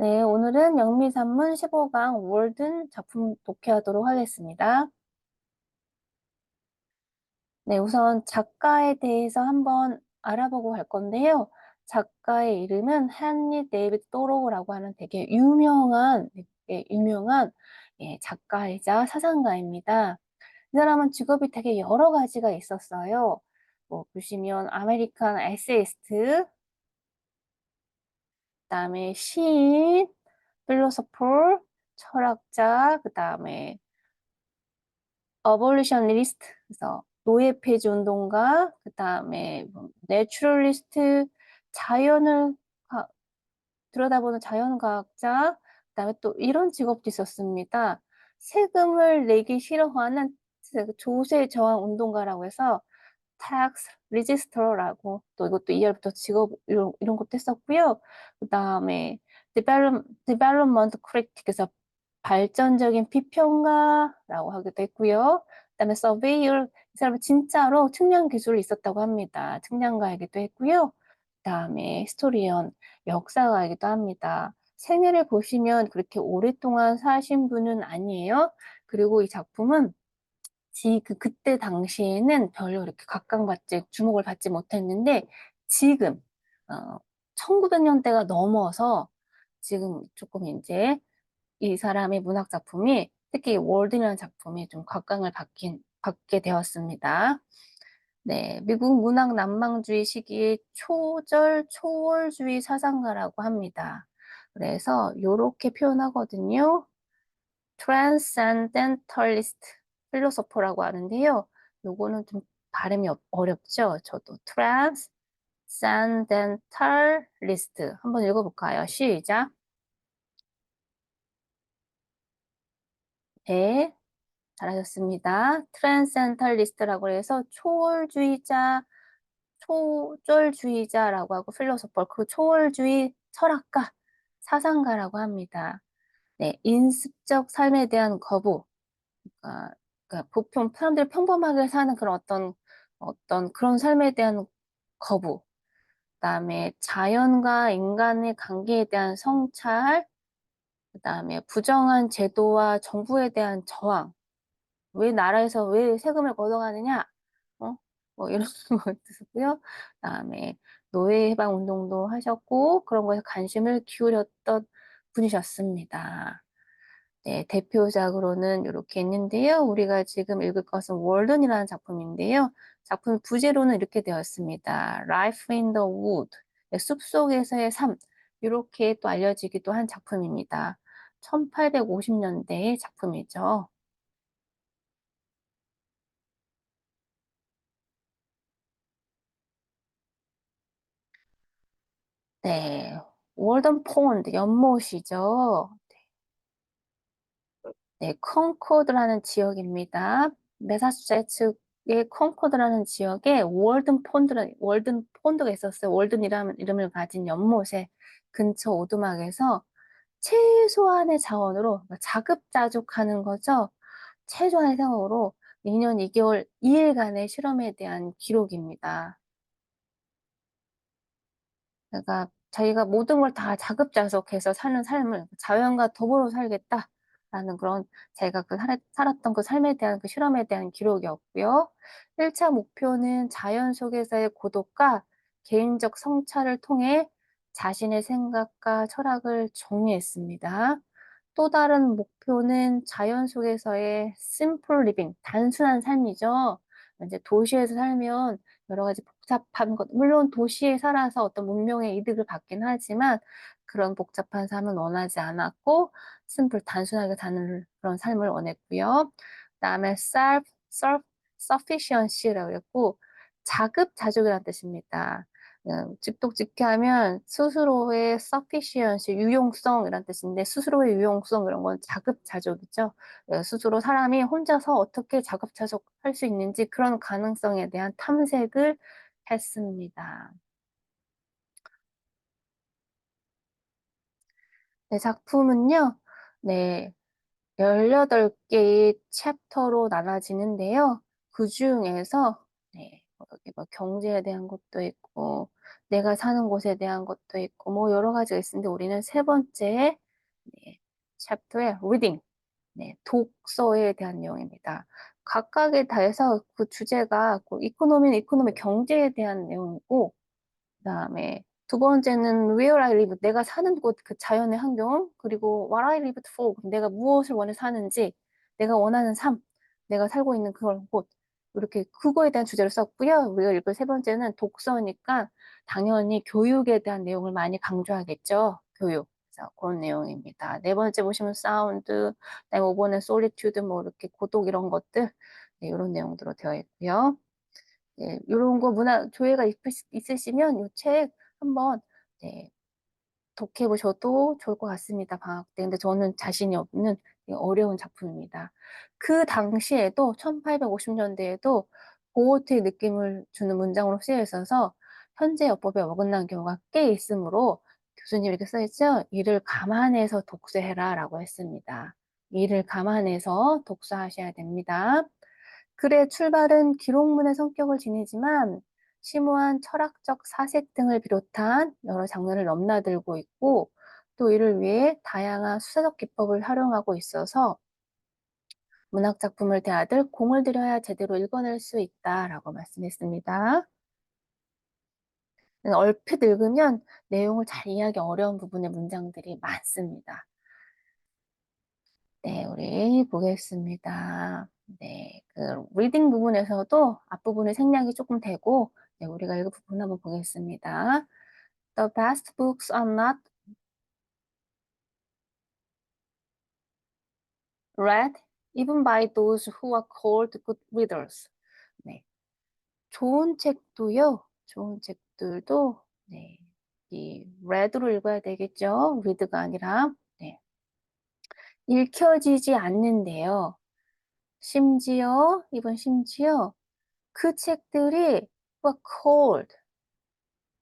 네, 오늘은 영미산문 15강 월든 작품 독해하도록 하겠습니다. 네, 우선 작가에 대해서 한번 알아보고 갈 건데요. 작가의 이름은 헨리 데이비드 또로우라고 하는 되게 유명한 작가이자 사상가입니다. 이 사람은 직업이 되게 여러 가지가 있었어요. 뭐 보시면 아메리칸 에세이스트, 그다음에 시인, 필로소퍼, 철학자, 그다음에 어볼리셔니스트, 그래서 노예 폐지 운동가, 그다음에 내추럴리스트, 자연을 가- 들여다보는 자연과학자, 그다음에 또 이런 직업도 있었습니다. 세금을 내기 싫어하는 조세 저항 운동가라고 해서 tax register라고, 또 이것도 2월부터 직업 이런 것도 했었고요. 그다음에 development critic에서 발전적인 비평가라고 하기도 했고요. 그다음에 surveyor, 이 사람은 진짜로 측량 기술이 있었다고 합니다. 측량가이기도 했고요. 그다음에 historian, 역사가이기도 합니다. 생애를 보시면 그렇게 오랫동안 사신 분은 아니에요. 그리고 이 작품은 그때 당시에는 별로 이렇게 주목을 받지 못했는데, 지금, 1900년대가 넘어서 지금 조금 이제 이 사람의 문학 작품이, 특히 월든이라는 작품이 좀 받게 되었습니다. 네, 미국 문학 난망주의 시기의 초월주의 사상가라고 합니다. 그래서 이렇게 표현하거든요. transcendentalist 필로소퍼라고 하는데요. 요거는 좀 발음이 어렵죠? 저도 transcendentalist 한번 읽어볼까요? 시작. 네, 잘하셨습니다. transcendentalist라고 해서 초절주의자라고 하고 필로소퍼, 그 초월주의 철학가, 사상가라고 합니다. 네, 인습적 삶에 대한 거부, 아, 그러니까 사람들이 평범하게 사는 그런 어떤 그런 삶에 대한 거부, 그다음에 자연과 인간의 관계에 대한 성찰, 그다음에 부정한 제도와 정부에 대한 저항, 왜 나라에서 왜 세금을 걷어가느냐, 어? 뭐 이런 것도 있었고요. 그다음에 노예 해방 운동도 하셨고 그런 거에 관심을 기울였던 분이셨습니다. 네, 대표작으로는 이렇게 있는데요. 우리가 지금 읽을 것은 월든이라는 작품인데요. 작품 부제로는 이렇게 되었습니다. Life in the Wood, 네, 숲속에서의 삶, 이렇게 또 알려지기도 한 작품입니다. 1850년대의 작품이죠. 네, 월든 폰드, 연못이죠. 네, 컨코드라는 지역입니다. 매사추세츠의 컨코드라는 지역에 월든 폰드가 있었어요. 월든이라는 이름을 가진 연못의 근처 오두막에서 최소한의 자원으로, 그러니까 자급자족하는 거죠. 최소한의 자원으로 2년 2개월 2일간의 실험에 대한 기록입니다. 그러니까 자기가 모든 걸 다 자급자족해서 사는 삶을 자연과 더불어 살겠다라는 그런 자기가 살았던 그 삶에 대한 그 실험에 대한 기록이었고요. 1차 목표는 자연 속에서의 고독과 개인적 성찰을 통해 자신의 생각과 철학을 정리했습니다. 또 다른 목표는 자연 속에서의 simple living, 단순한 삶이죠. 이제 도시에서 살면 여러 가지 복잡한 것, 물론 도시에 살아서 어떤 문명의 이득을 받긴 하지만 그런 복잡한 삶은 원하지 않았고, 단순하게 사는 그런 삶을 원했고요. 그다음에 self-sufficiency라고 했고, 자급자족이라는 뜻입니다. 직독직해하면 스스로의 sufficiency, 유용성이란 뜻인데, 스스로의 유용성 이런 건 자급자족이죠. 스스로 사람이 혼자서 어떻게 자급자족할 수 있는지 그런 가능성에 대한 탐색을 했습니다. 네, 작품은요, 네, 18개의 챕터로 나눠지는데요. 그 중에서, 네, 여기 뭐 경제에 대한 것도 있고, 내가 사는 곳에 대한 것도 있고 뭐 여러 가지가 있는데 우리는 세 번째 네, 챕터의 reading, 네, 독서에 대한 내용입니다. 각각에 대해서 그 주제가 그 이코노미는 이코노미 경제에 대한 내용이고 그다음에 두 번째는 where I live, 내가 사는 곳, 그 자연의 환경, 그리고 what I live for, 내가 무엇을 원해 사는지, 내가 원하는 삶, 내가 살고 있는 그런 곳, 이렇게 그거에 대한 주제로 썼고요. 우리가 읽을 세 번째는 독서니까 당연히 교육에 대한 내용을 많이 강조하겠죠. 교육. 그래서 그런 내용입니다. 네 번째 보시면 사운드, 그다음에 5번에 솔리튜드, 뭐 이렇게 고독 이런 것들, 네, 이런 내용들로 되어 있고요. 네, 요런 거 문화 조예가 있으시면 요 책 한번 네, 독해 보셔도 좋을 것 같습니다, 방학 때. 근데 저는 자신이 없는 어려운 작품입니다. 그 당시에도 1850년대에도 고어트의 느낌을 주는 문장으로 쓰여 있어서 현재 어법에 어긋난 경우가 꽤 있으므로 교수님 이렇게 써 있죠. "이를 감안해서 독서해라."라고 했습니다. 이를 감안해서 독서하셔야 됩니다. 글의 출발은 기록문의 성격을 지니지만 심오한 철학적 사색 등을 비롯한 여러 장르를 넘나들고 있고 또 이를 위해 다양한 수사적 기법을 활용하고 있어서 문학 작품을 대하듯 공을 들여야 제대로 읽어낼 수 있다라고 말씀했습니다. 얼핏 읽으면 내용을 잘 이해하기 어려운 부분의 문장들이 많습니다. 네, 우리 보겠습니다. 네, 그 리딩 부분에서도 앞부분에 생략이 조금 되고 네, 우리가 읽을 부분 한번 보겠습니다. The best books are not read even by those who are called good readers. 네, 좋은 책도요. 좋은 책들도 네, 이 read로 읽어야 되겠죠. read가 아니라 네, 읽혀지지 않는데요. 심지어 그 책들이 were called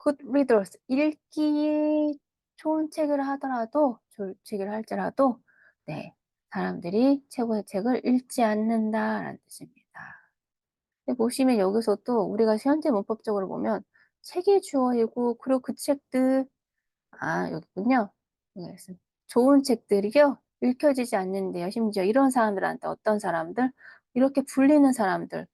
good readers, 읽기 좋은 책을 하더라도 좋은 책을 할지라도 네, 사람들이 최고의 책을 읽지 않는다라는 뜻입니다. 근데 보시면 여기서도 우리가 현재 문법적으로 보면 책의 주어이고 그리고 그 책들 여기 있군요. 여기 있습니다. 좋은 책들이요. 읽혀지지 않는데요. 심지어 이런 사람들한테 어떤 사람들? 이렇게 불리는 사람들,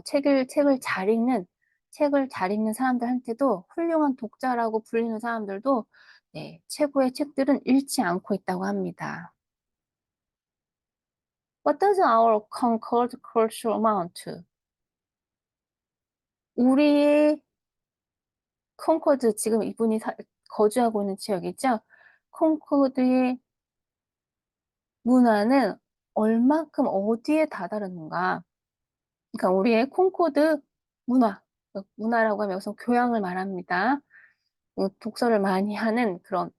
책을 잘 읽는 사람들한테도 훌륭한 독자라고 불리는 사람들도 네, 최고의 책들은 읽지 않고 있다고 합니다. What does our Concord culture amount to? 우리의 콩코드, 지금 이분이 거주하고 있는 지역이죠. 콩코드의 문화는 얼만큼 어디에 다다르는가. 그러니까 우리의 콩코드 문화, 문화라고 하면 여기서 교양을 말합니다. 독서를 많이 하는 그런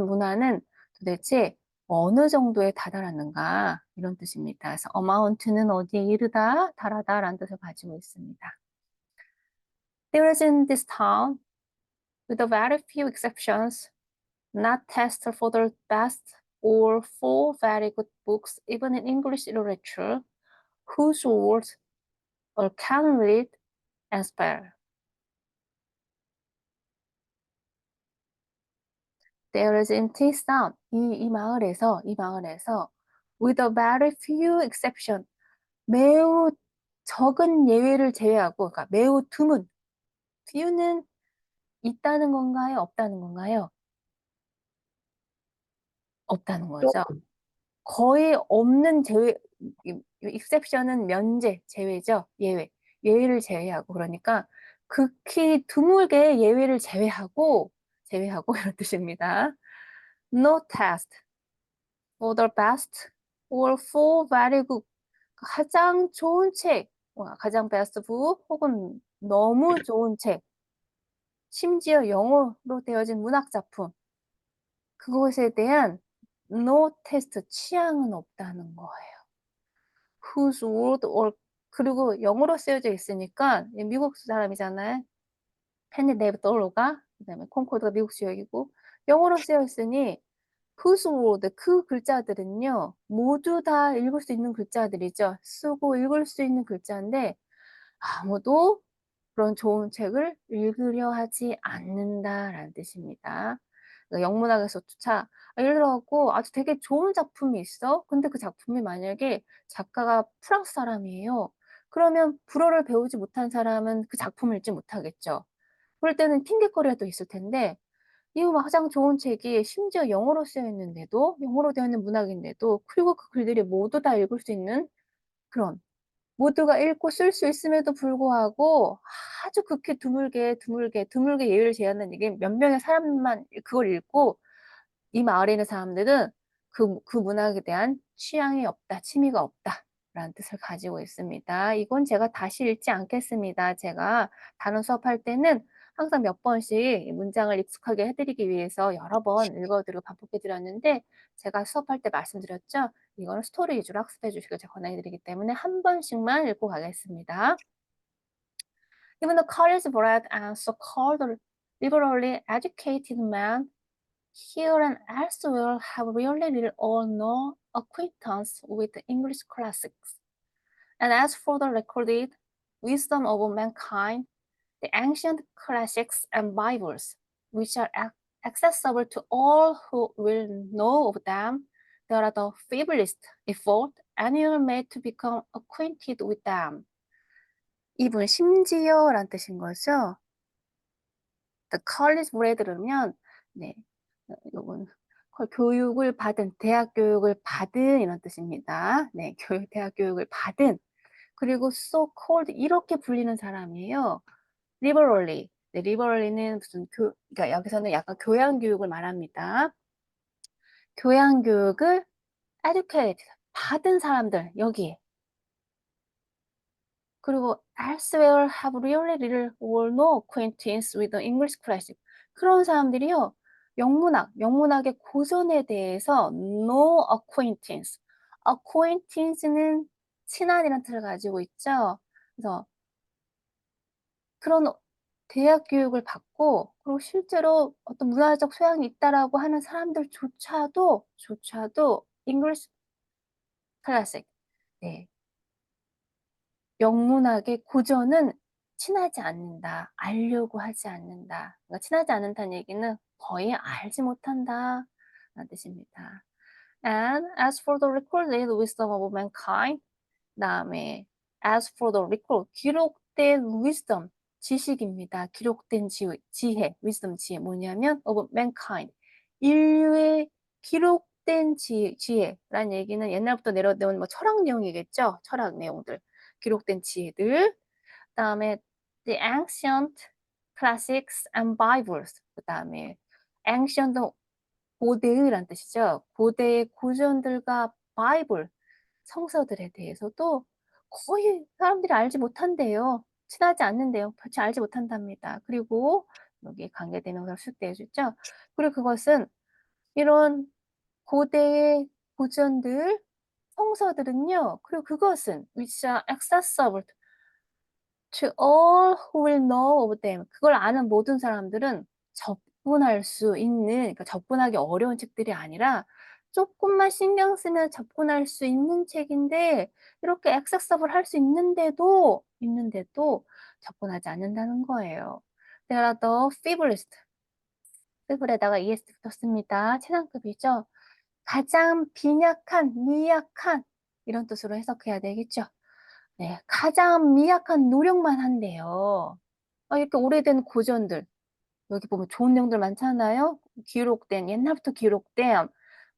문화는 도대체 어느 정도에 다다랐는가 이런 뜻입니다. 그래서 amount는 어디에 이르다, 달하다라는 뜻을 가지고 있습니다. There is in this town, with a very few exceptions, not test for the best or for very good books, even in English literature, whose words all can read and spell. There is in this town, 이 마을에서, with a very few exception, 매우 적은 예외를 제외하고, 그러니까 매우 드문, few는 있다는 건가요? 없다는 건가요? 없다는 거죠. 거의 없는 제외, exception은 면제, 제외죠. 예외를 제외하고 그러니까 극히 드물게 예외를 제외하고 이런 뜻입니다. No test for the best or for very good. 가장 좋은 책, 가장 베스트 북 혹은 너무 좋은 책, 심지어 영어로 되어진 문학 작품, 그것에 대한 no test, 취향은 없다는 거예요. whose word or, 그리고 영어로 쓰여져 있으니까 미국 사람이잖아요. 펜리 네이브 떨로가 그다음에 콩코드가 미국 지역이고 영어로 쓰여 있으니 whose word, 그 글자들은요 모두 다 읽을 수 있는 글자들이죠. 쓰고 읽을 수 있는 글자인데 아무도 그런 좋은 책을 읽으려 하지 않는다라는 뜻입니다. 그러니까 영문학에서조차 예를 들어 갖고 아주 되게 좋은 작품이 있어. 근데 그 작품이 만약에 작가가 프랑스 사람이에요. 그러면 불어를 배우지 못한 사람은 그 작품을 읽지 못하겠죠. 그럴 때는 핑곗거리가 있을 텐데 이 가장 좋은 책이 심지어 영어로 쓰여 있는데도 영어로 되어 있는 문학인데도 그리고 그 글들이 모두 다 읽을 수 있는 그런 모두가 읽고 쓸 수 있음에도 불구하고 아주 극히 드물게 예외를 제하는 이게 몇 명의 사람만 그걸 읽고 이 마을에 있는 사람들은 그 문학에 대한 취향이 없다, 취미가 없다라는 뜻을 가지고 있습니다. 이건 제가 다시 읽지 않겠습니다. 제가 단어 수업할 때는 항상 몇 번씩 이 문장을 익숙하게 해 드리기 위해서 여러 번 읽어 드리고 반복해 드렸는데 제가 수업할 때 말씀드렸죠. 이거는 스토리 위주로 학습해 주시길 제가 권해 드리기 때문에 한 번씩만 읽고 가겠습니다. Even the college-bred and so-called liberally educated men here and elsewhere have really little or no acquaintance with the English classics. And as for the recorded wisdom of mankind, the ancient classics and Bibles, which are accessible to all who will know of them, they are the feeblest effort anyone made to become acquainted with them. 이분 심지어란 뜻인 거죠. The college bred면 네, 요건 교육을 받은, 대학 교육을 받은 이런 뜻입니다. 네, 대학 교육을 받은 그리고 so called 이렇게 불리는 사람이에요. liberally. 네, liberally는 무슨 그러니까 여기서는 약간 교양 교육을 말합니다. 교양 교육을 educated 받은 사람들 여기에. 그리고 elsewhere have really little or no acquaintance with the English classic. 그런 사람들이요. 영문학의 고전에 대해서 no acquaintance. acquaintance는 친한이라는 뜻을 가지고 있죠. 그래서 그런 대학 교육을 받고 그리고 실제로 어떤 문화적 소양이 있다라고 하는 사람들조차도 English classic. 네. 영문학의 고전은 친하지 않는다. 알려고 하지 않는다. 그러니까 친하지 않는다는 얘기는 거의 알지 못한다 라는 뜻입니다. And as for the recorded wisdom of mankind, 그다음에 as for the record, 기록된 wisdom, 지식입니다. 기록된 지혜, wisdom 지혜 뭐냐면 of mankind, 인류의 기록된 지혜라는 얘기는 옛날부터 내려온 뭐 철학 내용이겠죠. 철학 내용들. 기록된 지혜들. 그다음에 the ancient classics and bibles. 그다음에 ancient 고대의란 뜻이죠. 고대의 고전들과 바이블 성서들에 대해서도 거의 사람들이 알지 못한대요. 친하지 않는데요. 별치 알지 못한답니다. 그리고 여기 관계대명사를 수식되어 있죠. 그리고 그것은 이런 고대의 고전들, 성서들은요. 그리고 그것은 which are accessible to all who will know of them. 그걸 아는 모든 사람들은 접근할 수 있는, 그러니까 접근하기 어려운 책들이 아니라 조금만 신경 쓰면 접근할 수 있는 책인데 이렇게 accessible 할 수 있는데도 접근하지 않는다는 거예요. They are the feeblest. feeble에다가 est 붙었습니다. 최상급이죠. 가장 빈약한, 미약한 이런 뜻으로 해석해야 되겠죠. 네, 가장 미약한 노력만 한대요. 이렇게 오래된 고전들 여기 보면 좋은 내용들 많잖아요. 기록된 옛날부터 기록된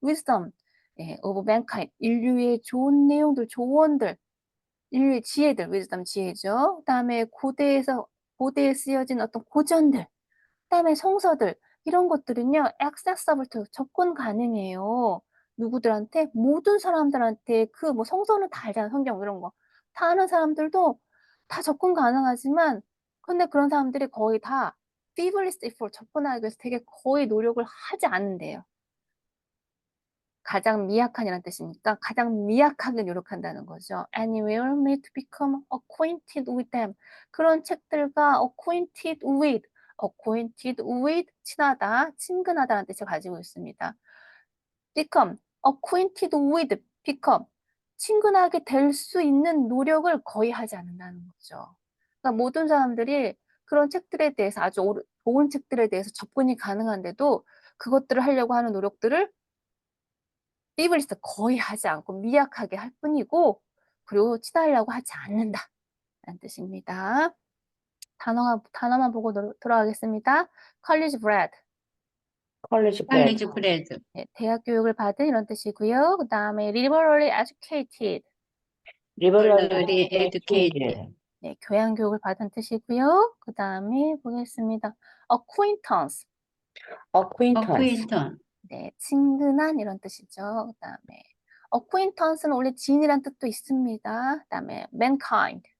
wisdom of mankind 인류의 좋은 내용들, 조언들, 인류의 지혜들, wisdom 지혜죠. 그다음에 고대에 쓰여진 어떤 고전들, 그다음에 성서들 이런 것들은요. accessible to 접근 가능해요. 누구들한테? 모든 사람들한테 그 뭐 성서는 다 알잖아요. 성경 이런 거. 다 아는 사람들도 다 접근 가능하지만 근데 그런 사람들이 거의 다 feeblest effort 접근하기 위해서 되게 거의 노력을 하지 않는대요. 가장 미약한이라는 뜻이니까 가장 미약하게 노력한다는 거죠. Anywhere made to become acquainted with them. 그런 책들과 acquainted with 친하다, 친근하다는 뜻을 가지고 있습니다. become, acquainted with, become 친근하게 될 수 있는 노력을 거의 하지 않는다는 거죠. 그러니까 모든 사람들이 그런 책들에 대해서 아주 좋은 책들에 대해서 접근이 가능한데도 그것들을 하려고 하는 노력들을 페이블리스트 거의 하지 않고 미약하게 할 뿐이고 그리고 치달으려고 하지 않는다 라는 뜻입니다. 단어만 보고 들어가겠습니다. college bred. college grad, college grad, 네, 대학 교육을 받은 이런 뜻이고요. 그 다음에 liberally educated. liberally educated, educated, 네, 교양 교육을 받은 뜻이고요. 그 다음에 보겠습니다. acquaintance. acquaintance, acquaintance, 네, 친근한 이런 뜻이죠. 그 다음에 acquaintance는 원래 지인이란 뜻도 있습니다. 그 다음에 mankind.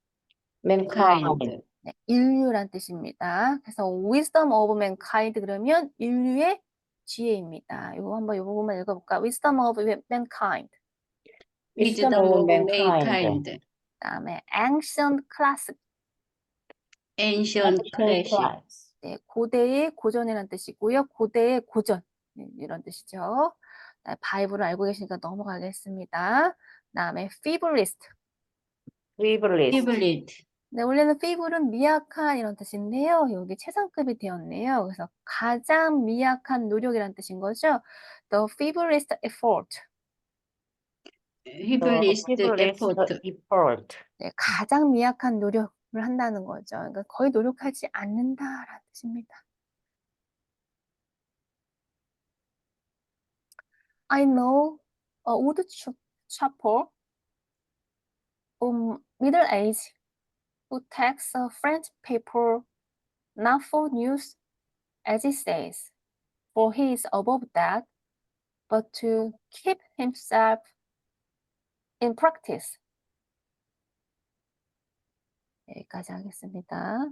mankind, kind, 네, 인류란 뜻입니다. 그래서 wisdom of mankind 그러면 인류의 지혜입니다. 이거 한번 이 부분만 읽어볼까? wisdom of mankind. wisdom wisdom of of mankind, mankind, 그다음에 ancient classic. ancient ancient classic, class, 네, 고대의 고전이라는 뜻이고요. 고대의 고전 네, 이런 뜻이죠. 네, 바이블을 알고 계시니까 넘어가겠습니다. 그다음에 feeblest. frivolous, privilege, 네, 원래는 feeble은 미약한 이런 뜻인데요. 여기 최상급이 되었네요. 그래서 가장 미약한 노력이라는 뜻인 거죠. The feeblest effort. the feeblest frivolous effort, effort, 네, 가장 미약한 노력을 한다는 거죠. 그러니까 거의 노력하지 않는다라는 뜻입니다. I know a wood chopper middle age who takes a French paper not for news, as he says, for he is above that, but to keep himself in practice. 여기까지 하겠습니다.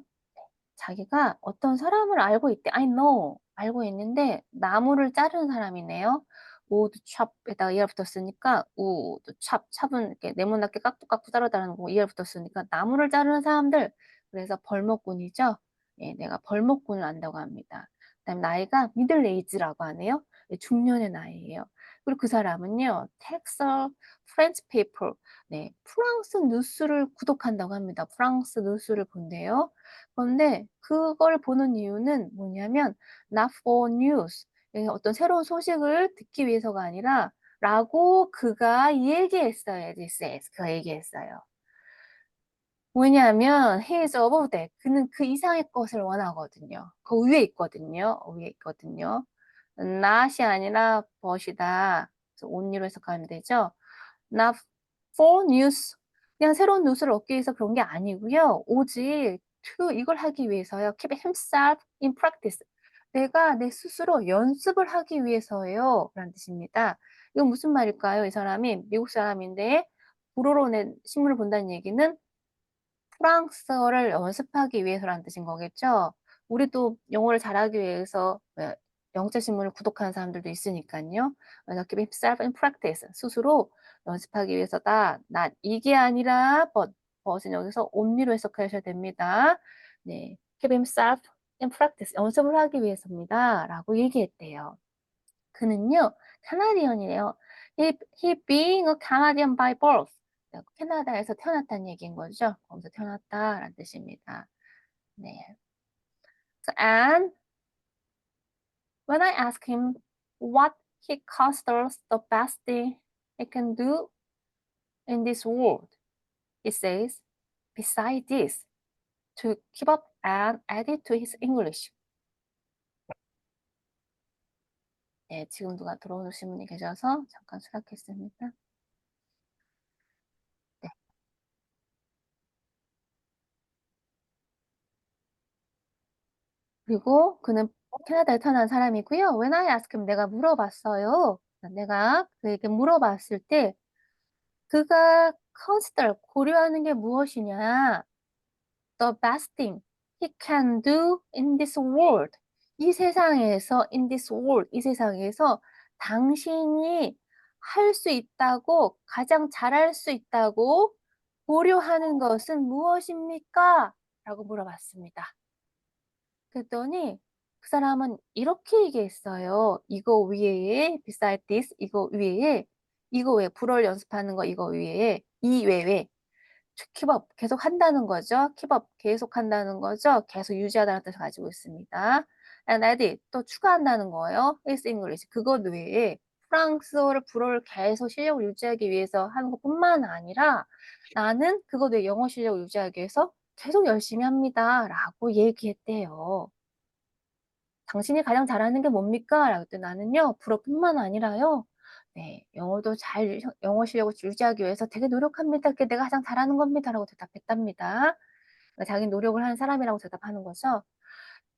자기가 어떤 사람을 알고 있대. I know. 알고 있는데 나무를 자르는 사람이네요. wood chop에다가 er 붙었으니까 wood chop. chop은 이렇게 네모나게 깍둑깍둑 자르다는 거고 er 붙었으니까 나무를 자르는 사람들. 그래서 벌목꾼이죠. 예, 내가 벌목꾼을 안다고 합니다. 그다음에 나이가 middle age라고 하네요. 예, 중년의 나이예요. 그리고 그 사람은요. takes a French paper. 네, 프랑스 뉴스를 구독한다고 합니다. 프랑스 뉴스를 본대요. 그런데 그걸 보는 이유는 뭐냐면 not for news. 어떤 새로운 소식을 듣기 위해서가 아니라 라고 그가 얘기했어요. This says. 그가 얘기했어요. 뭐냐면 he is above that. 그는 그 이상의 것을 원하거든요. 그 위에 있거든요. 위에 있거든요. not이 아니라 but이다. 그래서 only로 해석하면 되죠. not for news. 그냥 새로운 뉴스를 얻기 위해서 그런 게 아니고요. 오직 to 이걸 하기 위해서요. keep himself in practice. 내가 내 스스로 연습을 하기 위해서예요. 라는 뜻입니다. 이건 무슨 말일까요? 이 사람이 미국 사람인데 불어로 낸 신문을 본다는 얘기는 프랑스어를 연습하기 위해서라는 뜻인 거겠죠. 우리도 영어를 잘하기 위해서 영자 신문을 구독하는 사람들도 있으니까요. 그래서 keep himself in practice. 스스로 연습하기 위해서다. not 이게 아니라 but은 여기서 only로 해석하셔야 됩니다. 네, keep himself in practice. 연습을 하기 위해서입니다. 라고 얘기했대요. 그는요, 캐나디언이에요. He being a Canadian by birth. 캐나다에서 태어났다는 얘기인 거죠. 거기서 태어났다라는 뜻입니다. 네. So, and when I ask him what he considers the best thing he can do in this world, he says, beside this, to keep up and add it to his English. 네, 지금 누가 들어오신 분이 계셔서 잠깐 수락했습니다. 네. 그리고 그는 캐나다에 태어난 사람이고요. When I asked him, 내가 물어봤어요. 내가 그에게 물어봤을 때 그가 consider, 고려하는 게 무엇이냐? The best thing he can do in this world. 이 세상에서, in this world, 이 세상에서 당신이 할 수 있다고, 가장 잘할 수 있다고 고려하는 것은 무엇입니까? 라고 물어봤습니다. 그랬더니 그 사람은 이렇게 얘기했어요. 이거 위에, beside this, 이거 위에, 이거 외에, 불어를 연습하는 거 이거 위에, 이 외에 keep up 계속 한다는 거죠. keep up 계속 한다는 거죠. 계속 유지하다는 뜻을 가지고 있습니다. and add 또 추가한다는 거예요. is English 그것 외에 프랑스어를 불어를 계속 실력을 유지하기 위해서 하는 것뿐만 아니라 나는 그것 외에 영어 실력을 유지하기 위해서 계속 열심히 합니다라고 얘기했대요. 당신이 가장 잘하는 게 뭡니까? 라고 했더니 나는요, 불어뿐만 아니라요, 네, 영어도 잘, 영어 실력을 유지하기 위해서 되게 노력합니다. 그게 내가 가장 잘하는 겁니다. 라고 대답했답니다. 그러니까 자기 노력을 하는 사람이라고 대답하는 거죠.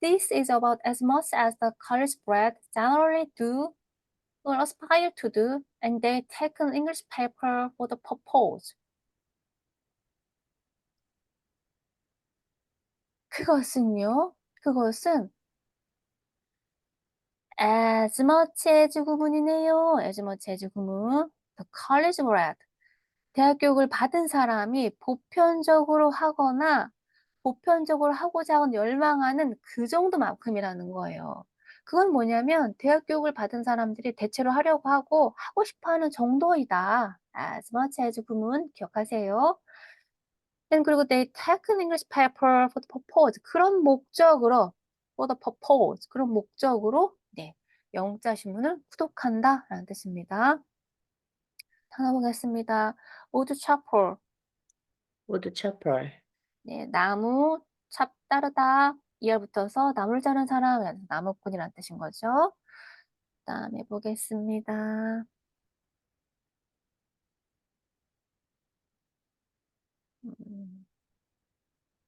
This is about as much as the college grad generally do or aspire to do, and they take an English paper for the purpose. 그것은 as much as 구문이네요. as much as 구문. The college grad. 대학 교육을 받은 사람이 보편적으로 하거나 보편적으로 하고자 하는 열망하는 그 정도만큼이라는 거예요. 그건 뭐냐면 대학 교육을 받은 사람들이 대체로 하려고 하고 싶어 하는 정도이다. as much as 구문 기억하세요. 그리고 they take an English paper for the purpose. 그런 목적으로 for the purpose. 그런 목적으로 네, 영자 신문을 구독한다라는 뜻입니다. 단어 보겠습니다. wood chopper. wood chopper. 네, 나무 찹 따르다 이어 붙어서 나무를 자르는 사람, 나무꾼이라는 뜻인 거죠. 그다음에 보겠습니다.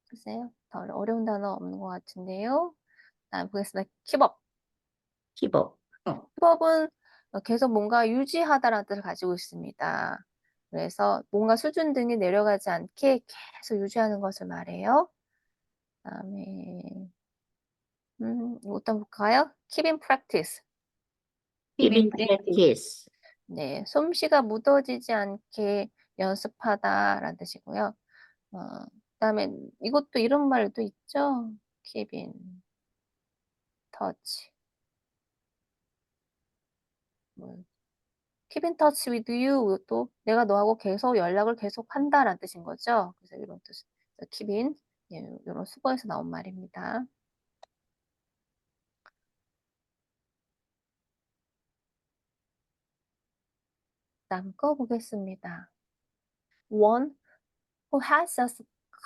글쎄요, 더 어려운 단어 없는 것 같은데요. 그다음에 보겠습니다. keep up. keep up. 힙업은 계속 뭔가 유지하다라는 뜻을 가지고 있습니다. 그래서 뭔가 수준 등이 내려가지 않게 계속 유지하는 것을 말해요. 그다음에 어떤 볼까요? keep in practice. keep in practice. 네, 솜씨가 묻어지지 않게 연습하다라는 뜻이고요. 그다음에 이것도 이런 말도 있죠. keep in touch. 뭐, keep in touch with you 또 내가 너하고 계속 연락을 계속 한다라는 뜻인 거죠. 그래서 이런 뜻, keep in 예, 이런 수거에서 나온 말입니다. 다음 거 보겠습니다. One who has just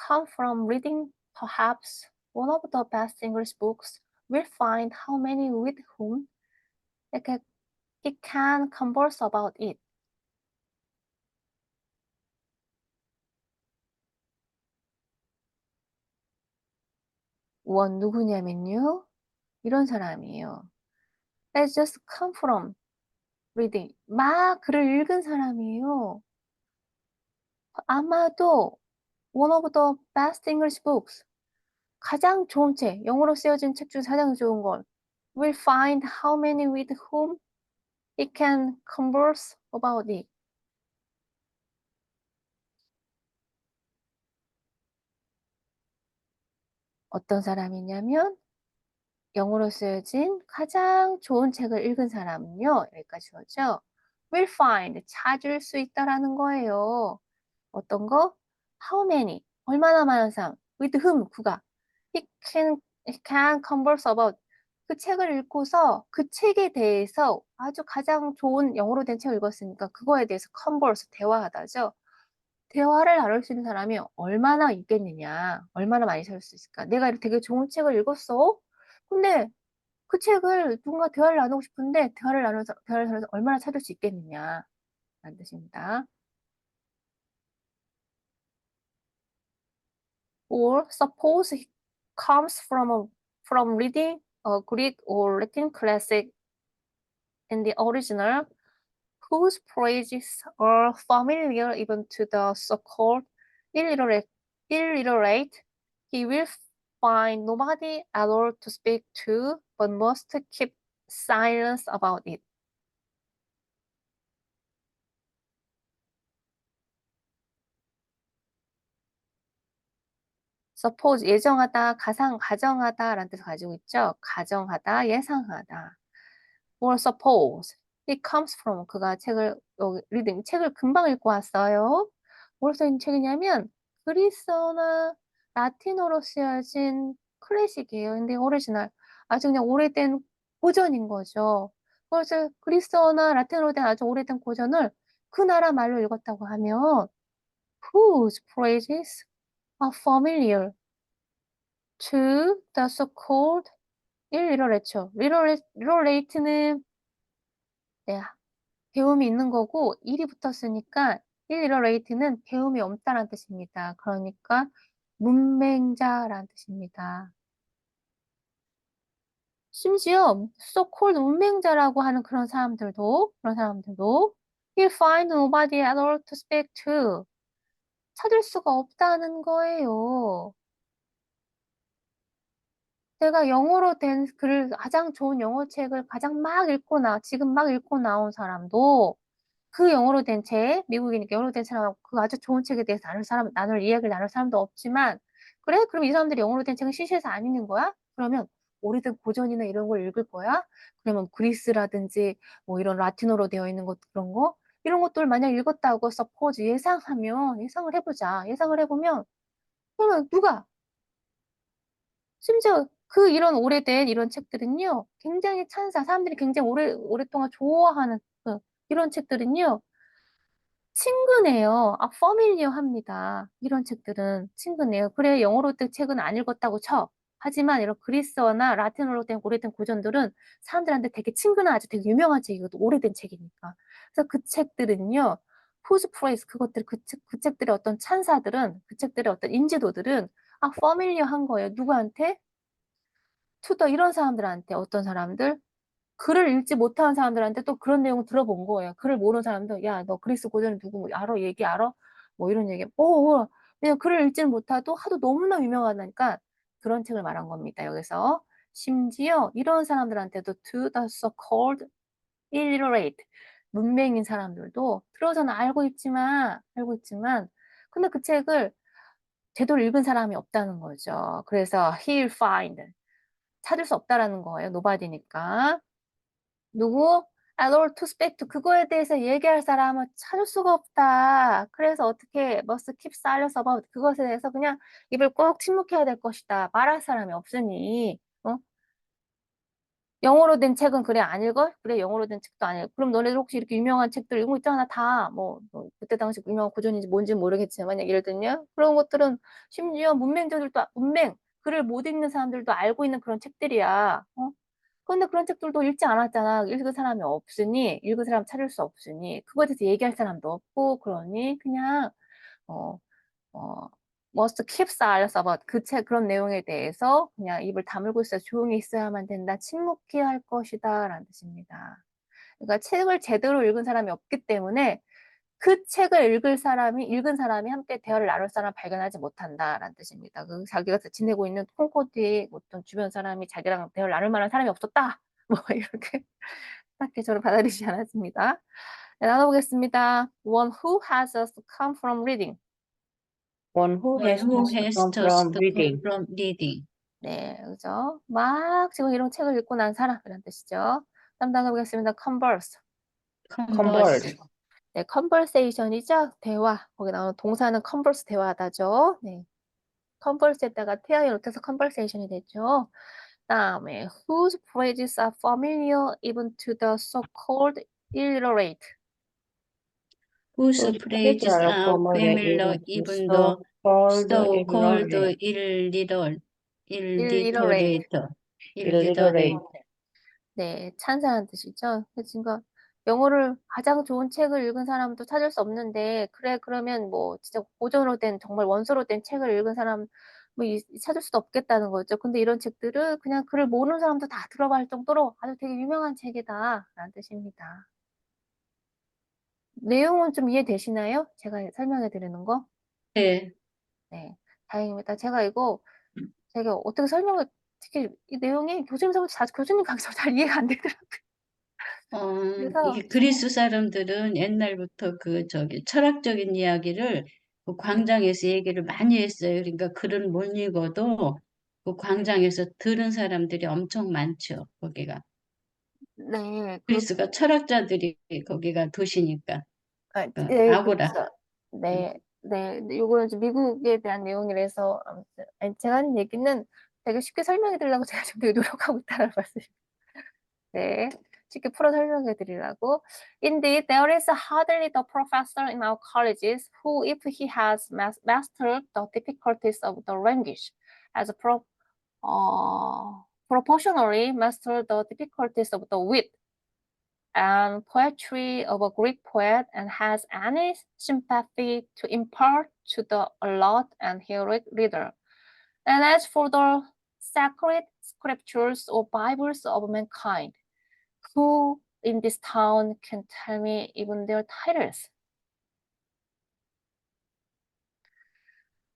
come from reading perhaps one of the best English books will find how many with whom he can converse about it. 원 누구냐면요. 이런 사람이에요. Has just come from reading. 막 글을 읽은 사람이에요. 아마도 one of the best English books. 가장 좋은 책, 영어로 쓰여진 책 중에 가장 좋은 걸 will find how many with whom he can converse about it. 어떤 사람이냐면 영어로 쓰여진 가장 좋은 책을 읽은 사람은요. 여기까지 오죠. will find, 찾을 수 있다라는 거예요. 어떤 거? how many, 얼마나 많은 사람, with whom, 그가. he can converse about, 그 책을 읽고서 그 책에 대해서 아주 가장 좋은 영어로 된 책을 읽었으니까 그거에 대해서 converse, 대화하다죠. 대화를 나눌 수 있는 사람이 얼마나 있겠느냐, 얼마나 많이 살 수 있을까. 내가 이렇게 되게 좋은 책을 읽었어. 근데 그 책을 누군가 대화를 나누고 싶은데 대화를 나눠서 얼마나 찾을 수 있겠느냐 라는 뜻입니다. Or suppose he comes from reading a Greek or Latin classic in the original, whose phrases are familiar even to the so-called illiterate, he will find nobody at all to speak to, but must keep silence about it. suppose 예정하다, 가정하다라는 뜻을 가지고 있죠. 가정하다, 예상하다. or suppose it comes from 그가 책을 reading 책을 금방 읽고 왔어요. 뭐로 써있는 책이냐면 그리스어나 라틴어로 쓰여진 클래식이에요. 근데 오리지널. 아주 그냥 오래된 고전인 거죠. 그래서 그리스어나 라틴어로 된 아주 오래된 고전을 그 나라 말로 읽었다고 하면 whose phrases are familiar to the so-called illiterature. literate,는 네, 배움이 있는 거고 일이 붙었으니까 illiterate는 배움이 없다라는 뜻입니다. 그러니까 문맹자라는 뜻입니다. 심지어 so-called 문맹자라고 하는 그런 사람들도 he'll find nobody at all to speak to. 찾을 수가 없다는 거예요. 내가 영어로 된 글을 가장 좋은 영어 책을 가장 지금 막 읽고 나온 사람도 그 영어로 된 책, 미국이니까 영어로 된 사람하고 그 아주 좋은 책에 대해서 이야기를 나눌 사람도 없지만, 그래? 그럼 이 사람들이 영어로 된 책은 시시해서 안 읽는 거야? 그러면 오래된 고전이나 이런 걸 읽을 거야? 그러면 그리스라든지 뭐 이런 라틴어로 되어 있는 것, 그런 거? 이런 것들 만약 읽었다고 suppose 예상을 해보자. 예상을 해보면, 그러면 심지어 이런 오래된 이런 책들은요, 굉장히 사람들이 굉장히 오랫동안 좋아하는 이런 책들은요, 친근해요. familiar합니다. 이런 책들은 친근해요. 그래, 영어로 된 책은 안 읽었다고 쳐. 하지만 이런 그리스어나 라틴어로 된 오래된 고전들은 사람들한테 되게 친근한 아주 되게 유명한 책이거든. 오래된 책이니까. 그래서 그 책들은요, whose praise, 그 책들의 어떤 그 책들의 어떤 인지도들은 familiar한 거예요. 누구한테? 이런 사람들한테. 어떤 사람들? 글을 읽지 못하는 사람들한테 또 그런 내용을 들어본 거예요. 글을 모르는 사람도, 야, 너 그리스 고전이 누구 알아? 얘기 알아? 뭐 이런 얘기. 그냥 글을 읽지는 못하도 하도 너무나 유명하니까 그런 책을 말한 겁니다. 여기서. 심지어 이런 사람들한테도 to the so-called illiterate, 문맹인 사람들도 들어서는 알고 있지만, 근데 그 책을 제대로 읽은 사람이 없다는 거죠. 그래서 he'll find, 찾을 수 없다라는 거예요. nobody니까. 누구? at all to speak to, 그거에 대해서 얘기할 사람은 찾을 수가 없다. 그래서 어떻게 must keep silence about, 그것에 대해서 그냥 입을 꼭 침묵해야 될 것이다. 말할 사람이 없으니. 영어로 된 책은 그래 안 읽어? 그래 영어로 된 책도 안 읽어. 그럼 너네들 혹시 이렇게 유명한 책들 읽고 있잖아. 다 그때 당시 유명한 고전인지 뭔지 모르겠지만 예를 들면 그런 것들은 심지어 글을 못 읽는 사람들도 알고 있는 그런 책들이야. 그런데 그런 책들도 읽지 않았잖아. 읽을 사람 찾을 수 없으니, 그거에 대해서 얘기할 사람도 없고, 그러니, 그냥, 어, 어, must keep silence about 그런 내용에 대해서 그냥 입을 다물고 조용히 있어야만 된다. 침묵해야 할 것이다. 라는 뜻입니다. 그러니까 책을 제대로 읽은 사람이 없기 때문에 그 책을 읽은 사람이 함께 대화를 나눌 사람을 발견하지 못한다라는 뜻입니다. 자기가 지내고 있는 콩코드의 어떤 주변 사람이 자기랑 대화를 나눌 만한 사람이 없었다. 뭐 이렇게 딱히 저를 받아들이지 않았습니다. 네, 나눠보겠습니다. One who has just come from reading. One who One has who just has come just from come reading. from reading. 네, 그죠? 막 지금 이런 책을 읽고 난 사람이란 뜻이죠. 다음 단어 보겠습니다. converse. Converse. 네, conversation이죠. 대화. 거기 나오는 동사는 converse, 대화하다죠. 네. converse에다가 TI를 넣어서 conversation이 됐죠. 다음에 whose phrases are familiar even to the so-called illiterate. Whose Whose phrases are are familiar familiar even even to the so-called so-called illiterate. illiterate. 네, 찬사라는 뜻이죠. 그러니까 영어를 가장 좋은 책을 읽은 사람도 찾을 수 없는데, 그래, 그러면 뭐, 진짜 정말 원서로 된 책을 읽은 사람, 찾을 수도 없겠다는 거죠. 근데 이런 책들은 그냥 글을 모르는 사람도 다 들어갈 정도로 아주 되게 유명한 책이다. 라는 뜻입니다. 내용은 좀 이해되시나요? 제가 설명해 드리는 거? 네. 네, 다행입니다. 제가 어떻게 특히 이 내용이 교수님 강의서 잘 이해가 안 되더라고요. 그래서, 이게 그리스 사람들은 옛날부터 철학적인 이야기를 그 광장에서 얘기를 많이 했어요. 그러니까 글은 못 읽어도 그 광장에서 들은 사람들이 엄청 많죠. 거기가. 네, 그리스가 철학자들이 거기가 도시니까. 네, 아고라. 그렇죠. 네. 네, 근데 요거는 이제 미국에 대한 내용이라서 아무튼 아니, 제가 하는 얘기는 되게 쉽게 설명해 드리려고 제가 지금 되게 노력하고 있다는 말씀. 네, 쉽게 풀어 설명해 드리려고. Indeed, there is hardly the professor in our colleges who, if he has mastered the difficulties of the language, has proportionally mastered the difficulties of the wit and poetry of a Greek poet, and has any sympathy to impart to the alert and heroic reader. And as for the sacred scriptures or Bibles of mankind, who in this town can tell me even their titles?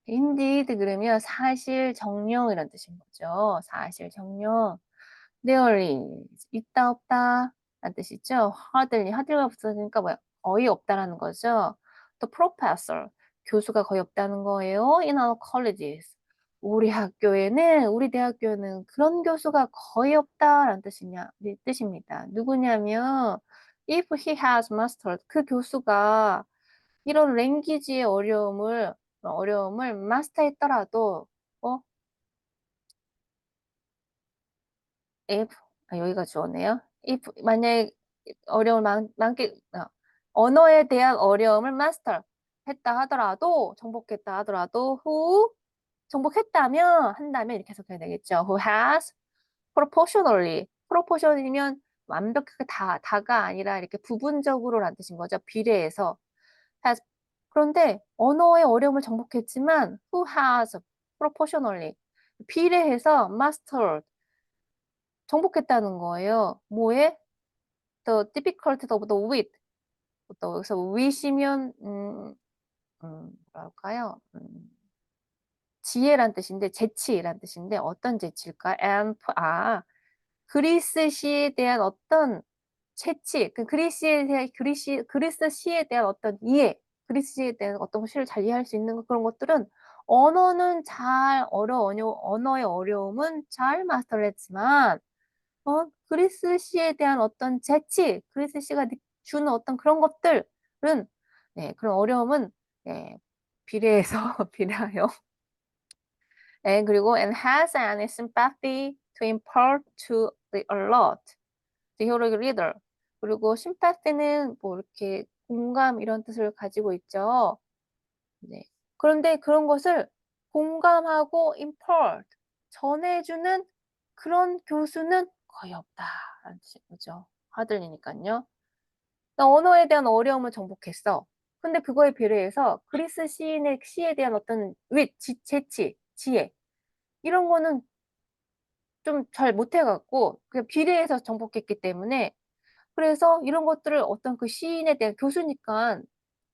Indeed 그러면 사실 정령이란 뜻인 거죠. 사실 정령. There is 있다 없다 라는 뜻이죠. hardly가 없어지니까 뭐야? 거의 없다라는 거죠. The professor 교수가 거의 없다는 거예요. In our colleges 우리 대학교에는 그런 교수가 거의 없다라는 뜻입니다. 누구냐면 if he has mastered 그 교수가 이런 랭귀지의 어려움을 마스터했더라도 if 여기가 주어네요. if 만약에 어려움을 언어에 대한 어려움을 마스터 했다 하더라도 정복했다 하더라도 who 정복했다면 한다면 이렇게 해석해야 되겠죠. who has proportion이면 완벽하게 다가 아니라 이렇게 부분적으로라는 뜻인 거죠. 비례해서 has 그런데 언어의 어려움을 정복했지만 who has proportionally 비례해서 mastered 정복했다는 거예요. 뭐에? The difficulties of the wit. 또 여기서 wit이면 뭐랄까요? 지혜란 뜻인데 재치란 뜻인데 어떤 재치일까? 그리스 시에 대한 어떤 채치, 그리스 시에 대한 어떤 이해, 그리스 시에 대한 어떤 시를 잘 이해할 수 있는 그런 것들은 언어의 어려움은 잘 마스터를 했지만 그리스 시에 대한 어떤 재치, 그리스 시가 주는 어떤 그런 것들은 네, 그런 어려움은 네, 비례하여 그리고 and has any sympathy to impart to the alert, the heroic reader. 그리고 sympathy는 뭐 이렇게 공감 이런 뜻을 가지고 있죠. 네. 그런데 그런 것을 공감하고 impart, 전해주는 그런 교수는 거의 없다라는 뜻인 거죠. 하들리니까요. 나 언어에 대한 어려움을 정복했어. 근데 그거에 비례해서 그리스 시인의 시에 대한 어떤 재치, 지혜 이런 거는 좀 잘 못해갖고 그냥 비례해서 정복했기 때문에 그래서 이런 것들을 어떤 그 시인에 대한 교수니까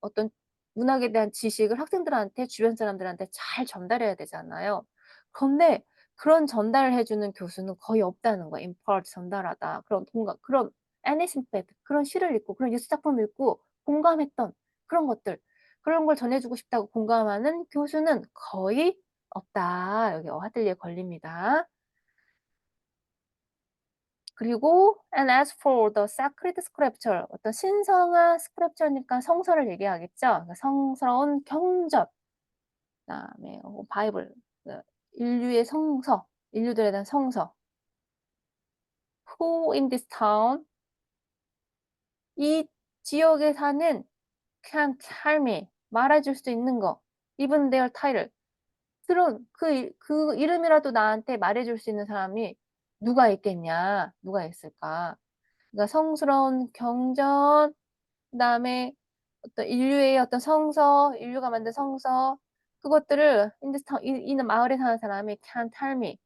어떤 문학에 대한 지식을 학생들한테 주변 사람들한테 잘 전달해야 되잖아요. 그런데 그런 전달을 해주는 교수는 거의 없다는 거예요. impart 전달하다 그런 공감 그런 anything bad 그런 시를 읽고 그런 예술 작품을 읽고 공감했던 그런 것들 그런 걸 전해주고 싶다고 공감하는 교수는 거의 없다. 여기 어하들리에 걸립니다. 그리고 and as for the sacred scripture 어떤 신성한 스크립처니까 성서를 얘기하겠죠. 그러니까 성스러운 경전 그다음에 바이블 인류의 성서 인류들에 대한 성서 who in this town 이 지역에 사는 can tell me 말해줄 수 있는 거 even their title 그런 그 이름이라도 나한테 말해줄 수 있는 사람이 누가 있겠냐 누가 있을까 그러니까 성스러운 경전 그다음에 어떤 인류의 어떤 성서, 인류가 만든 성서 그것들을 이 마을에 사는 사람이 can tell me.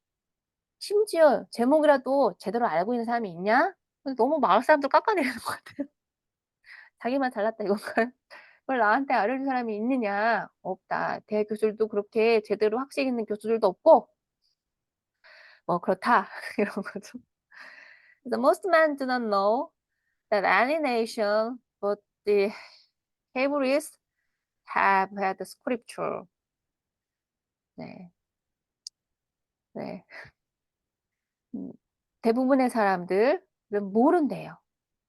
심지어 제목이라도 제대로 알고 있는 사람이 있냐? 근데 너무 마을 사람들 깎아내리는 것 같아요. 자기만 잘났다 이건가요? 그걸 나한테 알려줄 사람이 있느냐? 없다. 대학 교수들도 그렇게 제대로 학식 있는 교수들도 없고 뭐 그렇다 이런 거죠. The most men do not know that any nation but the Hebrews have had scripture. 네. 네. 대부분의 사람들은 모른대요.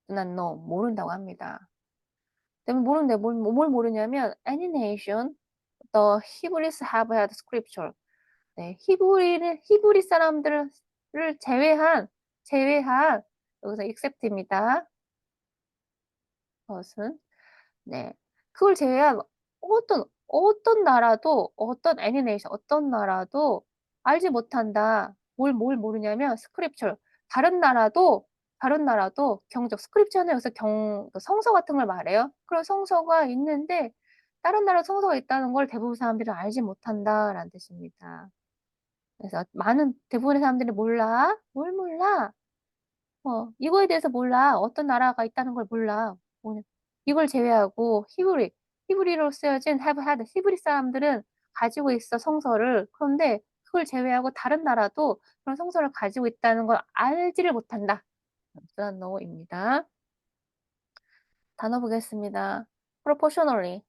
do not know, 모른다고 합니다. 때문에 모르는데 뭘 모르냐면 any nation, the Hebrews have had scripture. 네, 히브리 사람들을 제외한 여기서 except입니다. 그것은 네, 그걸 제외한 어떤 나라도 any nation 어떤 나라도 알지 못한다. 뭘 모르냐면 scripture. 다른 나라도 경적 scripture는 여기서 성서 같은 걸 말해요. 그런 성서가 있는데 다른 나라 성서가 있다는 걸 대부분 사람들은 알지 못한다라는 뜻입니다. 그래서 대부분의 사람들이 몰라. 뭘 몰라? 이거에 대해서 몰라. 어떤 나라가 있다는 걸 몰라. 이걸 제외하고 히브리로 쓰여진 have had 히브리 사람들은 가지고 있어 성서를. 그런데 그걸 제외하고 다른 나라도 그런 성서를 가지고 있다는 걸 알지를 못한다. 그런 no입니다. 단어 보겠습니다. proportionally.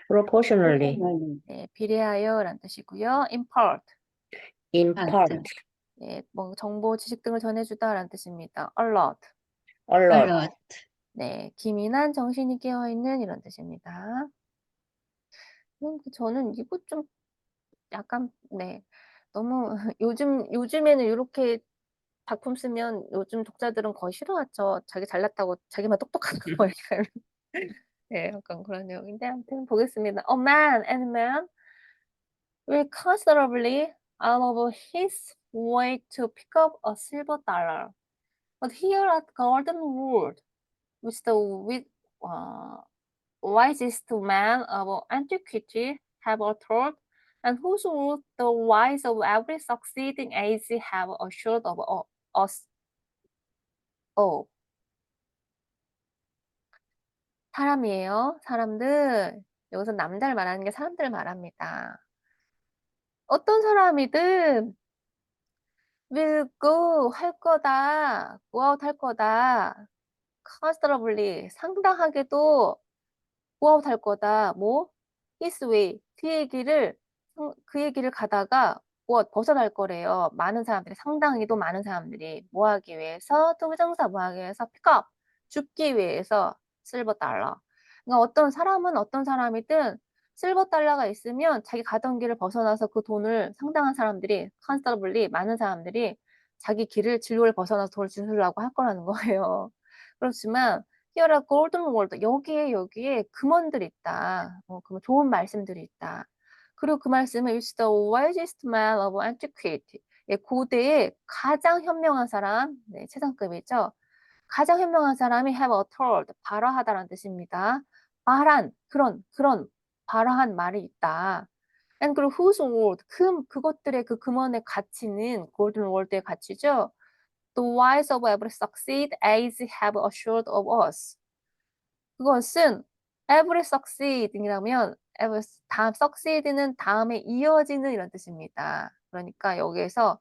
proportionally, 네, 비례하여라는 뜻이고요. impart. in part. part, 네, 정보, 지식 등을 전해주다라는 뜻입니다. allot. allot, allot. 네, 기민한 정신이 깨어있는 이런 뜻입니다. 저는 이거 좀 약간 네, 너무 요즘에는 이렇게 작품 쓰면 요즘 독자들은 거의 싫어하죠. 자기 잘났다고 자기만 똑똑하다고 얘기하면. 네, 약간 그런 내용인데 아무튼 보겠습니다. A man and man will considerably out of his way to pick up a silver dollar. But here at Golden Wood, which wisest man of antiquity have uttered, and whose root the wise of every succeeding age have assured of us all. 사람이에요. 사람들. 여기서 남자를 말하는 게 사람들을 말합니다. 어떤 사람이든 will go 할 거다. go out 할 거다. considerably 상당하게도 go out 할 거다. his way 그의 길을 가다가 벗어날 거래요. 상당히도 많은 사람들이 뭐 하기 위해서 투부정사 뭐 하기 위해서 픽업 줍기 위해서 실버 달러. 그러니까 어떤 사람이든 실버 달러가 있으면 자기 가던 길을 벗어나서 그 돈을 상당한 사람들이 considerably 많은 사람들이 자기 진로를 벗어나서 돈을 주려고 할 거라는 거예요. 그렇지만 Here are golden world. 여기에 금원들이 있다. 좋은 말씀들이 있다. 그리고 그 말씀은 is the wisest man of antiquity. 예, 고대의 가장 현명한 사람, 네, 최상급이죠. 가장 현명한 사람이 have uttered, 발화하다라는 뜻입니다. 그런 발화한 말이 있다. And 그리고 whose word, 그것들의 그 금원의 가치는 golden world의 가치죠. The wise of every succeed as have assured of us. 그것은 every succeed이라면 succeed는 다음에 이어지는 이런 뜻입니다. 그러니까 여기에서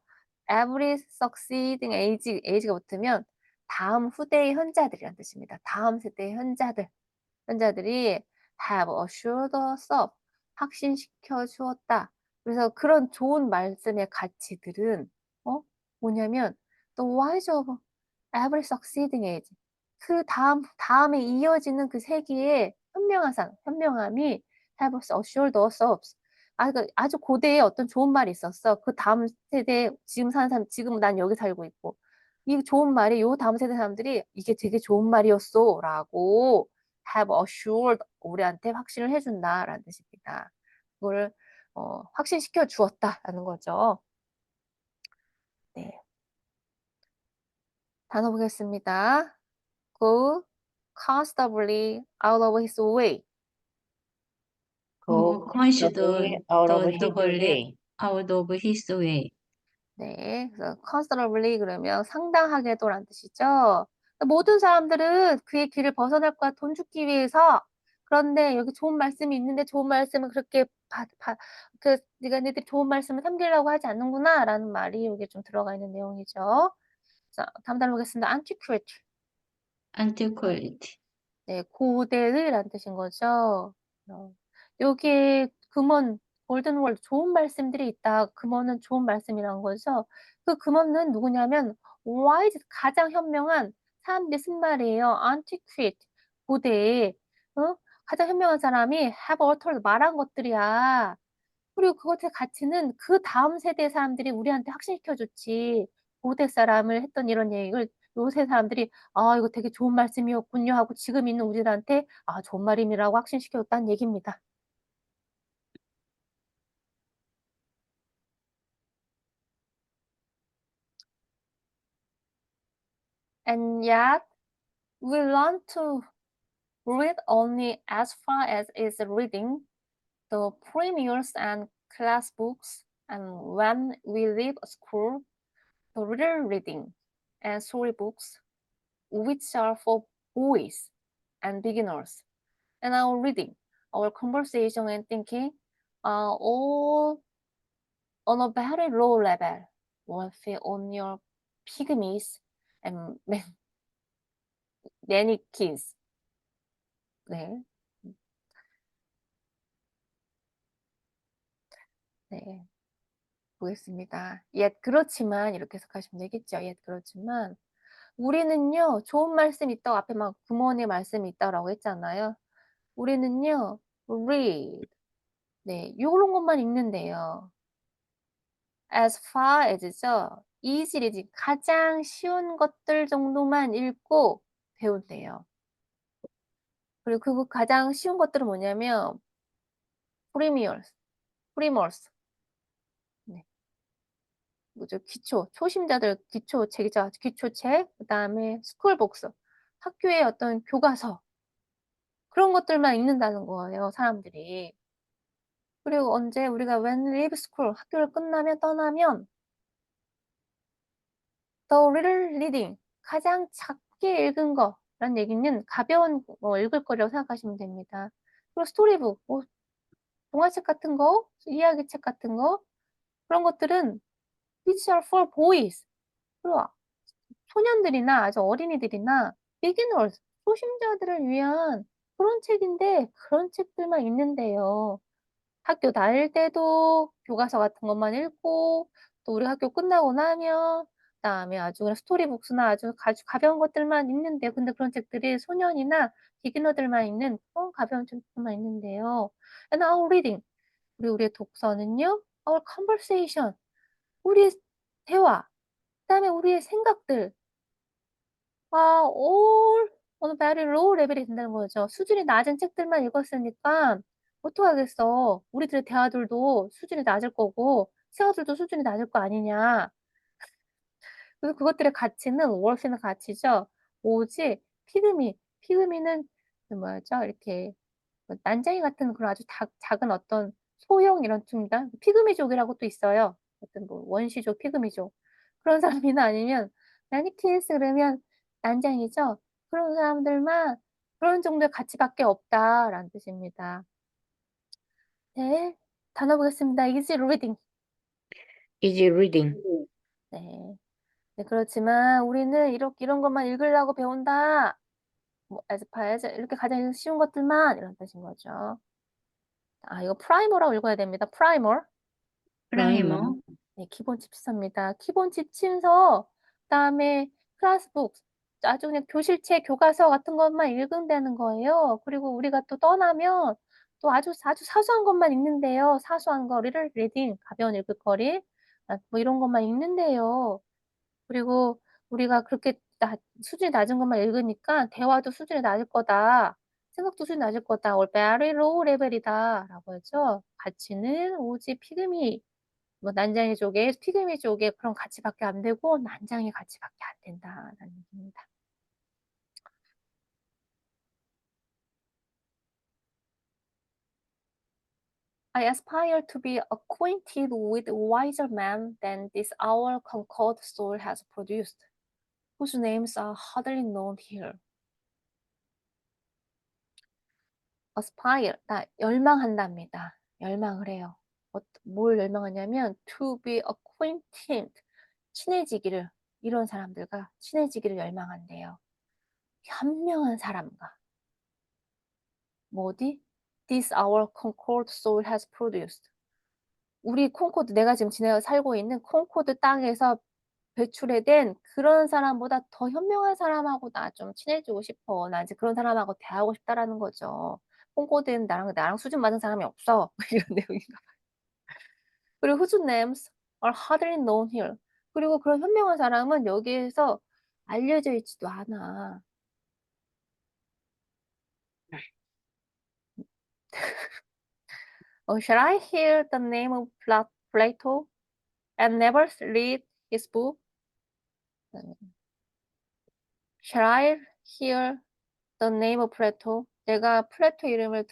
every succeeding age가 붙으면 다음 후대의 현자들이란 뜻입니다. 다음 세대의 현자들이 have assured us of 확신시켜 주었다. 그래서 그런 좋은 말씀의 가치들은 뭐냐면 the wise of every succeeding age 그 다음에 이어지는 그 세기의 현명함이 have assured us of 아주 고대에 어떤 좋은 말이 있었어. 그 다음 세대에 지금 사는 사람, 지금 난 여기 살고 있고 이 좋은 말이 요 다음 세대 사람들이 이게 되게 좋은 말이었어 라고 have assured 우리한테 확신을 해준다라는 뜻입니다. 그거를 확신시켜 주었다라는 거죠. 네. 단어 보겠습니다. Go constantly out of his way. go constantly out of his way. out of his way. 네, 그래서 considerably 그러면 상당하게도란 뜻이죠. 모든 사람들은 그의 길을 벗어날 거야 돈 주기 위해서. 그런데 여기 좋은 말씀이 있는데 좋은 말씀은 그렇게 네들이 좋은 말씀을 섬기려고 하지 않는구나라는 말이 여기 좀 들어가 있는 내용이죠. 자, 다음 단어 보겠습니다. antiquity. antiquity. 네, 고대의라는 뜻인 거죠. 여기에 골든월드 좋은 말씀들이 있다. 금원은 좋은 말씀이란 거죠. 그 금원은 누구냐면 wise 가장 현명한 사람들이 쓴 말이에요. antiquate 고대에 가장 현명한 사람이 have uttered 말한 것들이야. 그리고 그것의 가치는 그다음 세대 사람들이 우리한테 확신시켜 줬지. 고대 사람을 했던 이런 얘기를 요새 사람들이 '아 이거 되게 좋은 말씀이었군요.' 하고 지금 있는 우리들한테 '아 좋은 말임이라고 확신시켜 줬다.'는 얘기입니다. And yet we learn to read only as far as is reading the premiers and class books, and when we leave school, the little reading and storybooks, which are for boys and beginners, and our reading, our conversation and thinking are all on a very low level. Worthy on your pygmies and mannequins. 네. 네. 보겠습니다. Yet 그렇지만 이렇게 해석하시면 되겠죠. Yet 그렇지만 우리는요. 좋은 말씀이 있다고 앞에 막 구원의 말씀이 있다라고 했잖아요. 우리는요. read 네. 요런 것만 읽는데요. as far as죠. easy reading 가장 쉬운 것들 정도만 읽고 배운대요. 그리고 그 가장 쉬운 것들은 뭐냐면 primers, primers 네. 뭐죠? 기초, 초심자들 기초책이죠. 기초책, 그다음에 스쿨북스, 학교의 어떤 교과서 그런 것들만 읽는다는 거예요, 사람들이. 그리고 언제 우리가 when leave school 학교를 끝나면 떠나면 the little reading 가장 작게 읽은 거라는 얘기는 가벼운 읽을 거라고 생각하시면 됩니다. 그리고 스토리북 뭐 동화책 같은 거, 이야기책 같은 거 그런 것들은 which are for boys. 그리고 소년들이나 아주 어린이들이나 beginners 초심자들을 위한 그런 책인데 그런 책들만 있는데요. 학교 다닐 때도 교과서 같은 것만 읽고 또 우리 학교 끝나고 나면 그다음에 아주 그냥 스토리북스나 아주 가벼운 것들만 읽는데요. 근데 그런 책들이 소년이나 비기너들만 읽는 그런 가벼운 책들만 있는데요. And our reading 그리고 우리의 독서는요. Our conversation 우리의 대화 그다음에 우리의 생각들 all 어느 very low 레벨이 된다는 거죠. 수준이 낮은 책들만 읽었으니까 어떡하겠어. 우리들의 대화들도 수준이 낮을 거고 생각들도 수준이 낮을 거 아니냐. 그래서 그것들의 가치는 월스는 가치죠. 오직 피그미는 그 뭐였죠? 이렇게 그 난쟁이 같은 그런 아주 작은 어떤 소형 이런 춤이다. 피그미족이라고 또 있어요. 어떤 뭐 원시족, 피그미족. 그런 사람이나 아니면 매니킨스 그러면 난쟁이죠. 그런 사람들만 그런 정도의 가치밖에 없다라는 뜻입니다. 네. 단어 보겠습니다. easy reading. easy reading, 네. 네, 그렇지만 우리는 이런 것만 읽으려고 배운다. 뭐 as far as 이렇게 가장 쉬운 것들만 이런 뜻인 거죠. 아 이거 primer라고 읽어야 됩니다. primer. primer, 네, 기본 집필서입니다. 기본 집필서, 그다음에 클래스북, 아주 그냥 교실책, 교과서 같은 것만 읽는다는 거예요. 그리고 우리가 또 떠나면 또 아주 사소한 것만 읽는데요. 사소한 거, little reading, 가벼운 읽을거리, 뭐 이런 것만 읽는데요. 그리고 우리가 그렇게 수준이 낮은 것만 읽으니까 대화도 수준이 낮을 거다. 생각도 수준이 낮을 거다. or very low 레벨이다라고 했죠. 가치는 오직 피그미 뭐 난장이 쪽에 피그미 쪽에 그런 가치밖에 안 되고 난장의 가치밖에 안 된다라는 얘기입니다. I aspire to be acquainted with wiser men than this our concord soul has produced, whose names are hardly known here. aspire, 나 열망한답니다. 열망을 해요. 뭘 열망하냐면 to be acquainted, 친해지기를, 이런 사람들과 친해지기를 열망한대요. 현명한 사람과. 뭐 어디? This our concord soul has produced. 우리 콩코드 내가 지금 살고 있는 콩코드 땅에서 배출해낸 그런 사람보다 더 현명한 사람하고 나 좀 친해지고 싶어. 나 이제 그런 사람하고 대화하고 싶다라는 거죠. 홍보된 나랑 수준 맞은 사람이 없어. 이런 내용인가 봐요. 그리고 whose names are hardly known here. 그리고 그런 현명한 사람은 여기에서 알려져 있지도 않아. Shall I hear the name of Plato and never read his book? Shall I hear the name of Plato? 내가 플라토 이름을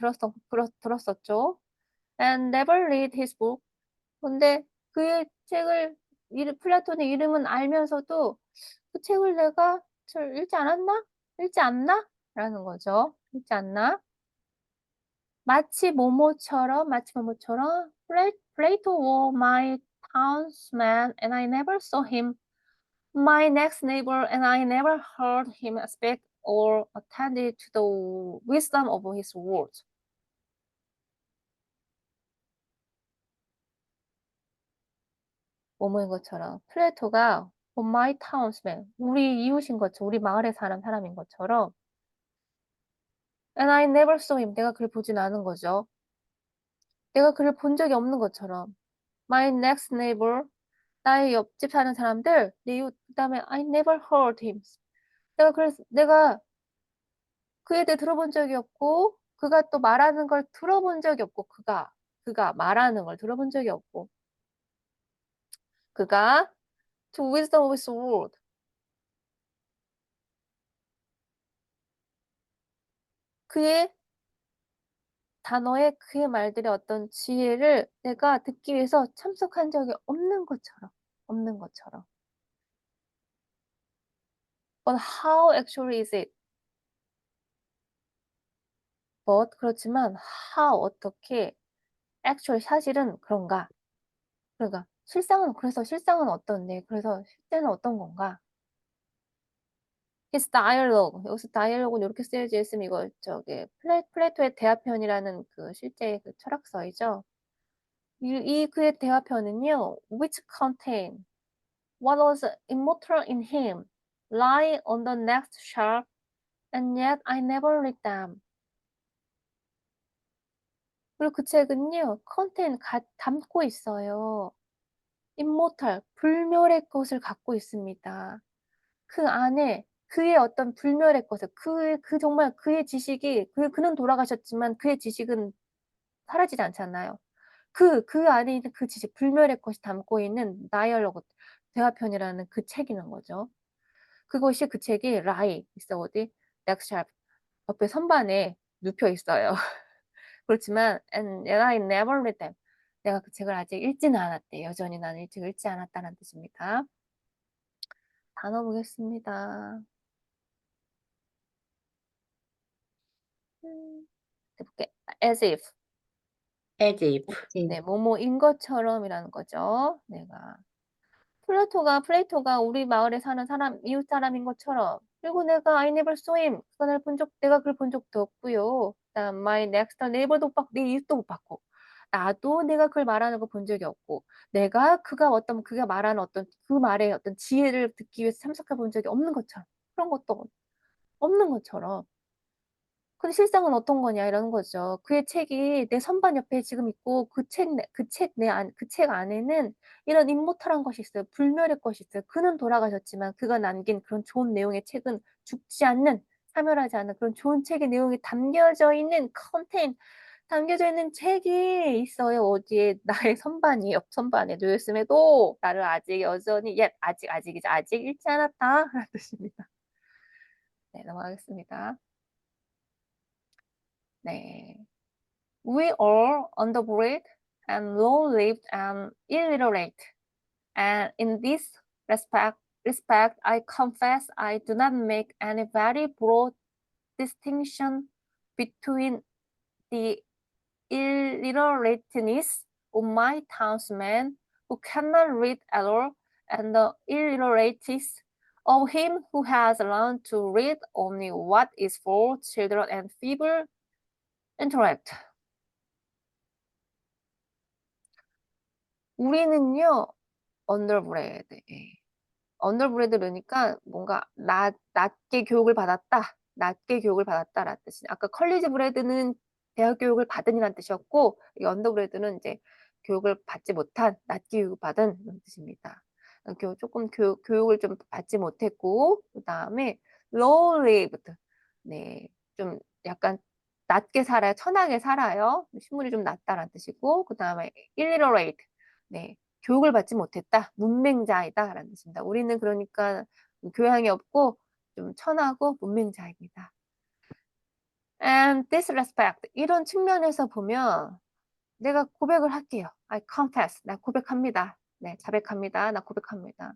들었었죠. And never read his book. 근데 그의 책을 플라톤의 이름은 알면서도 그 책을 내가 잘 읽지 않았나? 읽지 않나? 라는 거죠. 읽지 않나? 마치 뭐뭐처럼 Plato was my townsman and I never saw him. My next neighbor and I never heard him speak or attended to the wisdom of his words. 뭐뭐인 것처럼 플레이토가 my townsman, 우리 이웃인 것처럼, 우리 마을에 사는 사람인 것처럼 and I never saw him, 내가 그를 보진 않은 거죠. 내가 그를 본 적이 없는 것처럼 my next neighbor, 나의 옆집 사는 사람들, 내 이웃, 그 다음에 I never heard him. 내가 그에 대해 들어본 적이 없고 그가 또 말하는 걸 들어본 적이 없고 그가 말하는 걸 들어본 적이 없고 그가 to wisdom of his word, 그의 단어에 그의 말들의 어떤 지혜를 내가 듣기 위해서 참석한 적이 없는 것처럼. But how actually is it? But 그렇지만 how 어떻게 actually 사실은 그런가? 그러니까 실상은 어떤데? 그래서 실제는 어떤 건가? His dialogue. 여기서 dialogue는 이렇게 쓰여져 있으면 이거 플레이토의 대화편이라는 그 실제 그 철학서이죠. 이 그의 대화편은요, which contain what was immortal in him, lie on the next shelf, and yet I never read them. 그리고 그 책은요, contain 담고 있어요. immortal, 불멸의 것을 갖고 있습니다. 그 안에 그의 어떤 불멸의 것을, 정말 그의 지식이, 그는 돌아가셨지만 그의 지식은 사라지지 않잖아요. 그 안에 있는 그 지식, 불멸의 것이 담고 있는 다이얼로그, 대화편이라는 그 책이는 거죠. 그것이 그 책이 라이 있어 어디 넥스샵 옆에 선반에 눕혀 있어요. 그렇지만 and I never read them. 내가 그 책을 아직 읽지는 않았대. 여전히 나는 이 책을 읽지 않았다는 뜻입니다. 단어 보겠습니다. 해볼게. as if. As if. 네, 뭐뭐인 것처럼이라는 거죠. 플레이토가 우리 마을에 사는 이웃 사람인 것처럼. 그리고 내가 I never saw him. 내가 그걸 본 적도 없고요. 그다음 my next neighbor도 못 봤고, 내 이웃도 못 봤고. 나도 내가 그걸 말하는 거 본 적이 없고, 그가 말하는 그 말의 어떤 지혜를 듣기 위해서 참석해 본 적이 없는 것처럼. 그런 것도 없는 것처럼. 근데 실상은 어떤 거냐 이러는 거죠. 그의 책이 내 선반 옆에 지금 있고 그 책 안에는 이런 임모탈한 것이 있어요. 불멸의 것이 있어요. 그는 돌아가셨지만 그가 남긴 그런 좋은 내용의 책은 죽지 않는, 사멸하지 않는 그런 좋은 책의 내용이 담겨져 있는 책이 있어요. 어디에 나의 옆 선반에 놓여 있음에도 나를 아직 여전히 아직 읽지 않았다 라는 뜻입니다. 네, 넘어가겠습니다. 네. We are underbred and low-lived and illiterate, and in this respect, I confess I do not make any very broad distinction between the illiterateness of my townsmen who cannot read at all and the illiterateness of him who has learned to read only what is for children and feeble intellect. 우리는요, 언더브레드. 언더브레드 그러니까 뭔가 낮게 교육을 받았다라는 뜻이. 아까 컬리지 브레드는 대학 교육을 받은이란 뜻이었고, 이 언더그레드는 이제 교육을 받지 못한, 낮게 교육받은 이런 뜻입니다. 조금 교육을 좀 받지 못했고, 그다음에 low lived. 네, 좀 약간 낮게 살아요. 천하게 살아요. 신분이 좀 낮다라는 뜻이고, 그다음에 illiterate. 네, 교육을 받지 못했다. 문맹자이다라는 뜻입니다. 우리는 그러니까 교양이 없고 좀 천하고 문맹자입니다. And disrespect. 이런 측면에서 보면 내가 고백을 할게요. I confess. 나 고백합니다. 네, 자백합니다. 나 고백합니다.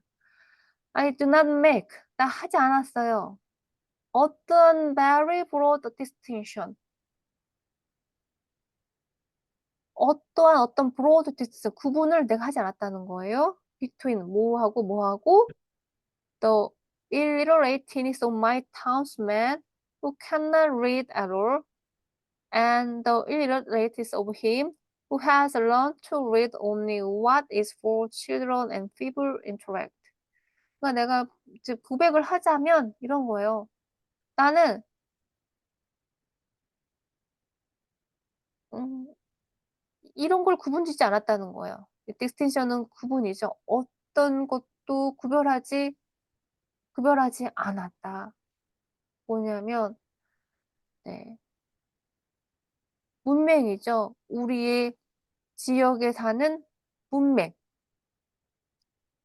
I do not make. 나 하지 않았어요. 어떤 very broad distinction. 어떠한 어떤 broad distinction. 구분을 내가 하지 않았다는 거예요. between 뭐하고 뭐하고 the illiterateness of my townsman who cannot read at all and the illiterateness of him who has learned to read only what is for children and feeble intellect. 그러니까 내가 이제 고백을 하자면 이런 거예요. 나는 이런 걸 구분짓지 않았다는 거예요. 디스틴션은 구분이죠. 어떤 것도 구별하지 않았다. 뭐냐면 네, 문맹이죠. 우리의 지역에 사는 문맹.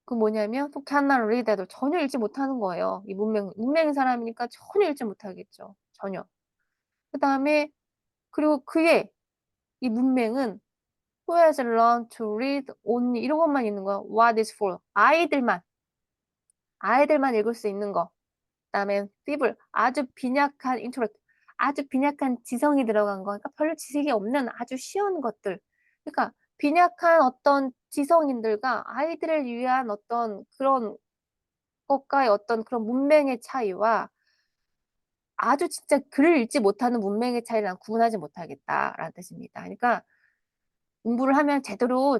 그 뭐냐면 who cannot read at all. 전혀 읽지 못하는 거예요. 이 문맹인 사람이니까 전혀 읽지 못하겠죠. 전혀. 그다음에 그리고 그의 이 문맹은 who has learned to read only 이런 것만 있는 거야. what is for 아이들만 읽을 수 있는 거. 그다음에 feeble 아주 빈약한 intellect 아주 빈약한 지성이 들어간 거. 그러니까 별 지식이 없는 아주 쉬운 것들. 그러니까 빈약한 어떤 지성인들과 아이들을 위한 어떤 그런 것과의 어떤 그런 문맹의 차이와 아주 진짜 글을 읽지 못하는 문맹의 차이를 난 구분하지 못하겠다라는 뜻입니다. 그러니까 공부를 하면 제대로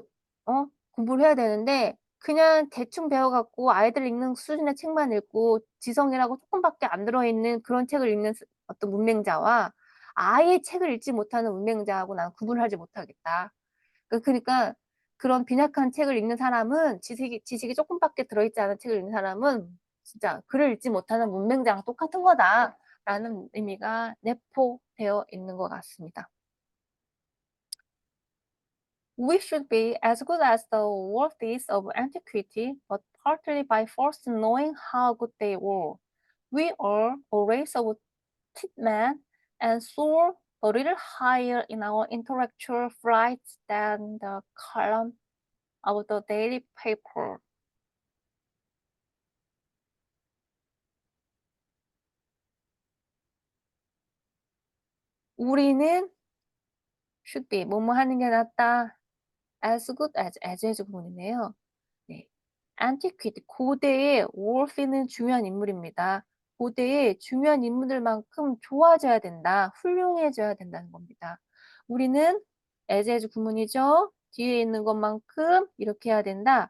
공부를 해야 되는데 그냥 대충 배워 갖고 아이들 읽는 수준의 책만 읽고 지성이라고 조금밖에 안 들어있는 그런 책을 읽는 어떤 문맹자와 아예 책을 읽지 못하는 문맹자하고 나는 구분을 하지 못하겠다. 그러니까 그런 빈약한 책을 읽는 사람은 지식이 조금밖에 들어있지 않은 책을 읽는 사람은 진짜 글을 읽지 못하는 문맹자랑 똑같은 거다라는 의미가 내포되어 있는 것 같습니다. We should be as good as the worthies of antiquity, but partly by first knowing how good they were. We are a race of men and soar a little higher in our intellectual flights than the column of the daily paper. 우리는 should be 뭐뭐 하는 게 낫다. as good as 구문이네요. 네. antiquity 고대의 worthy는 중요한 인물입니다. 고대의 중요한 인물들만큼 좋아져야 된다. 훌륭해져야 된다는 겁니다. 우리는 as 구문이죠. 뒤에 있는 것만큼 이렇게 해야 된다.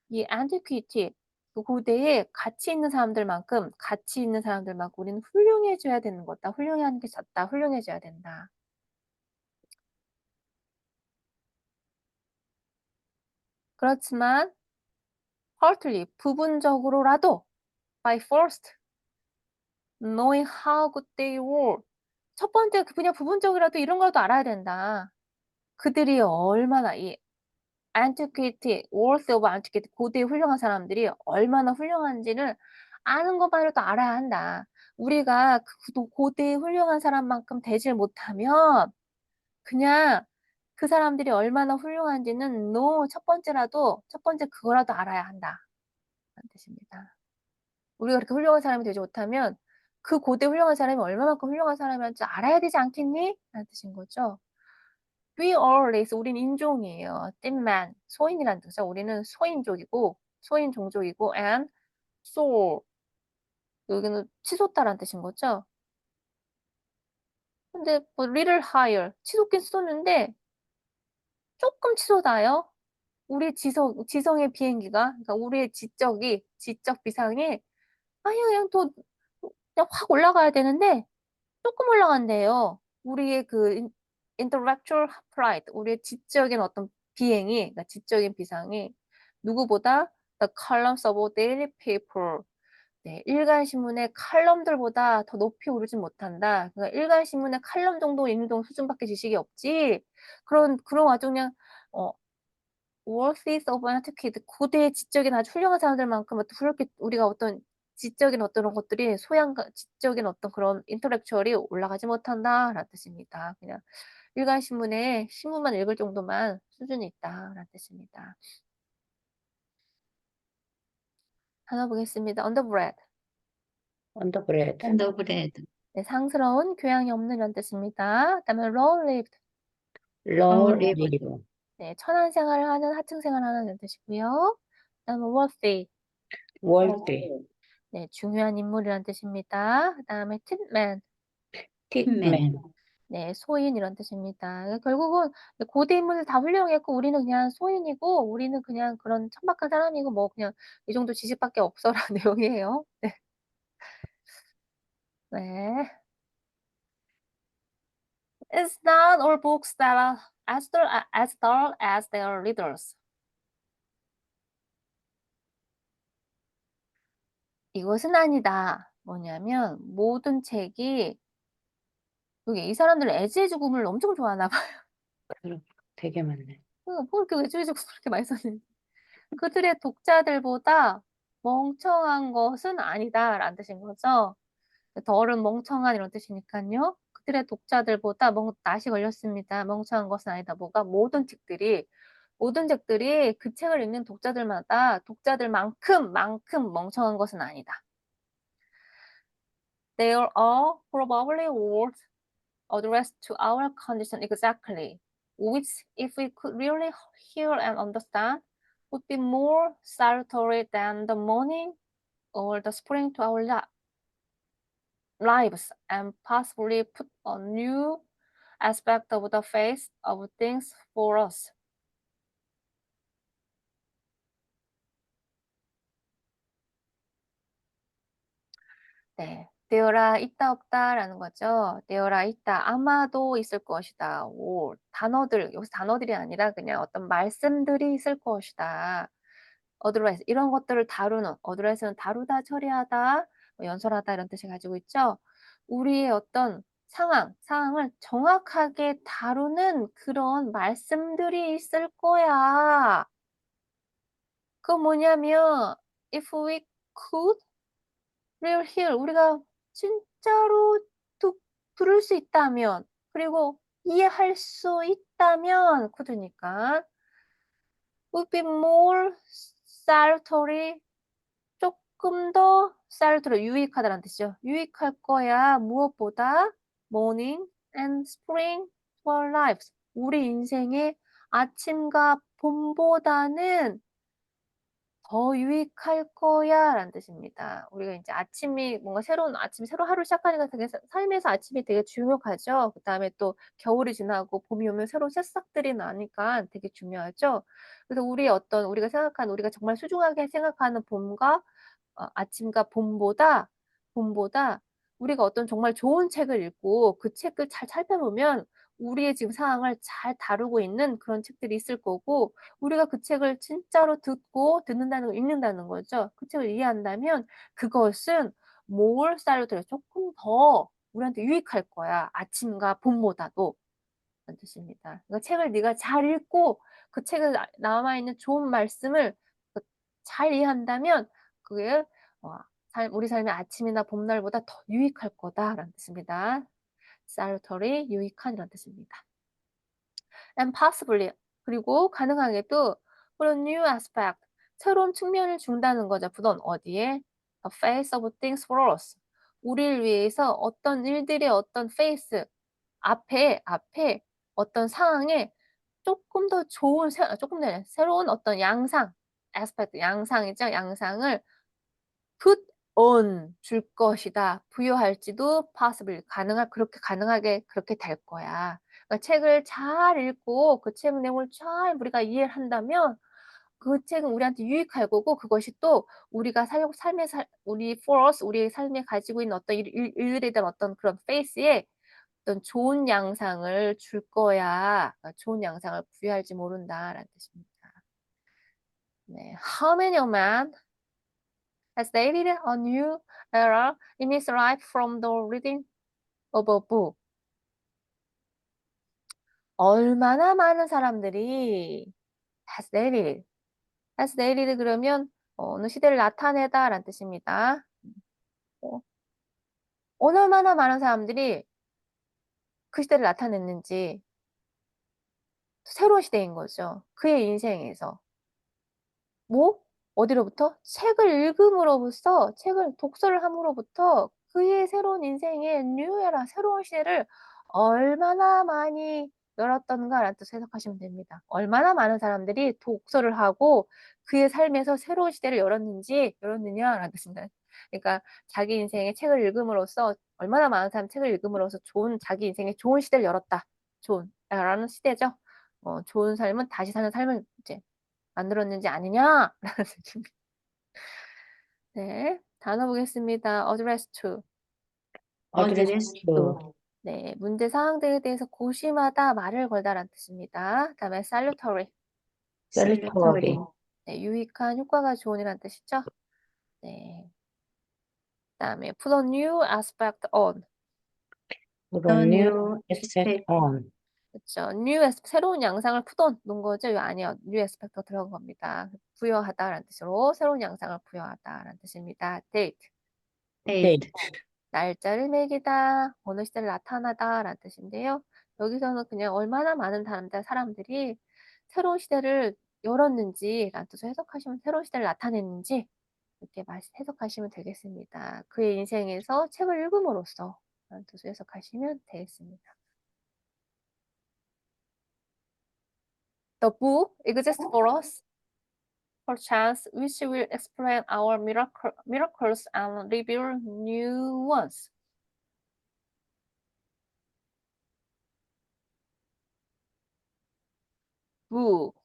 이 antiquity 그 고대에 가치 있는 사람들만큼 우리는 훌륭해져야 되는 거다. 훌륭해하는 게 낫다. 훌륭해져야 된다. 그렇지만 partly 부분적으로라도 by first knowing how good they were 첫 번째 그냥 부분적이라도 이런 거라도 알아야 된다. 그들이 얼마나 이 antiquity, worth of antiquity 고대의 훌륭한 사람들이 얼마나 훌륭한지를 아는 것만으로도 알아야 한다. 우리가 그 고대의 훌륭한 사람만큼 되질 못하면 그냥 그 사람들이 얼마나 훌륭한지는 첫 번째 그거라도 알아야 한다. 라는 뜻입니다. 우리가 그렇게 훌륭한 사람이 되지 못하면 그 고대 훌륭한 사람이 얼마만큼 훌륭한 사람인지 알아야 되지 않겠니? 라는 뜻인 거죠. We are race. 우린 인종이에요. thin man. 소인이라는 뜻이죠. 우리는 소인 종족이고 and soar. 여기는 치솟다라는 뜻인 거죠. 근데 뭐 little higher. 치솟긴 치솟는데 조금 치솟아요. 우리 지성의 비행기가 그러니까 우리의 지적 비상이 아니 그냥 더 그냥 확 올라가야 되는데 조금 올라간대요. 우리의 그 intellectual pride, 우리의 지적인 어떤 비행이, 그러니까 지적인 비상이 누구보다 the columns of a daily paper, 네, 일간 신문의 칼럼들보다 더 높이 오르지 못한다. 그러니까 일간 신문의 칼럼 정도 읽는 정도 수준밖에 지식이 없지. 그런 아주 그냥 어 worthy of antiquity, 고대의 지적인 아주 훌륭한 사람들만큼 어떤 그렇게 우리가 어떤 지적인 어떤 것들이 소양과 지적인 어떤 그런 intellectual이 올라가지 못한다라는 뜻입니다. 그냥 일간 신문에 신문만 읽을 정도만 수준이 있다라는 뜻입니다. 하나 보겠습니다. underbred. 언더그레드, 언더그레드, 네, 상스러운, 교양이 없는 이런 뜻입니다. 그다음에 low-lived. low 롤리, live, 네, 천한 생활을 하는, 하층 생활을 하는 이런 뜻이고요. 그다음에 worthy. worthy, 네, 중요한 인물이란 뜻입니다. 그다음에 titman. 틱맨, hitman, 네, 소인 이런 뜻입니다. 결국은 고대 인물들 다 훌륭했고 우리는 그냥 소인이고 우리는 그냥 그런 천박한 사람이고 뭐 그냥 이 정도 지식밖에 없어라는 내용이에요. 네. 네. It's not all books that are as dull as their readers. 이것은 아니다. 뭐냐면 모든 책이 이게 이 사람들은 애지의 죽음을 엄청 좋아하나 봐요. 그럼 되게 많네. 뭐 이렇게 애지의 죽음을 그렇게 많이 썼는지. 그들의 독자들보다 멍청한 것은 아니다라는 뜻인 거죠. 덜은 멍청한 이런 뜻이니까요. 그들의 독자들보다 낯이 걸렸습니다. 멍청한 것은 아니다. 뭐가 모든 책들이 그 책을 읽는 독자들만큼 멍청한 것은 아니다. They are all probably words addressed to our condition exactly, which, if we could really hear and understand, would be more salutary than the morning or the spring to our lives, and possibly put a new aspect of the face of things for us. 네. 되어라 있다 없다라는 거죠. 되어라 있다. 아마도 있을 것이다. 오, 단어들, 여기서 단어들이 아니라 그냥 어떤 말씀들이 있을 것이다. 어드레스 이런 것들을 다루는 어드레스는 다루다, 처리하다, 뭐 연설하다 이런 뜻을 가지고 있죠. 우리의 어떤 상황을 정확하게 다루는 그런 말씀들이 있을 거야. 그건 뭐냐면 if we could real hear, 우리가 진짜로 들을 수 있다면, 그리고 이해할 수 있다면 could니까 would be more salutary, 조금 더 salutary, 유익하다라는 뜻이죠. 유익할 거야. 무엇보다 morning and spring to our lives, 우리 인생의 아침과 봄보다는 더 유익할 거야라는 뜻입니다. 우리가 이제 아침이 뭔가 새로운 아침, 새로운 하루 시작하니까 되게 삶에서 아침이 되게 중요하죠. 그다음에 또 겨울이 지나고 봄이 오면 새로운 새싹들이 나니까 되게 중요하죠. 그래서 우리의 어떤 우리가 정말 소중하게 생각하는 봄과 아침과 봄보다 우리가 어떤 정말 좋은 책을 읽고 그 책을 잘 살펴보면 우리의 지금 상황을 잘 다루고 있는 그런 책들이 있을 거고, 우리가 그 책을 진짜로 듣는다는 거, 읽는다는 거죠. 그 책을 이해한다면 그것은 more salutary, 조금 더 우리한테 유익할 거야. 아침과 봄보다도. 라는 뜻입니다. 그러니까 책을 네가 잘 읽고 그 책에 남아 있는 좋은 말씀을 그 잘 이해한다면 그게 어 우리 삶의 아침이나 봄날보다 더 유익할 거다라는 뜻입니다. salutary, 유익한이라는 뜻입니다. and possibly, 그리고 가능하게도 put a new aspect, 새로운 측면을 준다는 거죠. put on 어디에? the face of things for us, 우리를 위해서 어떤 일들의 어떤 face, 앞에 어떤 상황에 조금 더 좋은 조금 더 아니라 새로운 어떤 양상, aspect, 양상이죠. 양상을 put on 줄 것이다. 부여할지도 possible, 그렇게 가능하게 그렇게 될 거야. 그러니까 책을 잘 읽고 그 책 내용을 잘 우리가 이해를 한다면 그 책은 우리한테 유익할 거고, 그것이 또 우리가 삶의 우리 for us, 우리의 삶에 가지고 있는 어떤 일들에 대한 어떤 그런 페이스에 어떤 좋은 양상을 줄 거야. 좋은 양상을 부여할지 모른다라는 뜻입니다. 네. How many a man has dated a new era in his life from the reading of a book? 얼마나 많은 사람들이 has dated. has dated 그러면 어느 시대를 나타내다라는 뜻입니다. 어, 얼마나 많은 사람들이 그 시대를 나타냈는지 새로운 시대인 거죠. 그의 인생에서. 뭐? 어디로부터? 책을 읽음으로부터, 책을 독서를 함으로부터 그의 새로운 인생의 뉴 에라, 새로운 시대를 얼마나 많이 열었던가라는 뜻으로 해석하시면 됩니다. 얼마나 많은 사람들이 독서를 하고 그의 삶에서 새로운 시대를 열었느냐라는 뜻입니다. 그러니까 자기 인생의 책을 읽음으로써 얼마나 많은 사람이 책을 읽음으로써 자기 인생의 좋은 시대를 열었다. 좋은 라는 시대죠. 좋은 삶은 다시 사는 삶을 이제 만들었는지 아니냐라는 느낌입니다. 네, 단어 보겠습니다. address to. address to, 네, 문제 사항들에 대해서 고심하다, 말을 걸다라는 뜻입니다. 그다음에 salutary. salutary, 네, 유익한, 효과가 좋은이라는 뜻이죠. 네. 그다음에 put a new aspect on. put a new aspect on, 그렇죠. 새로운 양상을 놓은 거죠. 이 안에 new aspect가 들어간 겁니다. 부여하다라는 뜻으로 새로운 양상을 부여하다라는 뜻입니다. date. date, 날짜를 매기다, 어느 시대를 나타나다라는 뜻인데요. 여기서는 그냥 얼마나 많은 사람들이 새로운 시대를 열었는지라는 뜻으로 해석하시면 새로운 시대를 나타냈는지 이렇게 해석하시면 되겠습니다. 그의 인생에서 책을 읽음으로써 라는 뜻으로 해석하시면 되겠습니다. The book exists for us, perchance which will explain our miracles and reveal new ones. book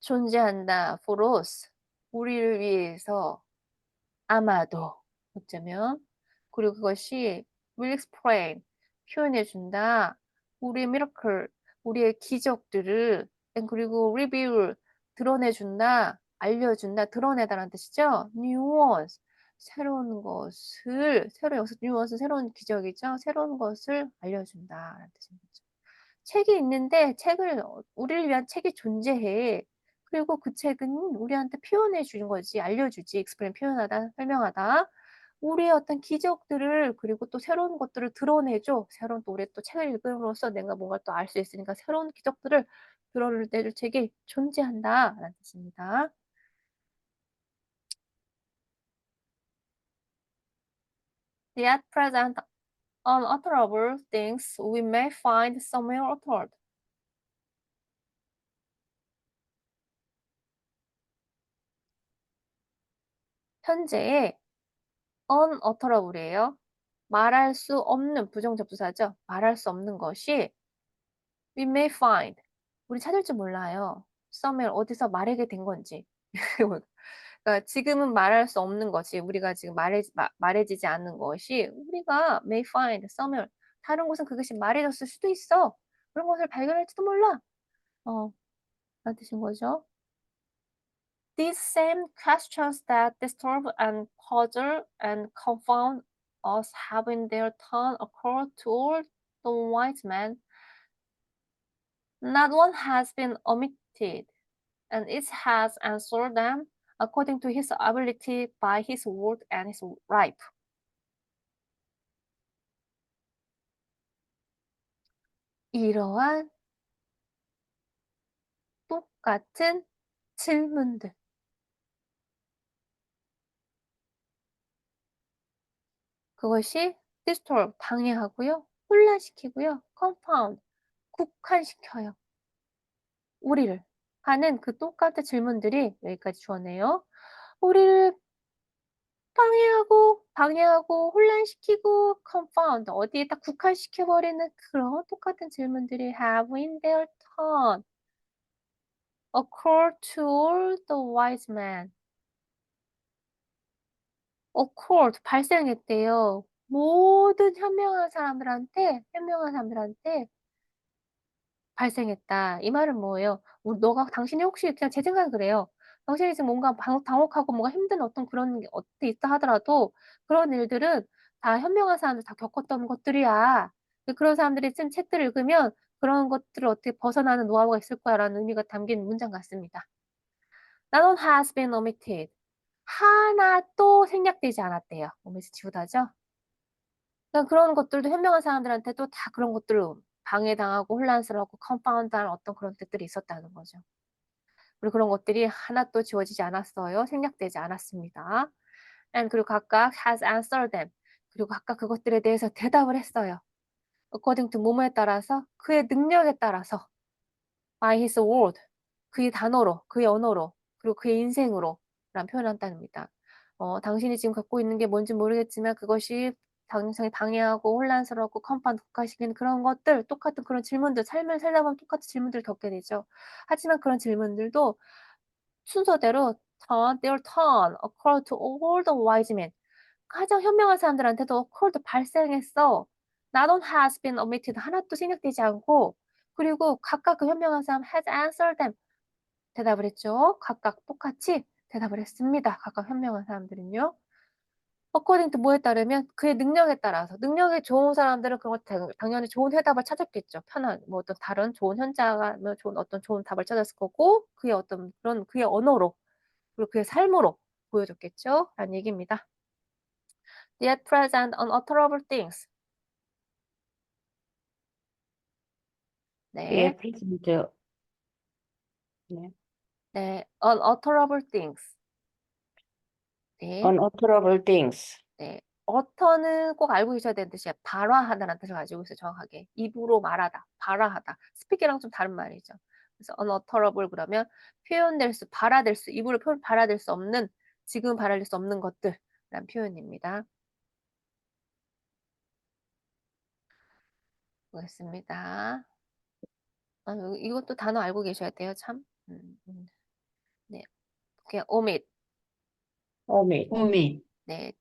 존재한다. for us. 우리를 위해서 아마도 어쩌면 그리고 그것이 will explain 표현해 준다. 우리의 miracle 우리의 기적들을 and 그리고 reveal 드러내 준다. 알려준다. 드러내다라는 뜻이죠. new ones 새로운 것을 여기서 new ones은 새로운 기적이죠. 새로운 것을 알려준다라는 뜻입니다. 책이 있는데 우리를 위한 책이 존재해. 그리고 그 책은 우리한테 표현해 주는 거지, 알려주지, explain 표현하다, 설명하다. 우리의 어떤 기적들을 그리고 또 새로운 것들을 드러내줘. 새로운 또 우리 또 책을 읽음으로써 내가 뭔가 또 알 수 있으니까 새로운 기적들을 드러내줄 책이 존재한다라는 뜻입니다. At present, unutterable things we may find somewhere uttered. 현재의 unutterable이에요. 말할 수 없는 부정접두사죠. 말할 수 없는 것이 we may find 우리 찾을지 몰라요. somewhere 어디서 말하게 된 건지. 그러니까 지금은 말할 수 없는 것이 우리가 지금 말해지지 않는 것이 우리가 may find somewhere 다른 곳은 그것이 말해졌을 수도 있어. 그런 것을 발견할지도 몰라. 라는 뜻인 거죠. These same questions that disturb and puzzle and confound us have in their turn occurred to all the wise men. Not one has been omitted, and each has answered them according to his ability by his word and his life. 이러한 똑같은 질문들. 그것이 disturb, 방해하고요. 혼란시키고요. confound, 국한시켜요. 우리를 하는 그 똑같은 질문들이 여기까지 주었네요. 우리를 방해하고 혼란시키고 confound 어디에 딱 국한시켜버리는 그런 똑같은 질문들이 have in their turn occur to all the wise men. occurred 발생했대요. 모든 현명한 사람들한테 발생했다. 이 말은 뭐예요? 당신이 혹시 그냥 제 생각은 그래요. 당신이 지금 뭔가 당혹하고 뭔가 힘든 어떤 그런 게 어떻게 있다 하더라도 그런 일들은 다 현명한 사람들 다 겪었던 것들이야. 그런 사람들이 쓴 책들을 읽으면 그런 것들을 어떻게 벗어나는 노하우가 있을 거야라는 의미가 담긴 문장 같습니다. None has been omitted. 하나도 생략되지 않았대요. 오미스 지우다죠. 그러니까 그런 것들도 현명한 사람들한테도 다 그런 것들을 방해당하고 혼란스러웠고 confound한 어떤 그런 뜻들이 있었다는 거죠. 그리고 그런 것들이 하나도 지워지지 않았어요. 생략되지 않았습니다. 그리고 각각 has answered them. 그리고 각각 그것들에 대해서 대답을 했어요. according to 뭐뭐에 따라서 그의 능력에 따라서 by his word. 그의 단어로, 그의 언어로, 그리고 그의 인생으로 라는 표현을 한답니다. 당신이 지금 갖고 있는 게 뭔지 모르겠지만 그것이 당장에 방해하고 혼란스럽고 confound, 국가시키는 그런 것들, 똑같은 그런 질문들, 삶을 살다 보면 똑같은 질문들을 겪게 되죠. 하지만 그런 질문들도 순서대로 their turn occurred to all the wise men. 가장 현명한 사람들한테도 occurred 발생했어. Not one has been omitted. 하나도 생략되지 않고 그리고 각각 그 현명한 사람 has answered them. 대답을 했죠. 각각 똑같이 대답을 했습니다. 각각 현명한 사람들은요. according to 뭐에 따르면 그의 능력에 따라서 능력이 좋은 사람들은 그런 거 당연히 좋은 해답을 찾았겠죠. 편한 뭐 어떤 다른 좋은 현자가 뭐 좋은 답을 찾았을 거고 그의 어떤 그런 그의 언어로 그리고 그의 삶으로 보여줬겠죠. 라는 얘기입니다. Yet present unutterable things. 예, 네, present. 네. 네, unutterable things. 네, unutterable things. 네. utter는 꼭 알고 계셔야 되는 뜻이에요. 발화하다라는 뜻을 가지고 있어요. 정확하게. 입으로 말하다, 발화하다. 스피킹이랑 좀 다른 말이죠. 그래서 unutterable 그러면 발화될 수, 입으로 발화될 수 없는, 지금 발화될 수 없는 것들이라는 표현입니다. 보겠습니다. 이것도 단어 알고 계셔야 돼요, 참. 네, 그게 omit. omit. omit. 네,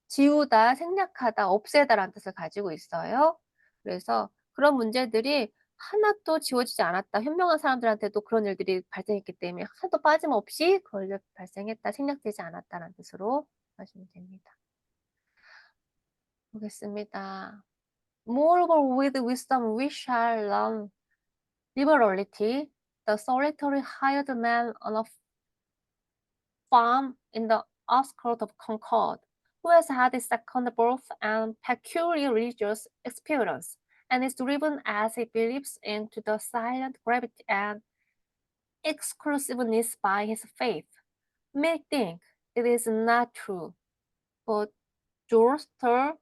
지우다, 생략하다, 없애다라는 뜻을 가지고 있어요. 그래서 그런 문제들이 하나도 지워지지 않았다. 현명한 사람들한테도 그런 일들이 발생했기 때문에 하나도 빠짐없이 그걸 발생했다, 생략되지 않았다라는 뜻으로 하시면 됩니다. 보겠습니다. Moreover, with wisdom we shall learn liberality. The solitary hired man on a farm in the outskirts of Concord, who has had a second birth and peculiar religious experience, and is driven as he believes into the silent gravity and exclusiveness by his faith, may think it is not true. But Zoroaster,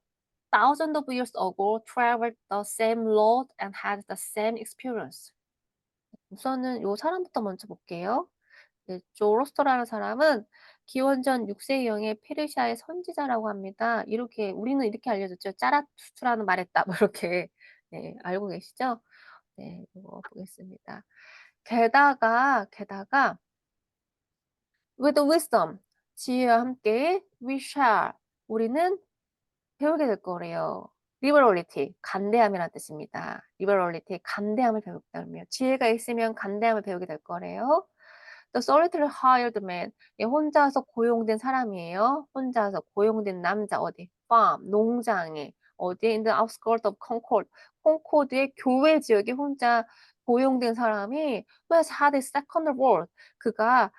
thousands of years ago, traveled the same road and had the same experience. 우선은 이 사람부터 먼저 볼게요. 네, 조로스터라는 사람은 기원전 6세경의 페르시아의 선지자라고 합니다. 이렇게 우리는 이렇게 알려졌죠. 짜라투스트라는 말했다. 뭐 이렇게 네, 알고 계시죠? 네, 이거 보겠습니다. 게다가 with wisdom 지혜와 함께 we shall 우리는 배우게 될 거래요. liberality 간대함이라는 뜻입니다. liberality 간대함을 배우겠다며 지혜가 있으면 간대함을 배우게 될 거래요. The solitary hired man 혼자서 고용된 사람이에요. 혼자서 고용된 남자 어디? farm 농장에 어디? In the outskirts of Concord. 콩코드의 교외 지역에 혼자 고용된 사람이 who has had a second world. 그가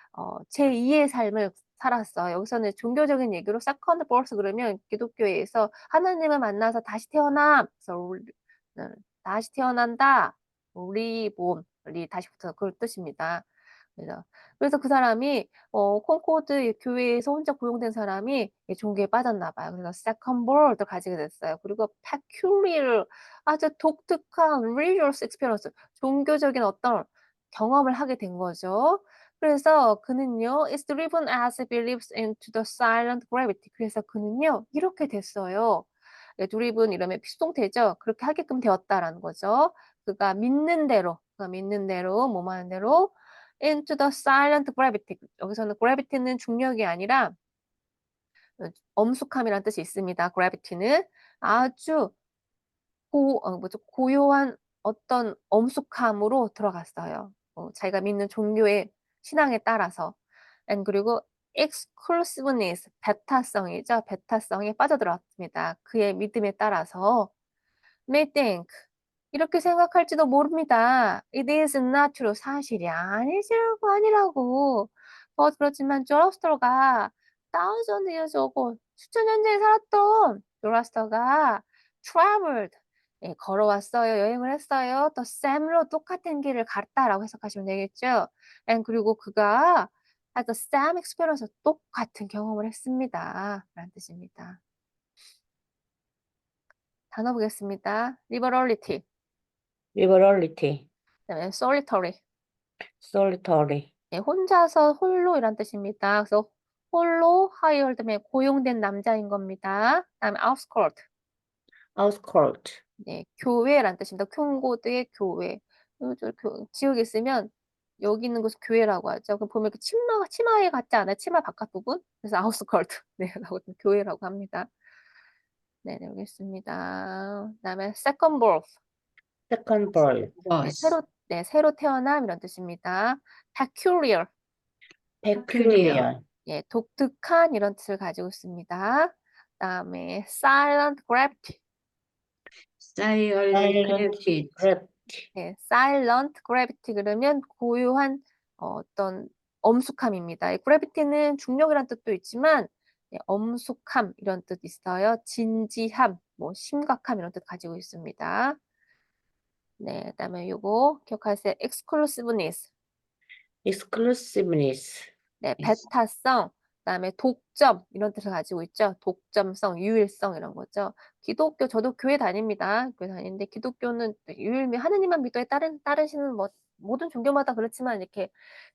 제2의 삶을 살았어. 여기서는 종교적인 얘기로 second birth 그러면 기독교에서 하나님을 만나서 다시 태어남. 다시 태어난다. 리본, 다시부터 그런 뜻입니다. 그래서 그 사람이 콩코드 교회에서 혼자 고용된 사람이 종교에 빠졌나 봐요. 그래서 second birth를 가지게 됐어요. 그리고 peculiar 아주 독특한 religious experience 종교적인 어떤 경험을 하게 된 거죠. 그래서 그는요, is driven as he believes into the silent gravity. 그래서 그는요, 이렇게 됐어요. driven 이러면 피송되죠. 그렇게 하게끔 되었다라는 거죠. 그가 믿는 대로, 뭐뭐 하는 대로 into the silent gravity. 여기서는 gravity는 중력이 아니라 엄숙함이란 뜻이 있습니다. gravity는 아주 고요한 어떤 엄숙함으로 들어갔어요. 자기가 믿는 종교의 신앙에 따라서. 그리고 exclusiveness, 배타성이죠. 배타성에 빠져들었습니다. 그의 믿음에 따라서. may think, 이렇게 생각할지도 모릅니다. It is not true. 사실이 아니라고. 그렇지만 조라스터가 thousand years ago, 수천 년 전에 살았던 조라스터가 traveled, 예, 걸어왔어요. 여행을 했어요. 또 same로 똑같은 길을 갔다라고 해석하시면 되겠죠. 그리고 그가 has the same experience, 똑같은 경험을 했습니다. 라는 뜻입니다. 단어 보겠습니다. liberality, liberality, 그다음에 solitary, solitary, 네, 혼자서 홀로이란 뜻입니다. 그래서 홀로 하이얼드면 고용된 남자인 겁니다. 그다음에 outskirt, outskirt, 네, 교회란 뜻입니다. 콩고드의 교회. 지역에 있으면 여기 있는 곳을 교회라고 하죠. 그럼 보면 치마에 같지 않아요? 치마 바깥 부분? 그래서 outskirt, 네, 라고 교회라고 합니다. 네, 네, 알겠습니다. 그다음에 second birth, second birth, 네, was 새로 태어남 이런 뜻입니다. peculiar, peculiar, 예, 독특한 이런 뜻을 가지고 있습니다. 그다음에 silent gravity, silent silent gravity, gravity, 예, silent gravity 그러면 고요한 어떤 엄숙함입니다. 이 gravity는 중력이란 뜻도 있지만 예, 엄숙함 이런 뜻 있어요. 진지함, 뭐 심각함 이런 뜻 가지고 있습니다. 네, 그다음에 요거 기억하세요. exclusiveness, exclusiveness, 네, 배타성, 그다음에 독점 이런 뜻을 가지고 있죠. 독점성, 유일성 이런 거죠. 기독교 저도 교회 다닙니다. 교회 다니는데 기독교는 하느님만 믿어에 따르시는 뭐 모든 종교마다 그렇지만 이렇게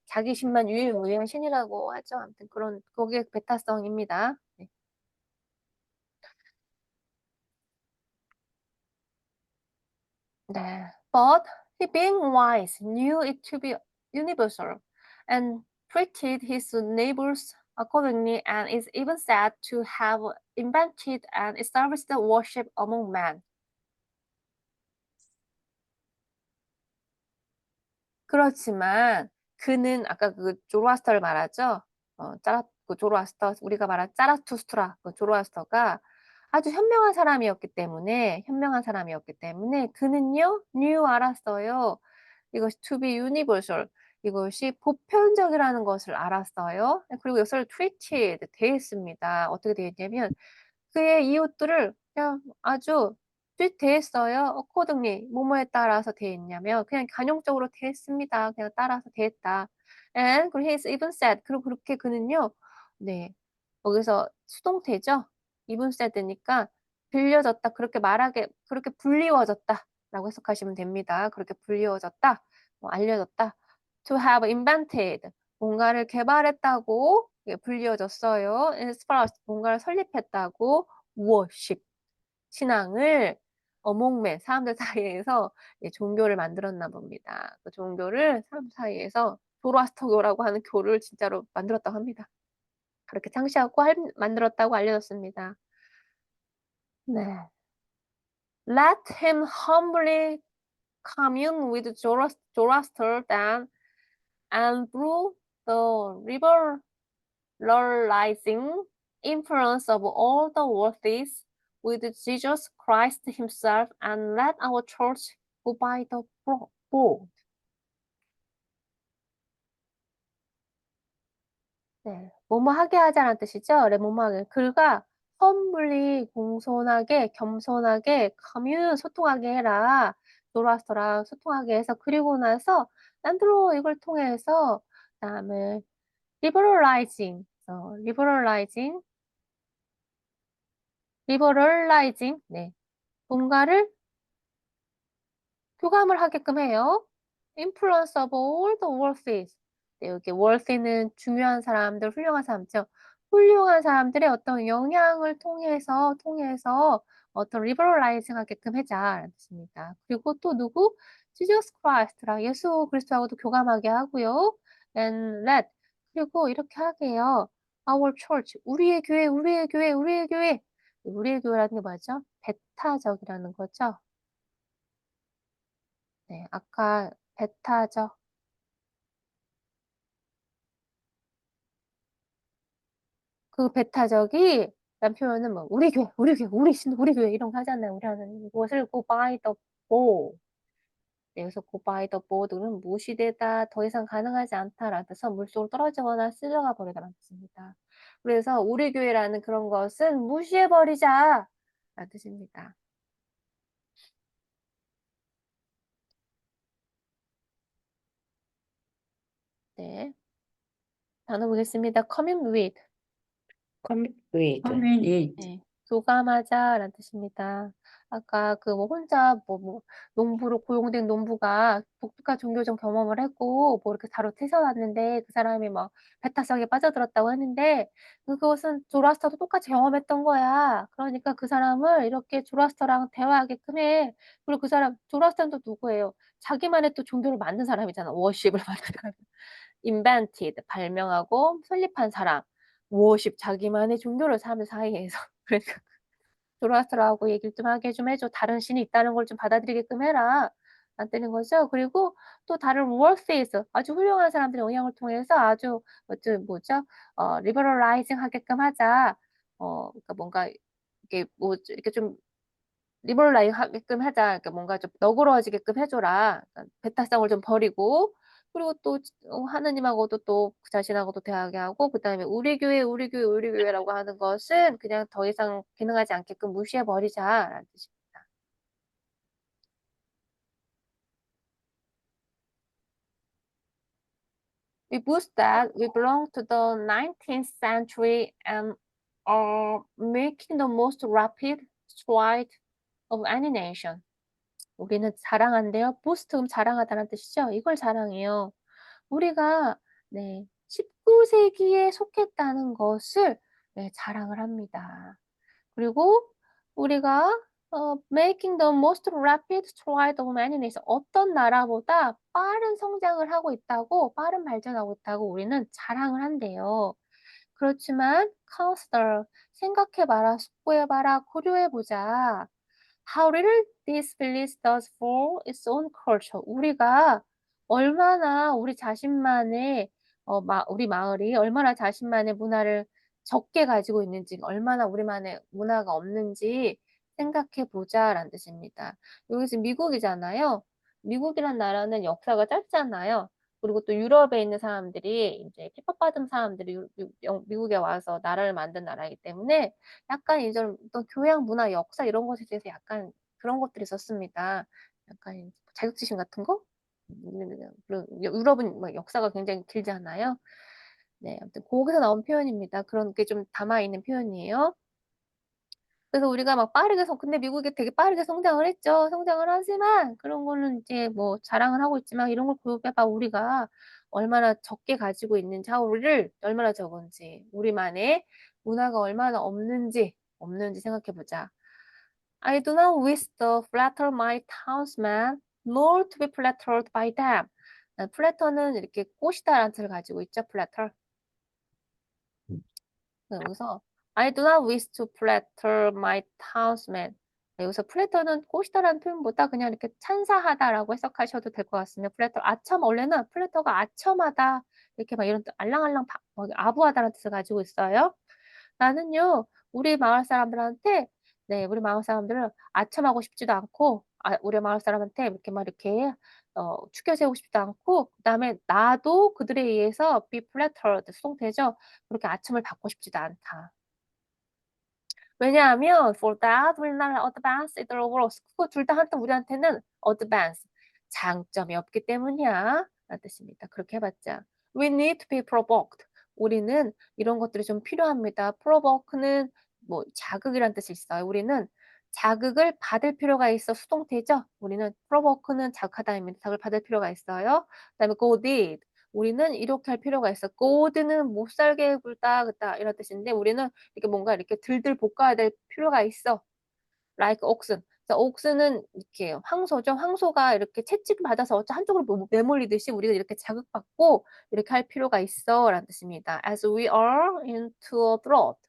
자기 신만 유일무이한 신이라고 하죠. 아무튼 그런 거기에 배타성입니다. 네. 네. But he being wise knew it to be universal and treated his neighbors accordingly and is even said to have invented and established worship among men. 그렇지만 그는 아까 그 조로아스터를 말하죠. 그 조로아스터 우리가 말한 자라투스트라 그 조로아스터가 아주 현명한 사람이었기 때문에 그는요 knew 알았어요. 이것이 to be universal, 이것이 보편적이라는 것을 알았어요. 그리고 이것을 treated, 대했습니다. 어떻게 되었냐면 그의 이웃들을 그냥 아주 대했어요. accordingly, 뭐뭐에 따라서 대했냐면 그냥 관용적으로 대했습니다. 그냥 따라서 대했다. And 그리고 he is even said, 그리고 그렇게 그는요, 네, 거기서 수동태죠. even said니까 들려졌다, 그렇게 불리워졌다라고 해석하시면 됩니다. 그렇게 불리워졌다, 알려졌다. To have invented, 뭔가를 개발했다고 불리워졌어요. espoused, 뭔가를 설립했다고. worship, 신앙을 어몽맨, 사람들 사이에서 종교를 만들었나 봅니다. 그 종교를 사람 사이에서 조로아스터교라고 하는 교를 진짜로 만들었다고 합니다. 그렇게 창시하고 만들었다고 알려졌습니다. 네. Let him humbly commune with Zoroaster then, and through the liberalizing influence of all the worthies with Jesus Christ himself, and let our church go by the board. 네, 뭐뭐 하게 하자는 뜻이죠. 네, 뭐뭐 하게. 그가 humbly, 공손하게, 겸손하게, commune, 소통하게 해라. 조로아스터랑 소통하게 해서 그리고 나서 난드로 이걸 통해서 그다음에 liberalizing, liberalizing, 네, 뭔가를 교감을 하게끔 해요. influence of all the worthies. 네, 여기 worthy는 중요한 사람들, 훌륭한 사람이죠. 훌륭한 사람들의 어떤 영향을 통해서 어떤 liberalizing 하게끔 하자라는 뜻입니다. 그리고 또 누구? Jesus Christ랑 예수 그리스도하고도 교감하게 하고요. And let, 그리고 이렇게 하게 해요. our church. 우리의 교회, 우리의 교회, 우리의 교회. 우리의 교회라는 게 뭐죠? 배타적이라는 거죠. 네, 아까 배타적. 그 배타적이 라는 표현은 뭐 우리 교회, 우리 교회, 우리 신, 우리 교회 이런 거 하잖아요. 우리 하는 이것을 go by the board. 네, 그래서 go by the board는 무시되다, 더 이상 가능하지 않다라는 뜻에서 물속으로 떨어지거나 쓸려가 버리다라는 뜻입니다. 그래서 우리 교회라는 그런 것은 무시해버리자 라는 뜻입니다. 네, 단어 보겠습니다. commune with. commit with. commit it. 네, 교감하자라는 뜻입니다. 아까 그 뭐 혼자 농부로 고용된 농부가 독특한 종교적 경험을 했고 뭐 이렇게 바로 태어났는데 그 사람이 막 배타성에 빠져들었다고 했는데 그것은 조라스터도 똑같이 경험했던 거야. 그러니까 그 사람을 이렇게 조라스터랑 대화하게끔 해. 그리고 그 사람 조라스터는 또 누구예요? 자기만의 또 종교를 만든 사람이잖아. 워십을 만든 사람. invented 발명하고 설립한 사람. 워십 자기만의 종교를 사람들 사이에서 그러니까 조로아스터라고 얘기를 좀 하게 좀 해줘. 다른 신이 있다는 걸 좀 받아들이게끔 해라. 안 되는 거죠. 그리고 또 다른 worthies 아주 훌륭한 사람들의 영향을 통해서 아주 뭐죠? 리버럴라이징 하게끔 하자. 그러니까 뭔가 이게 뭐 이렇게 좀 리버럴라이징 하게끔 하자. 그러니까 뭔가 좀 너그러워지게끔 해줘라. 그러니까 배타성을 좀 버리고 그리고 또 하느님하고도 또 그 자신하고도 대하게 하고 그다음에 우리 교회, 우리 교회, 우리 교회라고 하는 것은 그냥 더 이상 기능하지 않게끔 무시해 버리자라는 뜻입니다. We boast that we belong to the 19th century and are making the most rapid stride of any nation. 우리는 자랑한대요. boast 그럼 자랑하다는 뜻이죠. 이걸 자랑해요. 우리가 네, 19세기에 속했다는 것을 네, 자랑을 합니다. 그리고 우리가 making the most rapid stride of many nations 어떤 나라보다 빠른 성장을 하고 있다고 빠른 발전하고 있다고 우리는 자랑을 한대요. 그렇지만 consider 생각해봐라, 숙고해봐라, 고려해보자. How little this village does for its own culture. 우리가 얼마나 우리 자신만의 우리 마을이 얼마나 자신만의 문화를 적게 가지고 있는지, 얼마나 우리만의 문화가 없는지 생각해 보자라는 뜻입니다. 여기 지금 미국이잖아요. 미국이란 나라는 역사가 짧잖아요. 그리고 또 유럽에 있는 사람들이 이제 핍박받은 사람들이 미국에 와서 나라를 만든 나라이기 때문에 약간 이제 또 교양, 문화, 역사 이런 것에 대해서 약간 그런 것들이 있었습니다. 약간 자격지심 같은 거? 그리고 유럽은 뭐 역사가 굉장히 길잖아요. 네, 아무튼 거기서 나온 표현입니다. 그런 게 좀 담아 있는 표현이에요. 그래서 우리가 막 근데 미국이 되게 빠르게 성장을 했죠. 성장을 하지만 그런 거는 이제 뭐 자랑을 하고 있지만 이런 걸 고려해봐 우리가 얼마나 적게 가지고 있는지, 우리를 얼마나 적은지, 우리만의 문화가 얼마나 없는지 생각해보자. I do not wish to flatter my townsmen, nor to be flattered by them. 플래터는 이렇게 꼬시다라는 뜻을 가지고 있죠. 플래터. 여기서 I do not wish to flatter my townsmen. 여기서 플래터는 꼬시다라는 표현보다 그냥 이렇게 찬사하다라고 해석하셔도 될 것 같습니다. 플래터 원래는 플래터가 아첨하다 이렇게 막 이런 알랑알랑 아부하다라는 뜻을 가지고 있어요. 나는요 우리 마을 사람들한테 우리 마을 사람들을 아첨하고 싶지도 않고 우리 마을 사람한테 이렇게 막 이렇게 축켜 세우고 싶지도 않고 그다음에 나도 그들에 의해서 be flattered 수동태죠. 그렇게 아첨을 받고 싶지도 않다. 왜냐하면 for that will not advance it over us. 그거 둘 다 한때 우리한테는 advance 장점이 없기 때문이야. 라는 뜻입니다. 그렇게 해봤자. We need to be provoked. 우리는 이런 것들이 좀 필요합니다. provoke는 뭐 자극이란 뜻이 있어요. 우리는 자극을 받을 필요가 있어 수동태죠. 우리는 provoke는 자극하다입니다. 자극을 받을 필요가 있어요. 그다음에 goaded. 우리는 이렇게 할 필요가 있어. goad는 못 살게 굴다 그다 이런 뜻인데 우리는 이렇게 뭔가 이렇게 들들 볶아야 될 필요가 있어. like oxen. 그래서 옥스는 이렇게 황소죠. 황소가 이렇게 채찍 받아서 어쩌 한쪽으로 매몰리듯이 우리가 이렇게 자극받고 이렇게 할 필요가 있어라는 뜻입니다. As we are into a drought.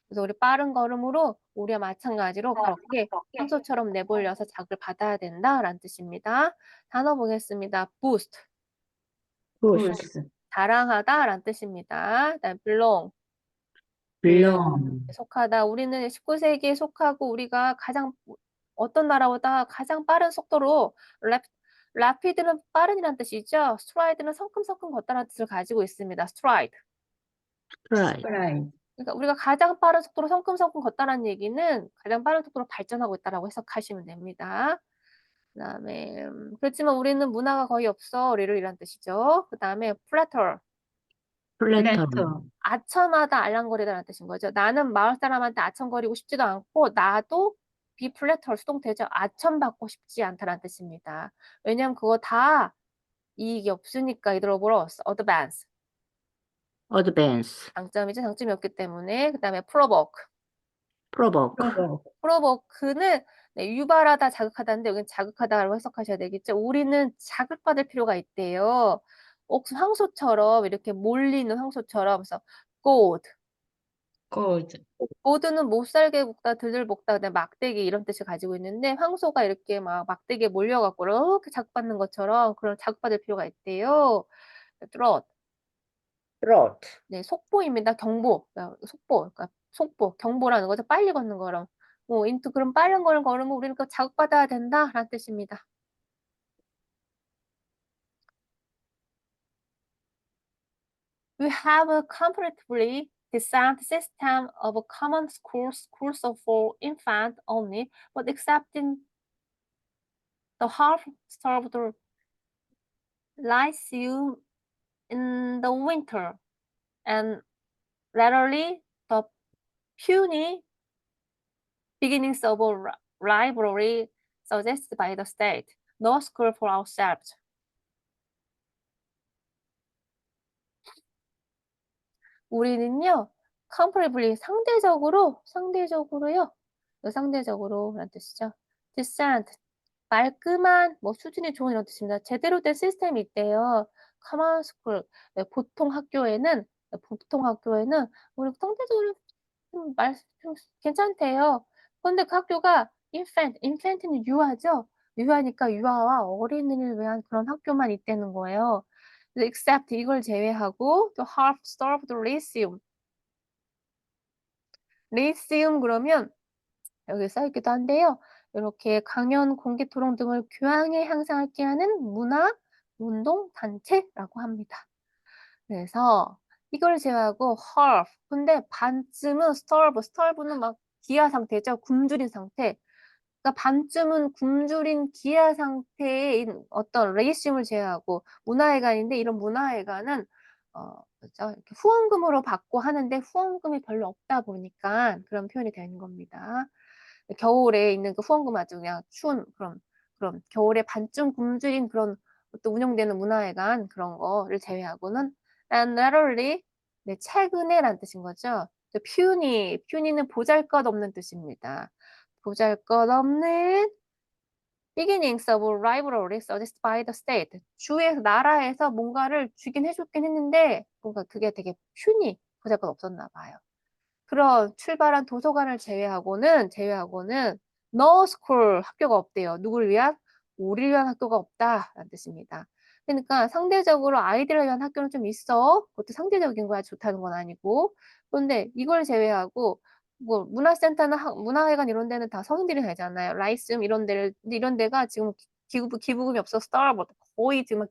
그래서 우리 빠른 걸음으로 우리와 마찬가지로 그렇게 황소처럼 내몰려서 자극을 받아야 된다라는 뜻입니다. 단어 보겠습니다. boost. boost, boost, 자랑하다라는 뜻입니다. 그다음에 belong. belong, 속하다. 우리는 19세기에 속하고 우리가 가장 어떤 나라보다 가장 빠른 속도로 rapid는 빠른이란 뜻이죠. stride는 성큼성큼 걷다라는 뜻을 가지고 있습니다. stride. stride, stride, 그러니까 우리가 가장 빠른 속도로 성큼성큼 걷다라는 얘기는 가장 빠른 속도로 발전하고 있다라고 해석하시면 됩니다. 그다음에 그렇지만 우리는 문화가 거의 없어. 리를이란 뜻이죠. 그다음에 flatter. platter, plateau, 아첨하다, 알랑거리다라는 뜻인 거죠. 나는 마을 사람한테 아첨거리고 싶지도 않고 나도 be flatter 수동태죠. 아첨받고 싶지 않다라는 뜻입니다. 왜냐면 그거 다 이익이 없으니까 이들어 보러스 advance. advance, 장점이죠. 장점이 없기 때문에. 그다음에 provoke. provoke, provoke, 프로보크는 네, 유발하다, 자극하다인데 여기는 자극하다라고 해석하셔야 되겠죠. 우리는 자극받을 필요가 있대요. 황소처럼 이렇게 몰리는 황소처럼 그래서 goad. goad, 고드는 못 살게 볶다, 들들 볶다, 그다음에 막대기 이런 뜻을 가지고 있는데 황소가 이렇게 막 막대기에 몰려갖고 이렇게 자극받는 것처럼 그런 자극받을 필요가 있대요. 드롯. throat, 네, 속보입니다. 경보. 그러니까 속보. 그러니까 속보, 경보라는 거죠. 빨리 걷는 거랑. 인투 그럼 빠른 걸 걸으면 우리는 그 자극받아야 된다라는 뜻입니다. We have a comparatively designed system of common schools for infant only, but accepting the half-starved lyceum in the winter, and latterly the puny beginnings of a rivalry suggested by the state. No school for ourselves. 우리는요, comparatively 상대적으로요. 상대적으로라는 뜻이죠. decent 말끔한, 뭐 수준이 좋은 이런 뜻입니다. 제대로 된 시스템이 있대요. common school 보통 학교에는 우리 상대적으로 좀 괜찮대요. 그런데 그 학교가 infant는 유아죠. 유아니까 유아와 어린이를 위한 그런 학교만 있다는 거예요. except 이걸 제외하고 또 half-starved lyceum. lyceum 그러면 여기 써 있기도 한데요. 이렇게 강연, 공개 토론 등을 교양에 향상하게 하는 문화, 운동, 단체라고 합니다. 그래서 이걸 제외하고 half. 근데 반쯤은 starve는 막 기아 상태죠. 굶주린 상태. 그러니까 반쯤은 굶주린 기아 상태인 어떤 레이심을 제외하고 문화회관인데 이런 문화회관은 그죠? 이렇게 후원금으로 받고 하는데 후원금이 별로 없다 보니까 그런 표현이 되는 겁니다. 겨울에 있는 그 후원금 아주 그냥 추운 그런 겨울에 반쯤 굶주린 그런 또 운영되는 문화회관 그런 거를 제외하고는 and latterly 네, 최근에란 뜻인 거죠. puny는 보잘것없는 뜻입니다. 보잘것없는 beginnings of rivalry suggested by the state. 주에서 나라에서 뭔가를 주긴 해줬긴 했는데 뭔가 그게 되게 보잘것없었나 봐요. 그런 출발한 도서관을 제외하고는 no school 학교가 없대요. 누구를 위한? 우리를 위한 학교가 없다라는 뜻입니다. 그러니까 상대적으로 아이들을 위한 학교는 좀 있어. 그것도 상대적인 거야. 좋다는 건 아니고. 그런데 이걸 제외하고 뭐 문화센터나 문화회관 이런 데는 다 성인들이 되잖아요. 라이스um 이런 데를 근데 이런 데가 지금 기부금이 없어서 스타벅 거의 지금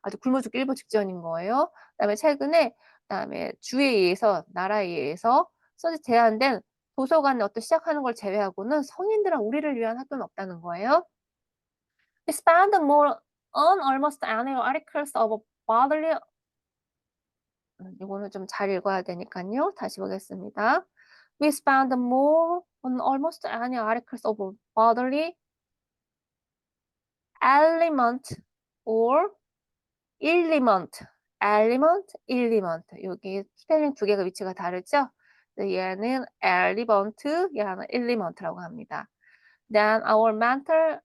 아주 굶어 죽기 일보 직전인 거예요. 그다음에 주에 의해서 나라에 의해서 제한된 도서관에 시작하는 걸 제외하고는 성인들은 우리를 위한 학교는 없다는 거예요. We spend more on almost annual articles of bodily 이거는 좀 잘 읽어야 되니까요. 다시 보겠습니다. We spend more on almost annual articles of bodily aliment or 일리먼트. 여기 스펠링 두 개가 위치가 다르죠? 얘는 엘리먼트, 얘는 일리먼트라고 합니다. than our mental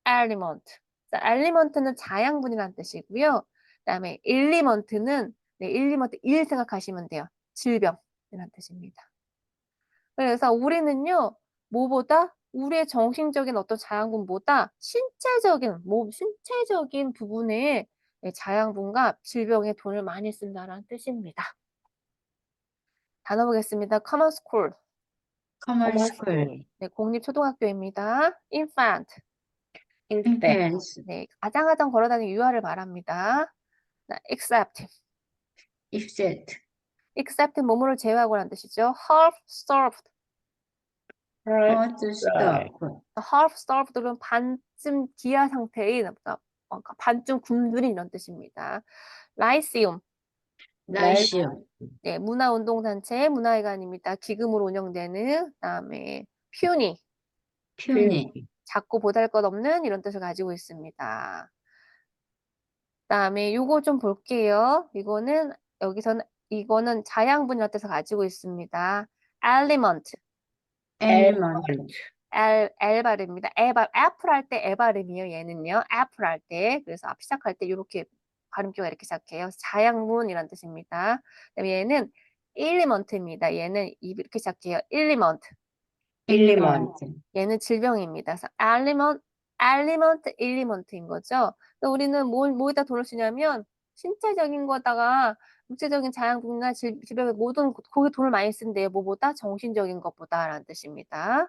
element. 자, element는 자양분이라는 뜻이고요. 그다음에 element는 네, element 일 생각하시면 돼요. 질병이라는 뜻입니다. 그래서 우리는요, 뭐보다 우리의 정신적인 어떤 자양분보다 신체적인 신체적인 부분에 네, 자양분과 질병에 돈을 많이 쓴다는 뜻입니다. 단어 보겠습니다. common school. common common school, school, 네, 공립초등학교입니다. infant. infant, infants, 네, 아장아장 걸어다니는 유아를 말합니다. 자, except. except, except 뭐뭐를 제외하고라는 뜻이죠. half starved. right, hard right, stop, half starved는 반쯤 기아 상태인 반쯤 굶주린 이런 뜻입니다. lyceum. right, lyceum, 네, 문화운동단체 문화회관입니다. 기금으로 운영되는 그다음에 puny. puny, 작고 보잘것없는 이런 뜻을 가지고 있습니다. 그다음에 요거 좀 볼게요. 이거는 자양분이라는 뜻을 가지고 있습니다. element. element, L 발음입니다. 애플 할 때 애 발음이에요. 얘는요. 애플 할 때. 그래서 시작할 때 이렇게 발음기가 이렇게 시작해요. 자양분이란 뜻입니다. 그다음에 얘는 element입니다. 얘는 이렇게 시작해요. element. element, 얘는 질병입니다. 그래서 element인 거죠. 그래서 우리는 뭐에다 돈을 쓰냐면 신체적인 거다가 육체적인 자양분이나 질병에 모든 거기에 돈을 많이 쓴대요. 뭐보다 정신적인 것보다라는 뜻입니다.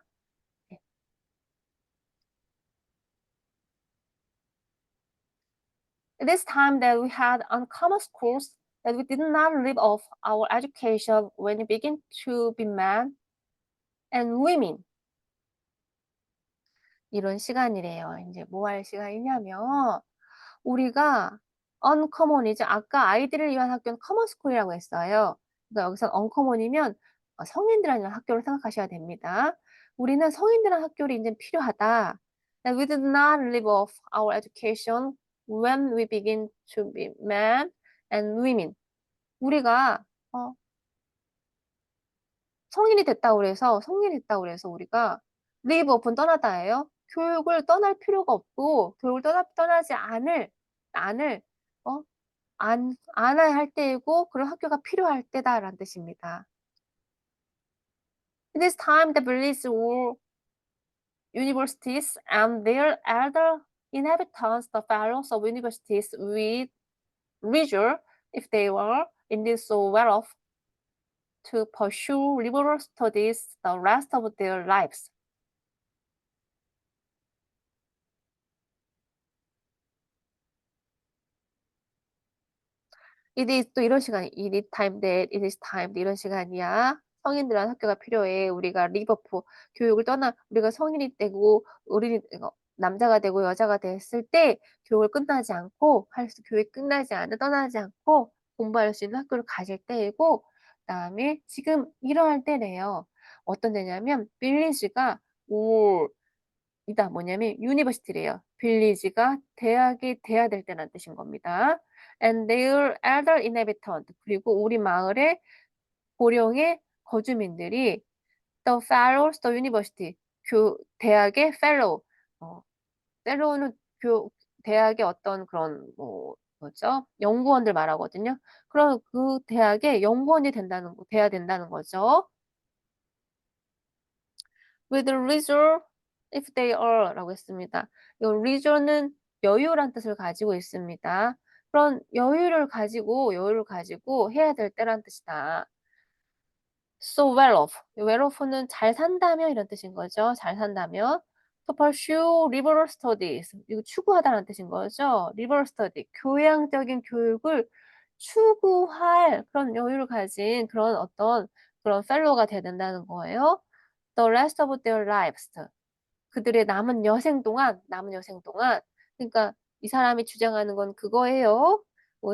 네. This time that we had uncommon schools that we did not live off our education when we begin to be men and women. 이런 시간이래요. 이제 뭐 할 시간이냐면 우리가 uncommon이죠. 아까 아이들을 위한 학교는 common school이라고 했어요. 그러니까 여기서 uncommon이면 성인들한 학교를 생각하셔야 됩니다. 우리는 성인들한 학교를 이제 필요하다. And we did not live off our education when we begin to be men and women. 우리가 성인이 됐다고 그래서 우리가 live off는 떠나다예요. 교육을 떠날 필요가 없고 교육을 떠나지 않을 어 않아야 할 때이고 그런 학교가 필요할 때다라는 뜻입니다. In this time the village or universities and their elder inhabitants, the fellows of universities with leisure, if they were indeed so well off, to pursue liberal studies the rest of their lives. 또 이런 시간이 it is time that it is time 이런 시간이야. 성인들한 학교가 필요해. 우리가 리버풀 교육을 우리가 성인이 되고 남자가 되고 여자가 됐을 때 교육을 끝나지 않고 교육 끝나지 않아 떠나지 않고 공부할 수 있는 학교를 가질 때이고 그다음에 지금 이러할 때래요. 어떤 때냐면 빌리지가 이다 뭐냐면 유니버시티래요. 빌리지가 대학이 돼야 될 때란 뜻인 겁니다. And their elder inhabitant 그리고 우리 마을의 고령의 거주민들이 the fellows, the university 대학의 fellow fellow는 대학의 어떤 그런 뭐죠? 연구원들 말하거든요. 그럼 그 대학의 연구원이 돼야 된다는 거죠. with leisure if they are 라고 했습니다. 이 leisure는 여유란 뜻을 가지고 있습니다. 그런 여유를 가지고 해야 될 때란 뜻이다. So well off. well off는 잘 산다며 이런 뜻인 거죠. 잘 산다며. To pursue liberal studies. 이거 추구하다는 뜻인 거죠. liberal study. 교양적인 교육을 추구할 그런 여유를 가진 그런 어떤 그런 fellow가 돼야 된다는 거예요. The rest of their lives. 그들의 남은 여생 동안 그러니까 이 사람이 주장하는 건 그거예요.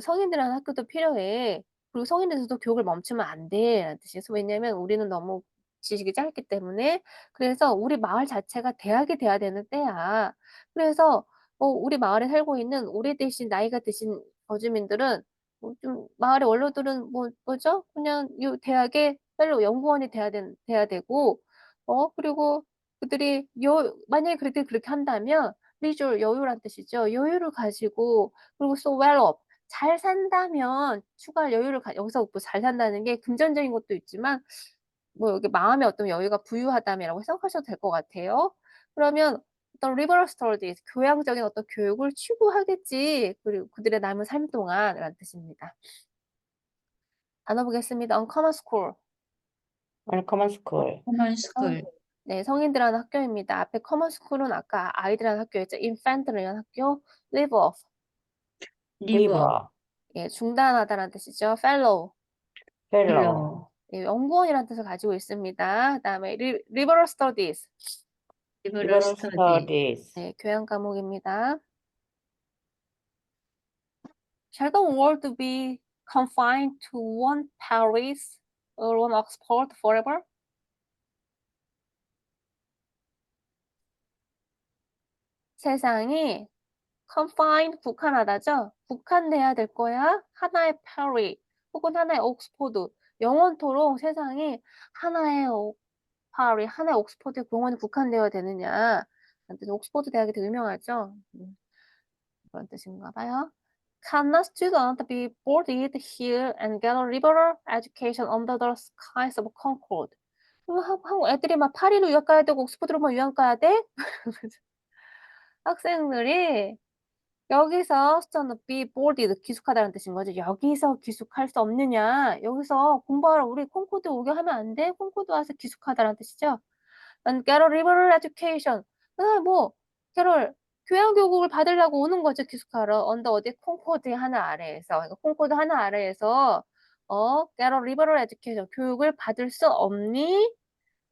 성인들한 학교도 필요해. 그리고 성인들도 교육을 멈추면 안 돼라는 뜻이에요. 왜냐면 우리는 너무 지식이 짧기 때문에. 그래서 우리 마을 자체가 대학이 돼야 되는 때야. 그래서 우리 마을에 살고 있는 나이가 드신 거주민들은 좀 마을의 원로들은 뭐죠? 그냥 이 대학의 펠로우 연구원이 돼야 되고 그리고 그들이 만약에 그들이 그렇게 한다면 leisure 여유란 뜻이죠. 여유를 가지고 그리고 so well off 잘 산다면 추가 여유를 여기서 뭐 잘 산다는 게 금전적인 것도 있지만 뭐 여기 마음의 어떤 여유가 부유하다면이라고 생각하셔도 될 것 같아요. 그러면 어떤 liberal studies 교양적인 어떤 교육을 추구하겠지. 그리고 그들의 남은 삶 동안이라는 뜻입니다. 단어 보겠습니다. uncommon school. Uncommon school. common 성 school, 네 성인들 하는 학교입니다. 앞에 common school은 아까 아이들 하는 학교였죠. infant를 위한 학교. live off live off, River. 예 중단하다라는 뜻이죠. fellow Fellow. 예 연구원이라는 뜻을 가지고 있습니다. 그다음에 liberal studies liberal Liberal study, studies. 네 교양 과목입니다. Shall the world be confined to one Paris or one Oxford forever? 세상이 confined 국한하다죠. 국한돼야 될 거야. 하나의 Paris 혹은 하나의 옥스포드. 영원토록 세상이 하나의 파리, 하나의 옥스포드 공원에 국한되어야 되느냐. 옥스포드 대학이 되게 유명하죠. 그런 뜻인가 봐요. Can a student be boarded here and get a liberal education under the skies of Concord? 한국 애들이 막 파리로 유학 가야 되고 옥스퍼드로만 유학 가야 돼? 학생들이 여기서 student be boarded 기숙하다는 뜻인 거죠. 여기서 기숙할 수 없느냐? 여기서 공부하러 우리 콩코드 오게 하면 안 돼? 콩코드 와서 기숙하다는 뜻이죠. And get a liberal education. 뭐 캐럴 교양 교육을 받으려고 오는 거죠, 기숙하러. 언더 어디 콩코드 하나 아래에서. 그러니까 콩코드 하나 아래에서 get a liberal education 교육을 받을 수 없니?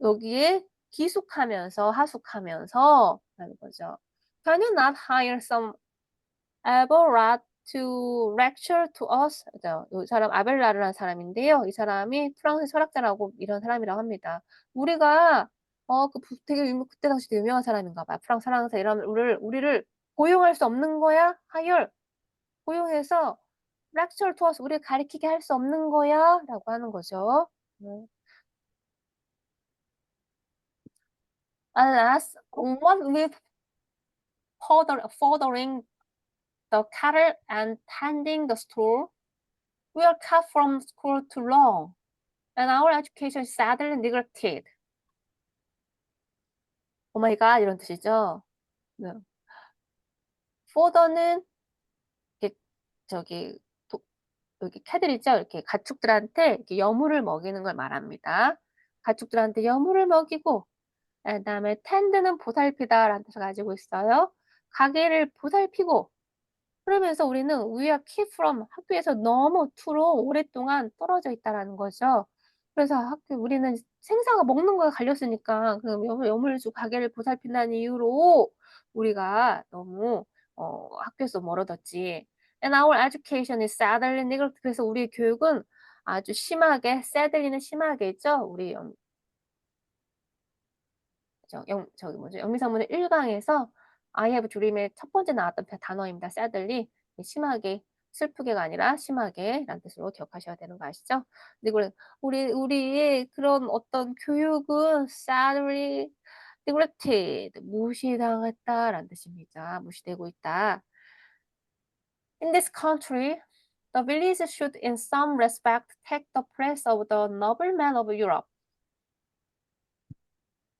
여기에 기숙하면서 하숙하면서 라는 거죠. Can you not hire some Abelard to lecture to us? 그죠? 이 사람 아벨라르라는 사람인데요. 이 사람이 프랑스 철학자라고 이런 사람이라고 합니다. 우리가 되게 그때 당시 되게 유명한 사람인가 봐요. 프랑스 철학자 이런 우리를 고용할 수 없는 거야? hire 고용해서 lecture to us 우리를 가르치게 할 수 없는 거야? 라고 하는 거죠. Alas, what with furthering the cattle and tending the store, we are kept from school too long, and our education is sadly neglected. 오 마이 갓 이런 뜻이죠. 네. further는 이렇게 저기 여기 캐들 있죠? 이렇게 가축들한테 이렇게 여물을 먹이는 걸 말합니다. 가축들한테 여물을 먹이고 그다음에 tend는 보살피다라는 뜻을 가지고 있어요. 가게를 보살피고 그러면서 우리는 we are kept from 학교에서 너무 투로 오랫동안 떨어져 있다라는 거죠. 그래서 우리는 생사가 먹는 거에 갈렸으니까 그 여물주 가게를 보살핀다는 이유로 우리가 너무 학교에서 멀어졌지. And our education is sadly neglected. 그래서 우리의 교육은 아주 심하게 sadly는 심하게죠. 우리 저기 뭐죠? 영미사문의 1강에서 I have dream의 첫 번째 나왔던 단어입니다. sadly. 심하게, 슬프게가 아니라 심하게 라는 뜻으로 기억하셔야 되는 거 아시죠? 그리고 우리의 그런 어떤 교육은 sadly neglected, 무시당했다라는 뜻입니다. 무시되고 있다. In this country, the village should in some respect take the place of the nobleman of Europe.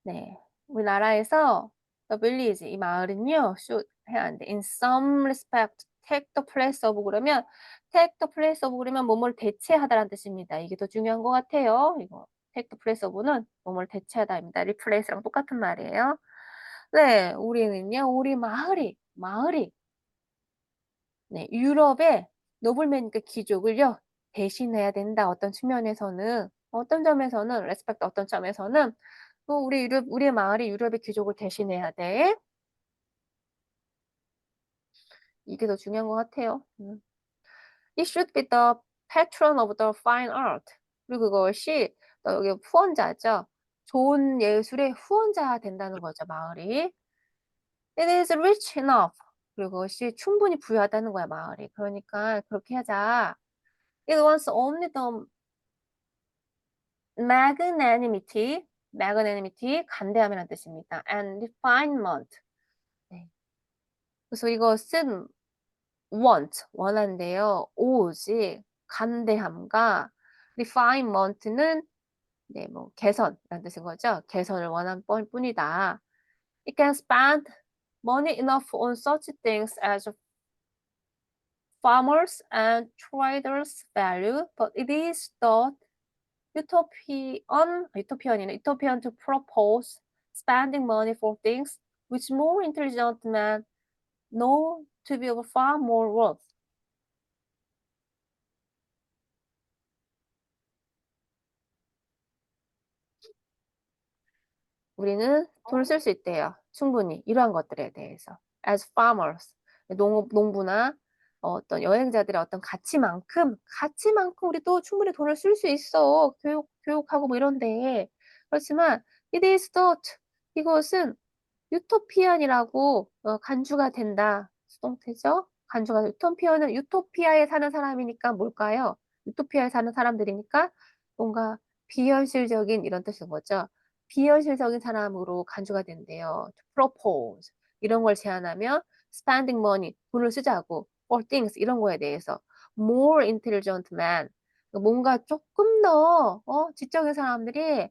네. 우리나라에서 the village 이 마을은요. should 해야 하는데 in some respect take the place of 그러면 take the place of 그러면 뭐뭐를 대체하다라는 뜻입니다. 이게 더 중요한 것 같아요. 이거 take the place of는 뭐뭐를 대체하다입니다. replace랑 똑같은 말이에요. 네, 우리는요. 우리 마을이 네, 유럽의 노블맨 귀족을요. 대신해야 된다. 어떤 측면에서는 어떤 점에서는 respect 어떤 점에서는 또 우리 마을이 유럽의 귀족을 대신해야 돼. 이게 더 중요한 것 같아요. It should be the patron of the fine art. 그리고 그것이 또 여기 후원자죠. 좋은 예술의 후원자가 된다는 거죠, 마을이. It is rich enough. 그리고 그것이 충분히 부유하다는 거야, 마을이. 그러니까 그렇게 하자. It wants only the magnanimity magnanimity, 간대함이라는 뜻입니다. and refinement. 네. 그래서 이것은 want, 원한데요. 오직 간대함과 refinement는 네, 뭐 개선이라는 뜻인 거죠. 개선을 원한 뿐이다. It can spend money enough on such things as farmers and traders value, but it is thought utopian to propose spending money for things which more intelligent men know to be of far more worth. 우리는 돈을 쓸 수 있대요. 충분히 이러한 것들에 대해서. As farmers, 농부나 어떤 여행자들의 어떤 가치만큼 우리도 충분히 돈을 쓸 수 있어. 교육하고 뭐 이런데. 그렇지만 it is thought, 이것은 유토피안이라고 간주가 된다. 수동태죠? 간주가 유토피아는 유토피아에 사는 사람이니까 뭘까요? 유토피아에 사는 사람들이니까 뭔가 비현실적인 이런 뜻인 거죠. 비현실적인 사람으로 간주가 된대요. To propose 이런 걸 제안하면 spending money 돈을 쓰자고 for things 이런 거에 대해서 more intelligent man 뭔가 조금 더 지적인 사람들이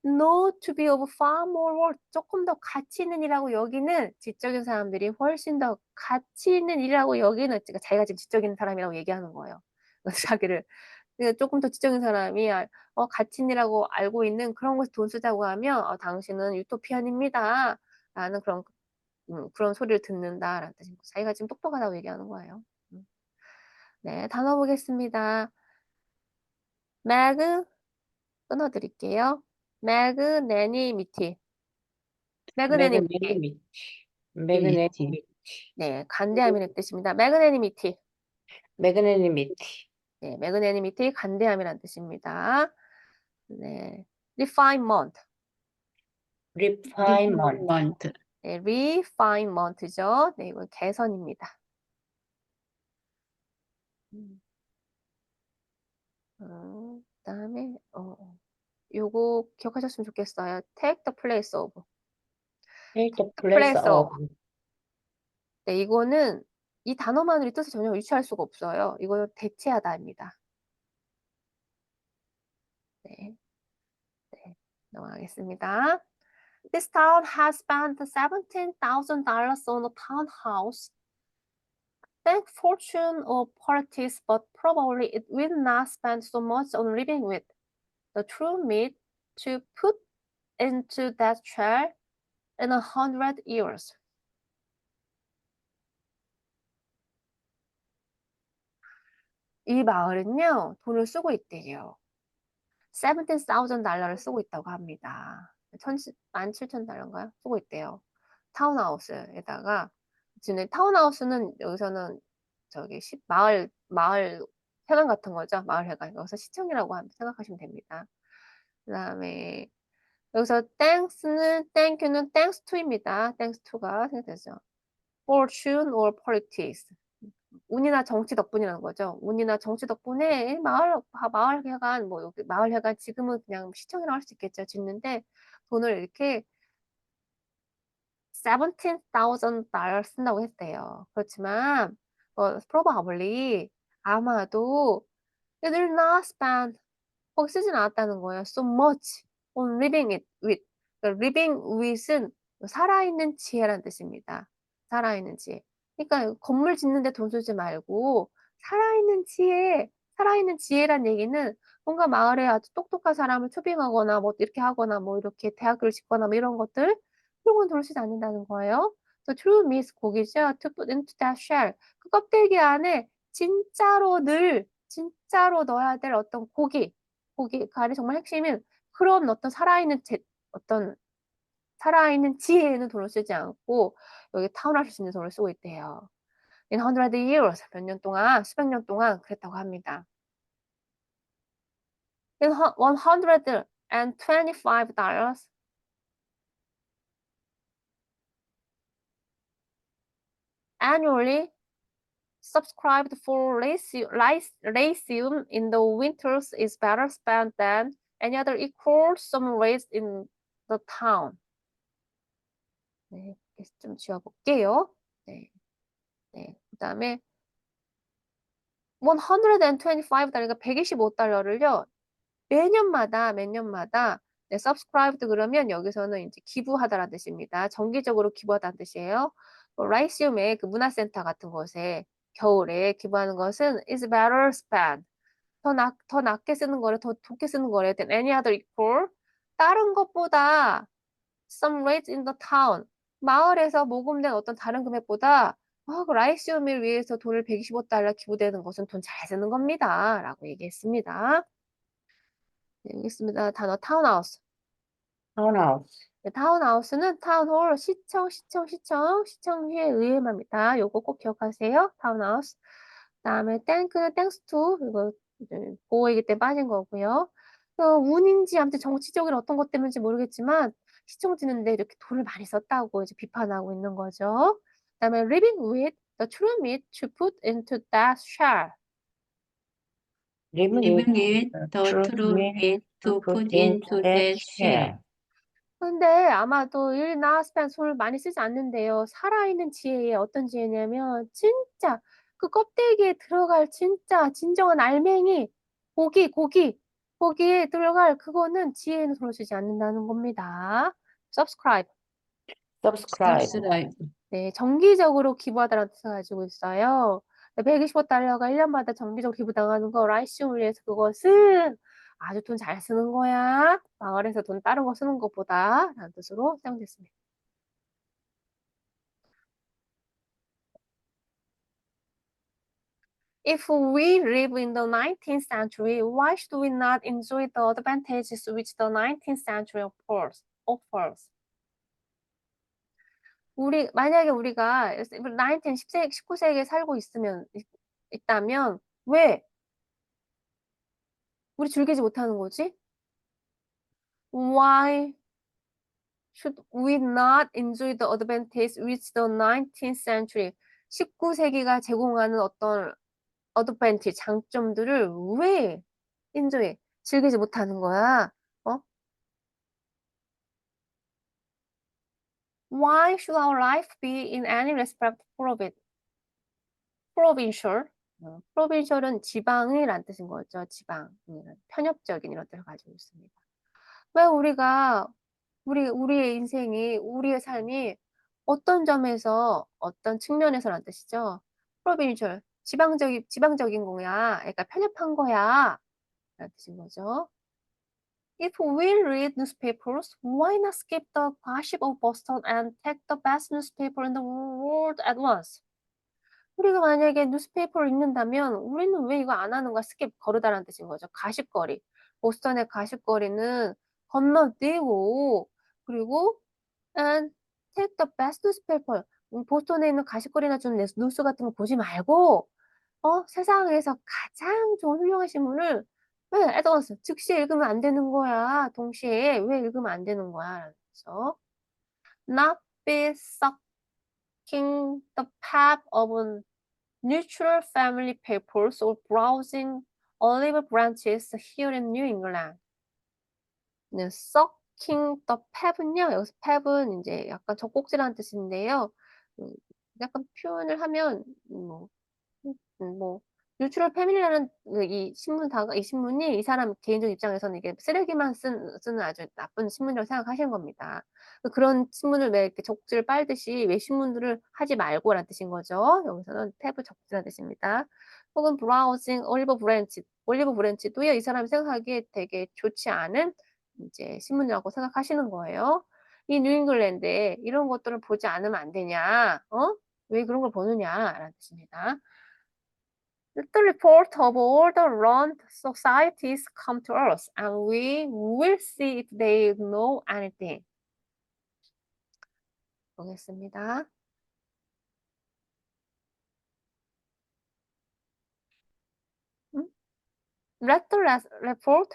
know to be of far more worth 조금 더 가치 있는 일이라고 여기는 지적인 사람들이 훨씬 더 가치 있는 일이라고 여기는 그러니까 자기가 지금 지적인 사람이라고 얘기하는 거예요. 자기를 조금 더 지적인 사람이 가치 있는 일이라고 알고 있는 그런 것에 돈 쓰자고 하면 당신은 유토피안입니다. 라는 그런 소리를 듣는다라는 뜻입니다. 자기가 지금 똑똑하다고 얘기하는 거예요. 네, 단어 보겠습니다. 매그 끊어드릴게요. 매그네니미티. 매그네니미티. 매그네니미티. 네, 간대함이라는 뜻입니다. 매그네니미티. 매그네니미티. 네, 매그네니미티 간대함이라는 뜻입니다. 네, refinement. refinement. 네, refinement죠. 네, 이건 개선입니다. 그다음에 요거 기억하셨으면 좋겠어요. take the place of. take the place of. 네, 이거는 이 단어만으로 이 뜻을 전혀 유추할 수가 없어요. 이거는 대체하다입니다. 네, 네, 넘어가겠습니다. This town has spent $17,000 on a townhouse. Thank fortune or politics, but probably it will not spend so much on living with. The true meat to put into that chair in 100 years. 이 마을은요, 돈을 쓰고 있대요. $17,000를 쓰고 있다고 합니다. 17,000달러인가요? 쓰고 있대요. 타운하우스에다가 지금 타운하우스는 여기서는 저기 마을 회관 같은 거죠. 마을 회관. 여기서 시청이라고 생각하시면 됩니다. 그다음에 여기서 땡큐는 thanks to입니다. thanks to가 생각되죠. fortune or politics. 운이나 정치 덕분이라는 거죠. 운이나 정치 덕분에 마을 회관 뭐 여기 마을 회관 지금은 그냥 시청이라고 할 수 있겠죠. 짓는데 돈을 이렇게 $17,000 쓴다고 했대요. 그렇지만 probably 아마도 it will not spend 거기 쓰진 않았다는 거예요. So much on living it with. 그러니까 living with은 살아있는 지혜라는 뜻입니다. 살아있는 지혜. 그러니까 건물 짓는데 돈 쓰지 말고 살아있는 지혜란 얘기는 뭔가 마을에 아주 똑똑한 사람을 초빙하거나 뭐 이렇게 하거나 뭐 이렇게 대학교를 짓거나 뭐 이런 것들 그런 건 돈을 쓰지 않는다는 거예요. The true means 고기죠. To put into that shell. 그 껍데기 안에 진짜로 넣어야 될 어떤 고기 그 안에 정말 핵심은 그런 어떤 살아있는 지혜에는 돈을 쓰지 않고 여기 타운할 수 있는 돈을 쓰고 있대요. In 100 years, 수백 년 동안 그랬다고 합니다. In $125, annually subscribed for Lyceum in the winters is better spent than any other equal sum raised in the town. 네, 이렇게 좀 지워볼게요. 네, 네. 그다음에 125달러니까 125달러를요. 매년마다 네, subscribed 그러면 여기서는 이제 기부하다라는 뜻입니다. 정기적으로 기부하다는 뜻이에요. 라이시움의 그 문화센터 같은 곳에 겨울에 기부하는 것은 is better spent. 더 낮게 쓰는 거래, 더 좋게 쓰는 거래 than any other equal. 다른 것보다 some rate in the town. 마을에서 모금된 어떤 다른 금액보다 그 라이시움을 위해서 돈을 125달러 기부되는 것은 돈 잘 쓰는 겁니다. 라고 얘기했습니다. 네, 여기 있습니다. 단어 타운하우스. townhouse, 네, 타운하우스는 타운홀, 시청시에 의해합니다. 요거 꼭 기억하세요. 타운하우스. 그다음에 땡크는 땡스 투, 이거 이제 보호이기 때문에 빠진 거고요. 운인지 아무튼 정치적인 어떤 것 때문인지 모르겠지만 시청 짓는데 이렇게 돈을 많이 썼다고 이제 비판하고 있는 거죠. 그다음에 living with the true meat to put into that shell. living Living with with the true true meat meat to put into that that shell. 근데 아마도 일 나스펜 손을 많이 쓰지 않는데요. 살아있는 지혜에 어떤 지혜냐면 진짜 그 껍데기에 들어갈 진짜 진정한 알맹이 고기에 들어갈 그거는 지혜는 손을 쓰지 않는다는 겁니다. subscribe. subscribe, Subscribe. 네, 정기적으로 기부하다라는 뜻을 가지고 있어요. 125달러가 1년마다 정기적으로 기부당하는 거 라이시움을 위해서 그것은 아주 돈 잘 쓰는 거야. 마을에서 돈 다른 거 쓰는 것보다 라는 뜻으로 사용됐습니다. If we live in the 19th century, why should we not enjoy the advantages which the 19th century offers? 만약에 우리가 19세기에 살고 있다면 왜 우리 즐기지 못하는 거지? Why should we not enjoy the advantage which the 19th century 19세기가 제공하는 어떤 advantage 장점들을 왜 enjoy 즐기지 못하는 거야? Why should our life be in any respect provincial? provincial은 지방이란 뜻인 거죠. 지방, 편협적인 이런 뜻을 가지고 있습니다. 왜 우리의 인생이, 우리의 삶이 어떤 점에서, 어떤 측면에서란 뜻이죠. provincial, 지방적인 거야. 그러니까 편협한 거야. 라는 뜻인 거죠. If we read newspapers, why not skip the gossip of Boston and take the best newspaper in the world at once? 우리가 만약에 뉴스페이퍼를 읽는다면 우리는 왜 이거 안 하는 거야? 스킵 거르다라는 뜻인 거죠. 가십거리. 보스턴의 가십거리는 건너뛰고 그리고 and take the best newspaper. 보스턴에 있는 가십거리나 주는 뉴스 같은 거 보지 말고 세상에서 가장 좋은 훌륭한 신문을 왜 at once 즉시 읽으면 안 되는 거야. 동시에 왜 읽으면 안 되는 거야. 그래서 not be sucking the pap of neutral family papers or browsing olive branches here in New England. 네, sucking the pap은요. 여기서 pap은 이제 약간 젖꼭지라는 뜻인데요. 약간 표현을 하면 뭐 뉴트럴 패밀리라는 이 신문이 이 사람 개인적 입장에서는 이게 쓰레기만 쓰는 아주 나쁜 신문이라고 생각하시는 겁니다. 그런 신문을 왜 이렇게 젖꼭지를 빨듯이 왜 신문들을 하지 말고라는 뜻인 거죠. 여기서는 탭을 적지라는 뜻입니다. 혹은 브라우징 올리브 브랜치도요. 이 사람이 생각하기에 되게 좋지 않은 이제 신문이라고 생각하시는 거예요. 이 뉴잉글랜드에 이런 것들을 보지 않으면 안 되냐? 왜 그런 걸 보느냐라는 뜻입니다. The report of all the learned societies come to us, and we will see if they know anything. 보겠습니다. Let the report,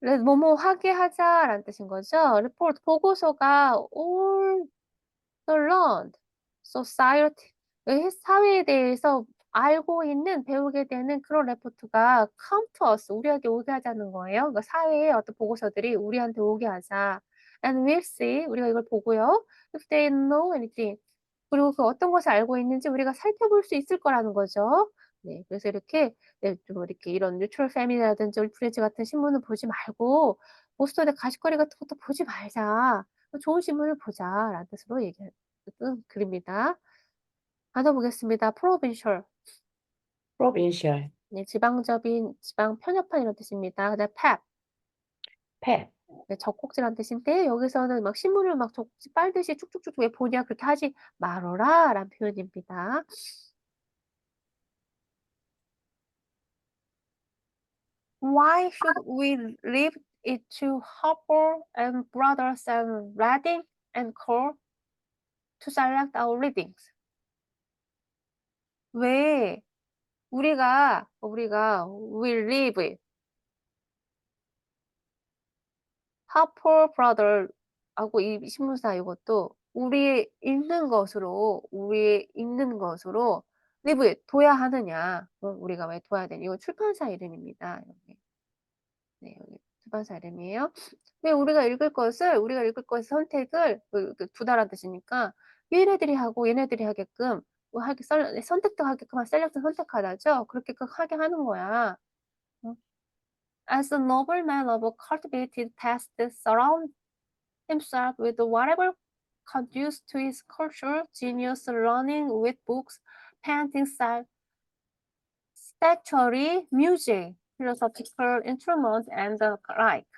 뭐뭐 하게 하자라는 뜻인 거죠. report, 보고서가 all the learned society, 사회에 대해서 알고 있는, 배우게 되는 그런 레포트가 come to us, 우리에게 오게 하자는 거예요. 그러니까 사회의 어떤 보고서들이 우리한테 오게 하자. and we'll see. 우리가 이걸 보고요. If they know anything. 그리고 그 어떤 것을 알고 있는지 우리가 살펴볼 수 있을 거라는 거죠. 네, 그래서 이렇게 네, 좀 이렇게 이런 뉴트럴 패밀리라든지 올프레지 같은 신문을 보지 말고 보스턴의 가십거리 같은 것도 보지 말자. 좋은 신문을 보자라는 뜻으로 얘기하는 글입니다. 단어 보겠습니다. provincial. provincial, 네, 지방적인, 지방 편협한 이런 뜻입니다. 그다음 pap. pet, 네, 젖꼭지란 뜻인데 여기서는 막 신문을 막 젖꼭지 빨듯이 쭉쭉쭉 왜 보냐 그렇게 하지 말어라 라는 표현입니다. Why should we leave it to Harper and Brothers and Reading and Cole to select our readings? 왜 우리가 will leave it Harper Brothers하고 이 신문사 이것도 우리 읽는 것으로 leave it 둬야 하느냐? 우리가 왜 둬야 되냐? 이거 출판사 이름입니다. 여기. 네, 여기 출판사 이름이에요. 왜 우리가 읽을 것을 선택을 두다란 뜻이니까 얘네들이 하고 얘네들이 하게끔 뭐 하게 선택도 하게끔 셀렉트 선택하다죠. 그렇게 하게 하는 거야. As a nobleman of a cultivated taste surround himself with whatever conducive to his culture, genius, learning with books, painting, statuary, music, philosophical instruments, and the like.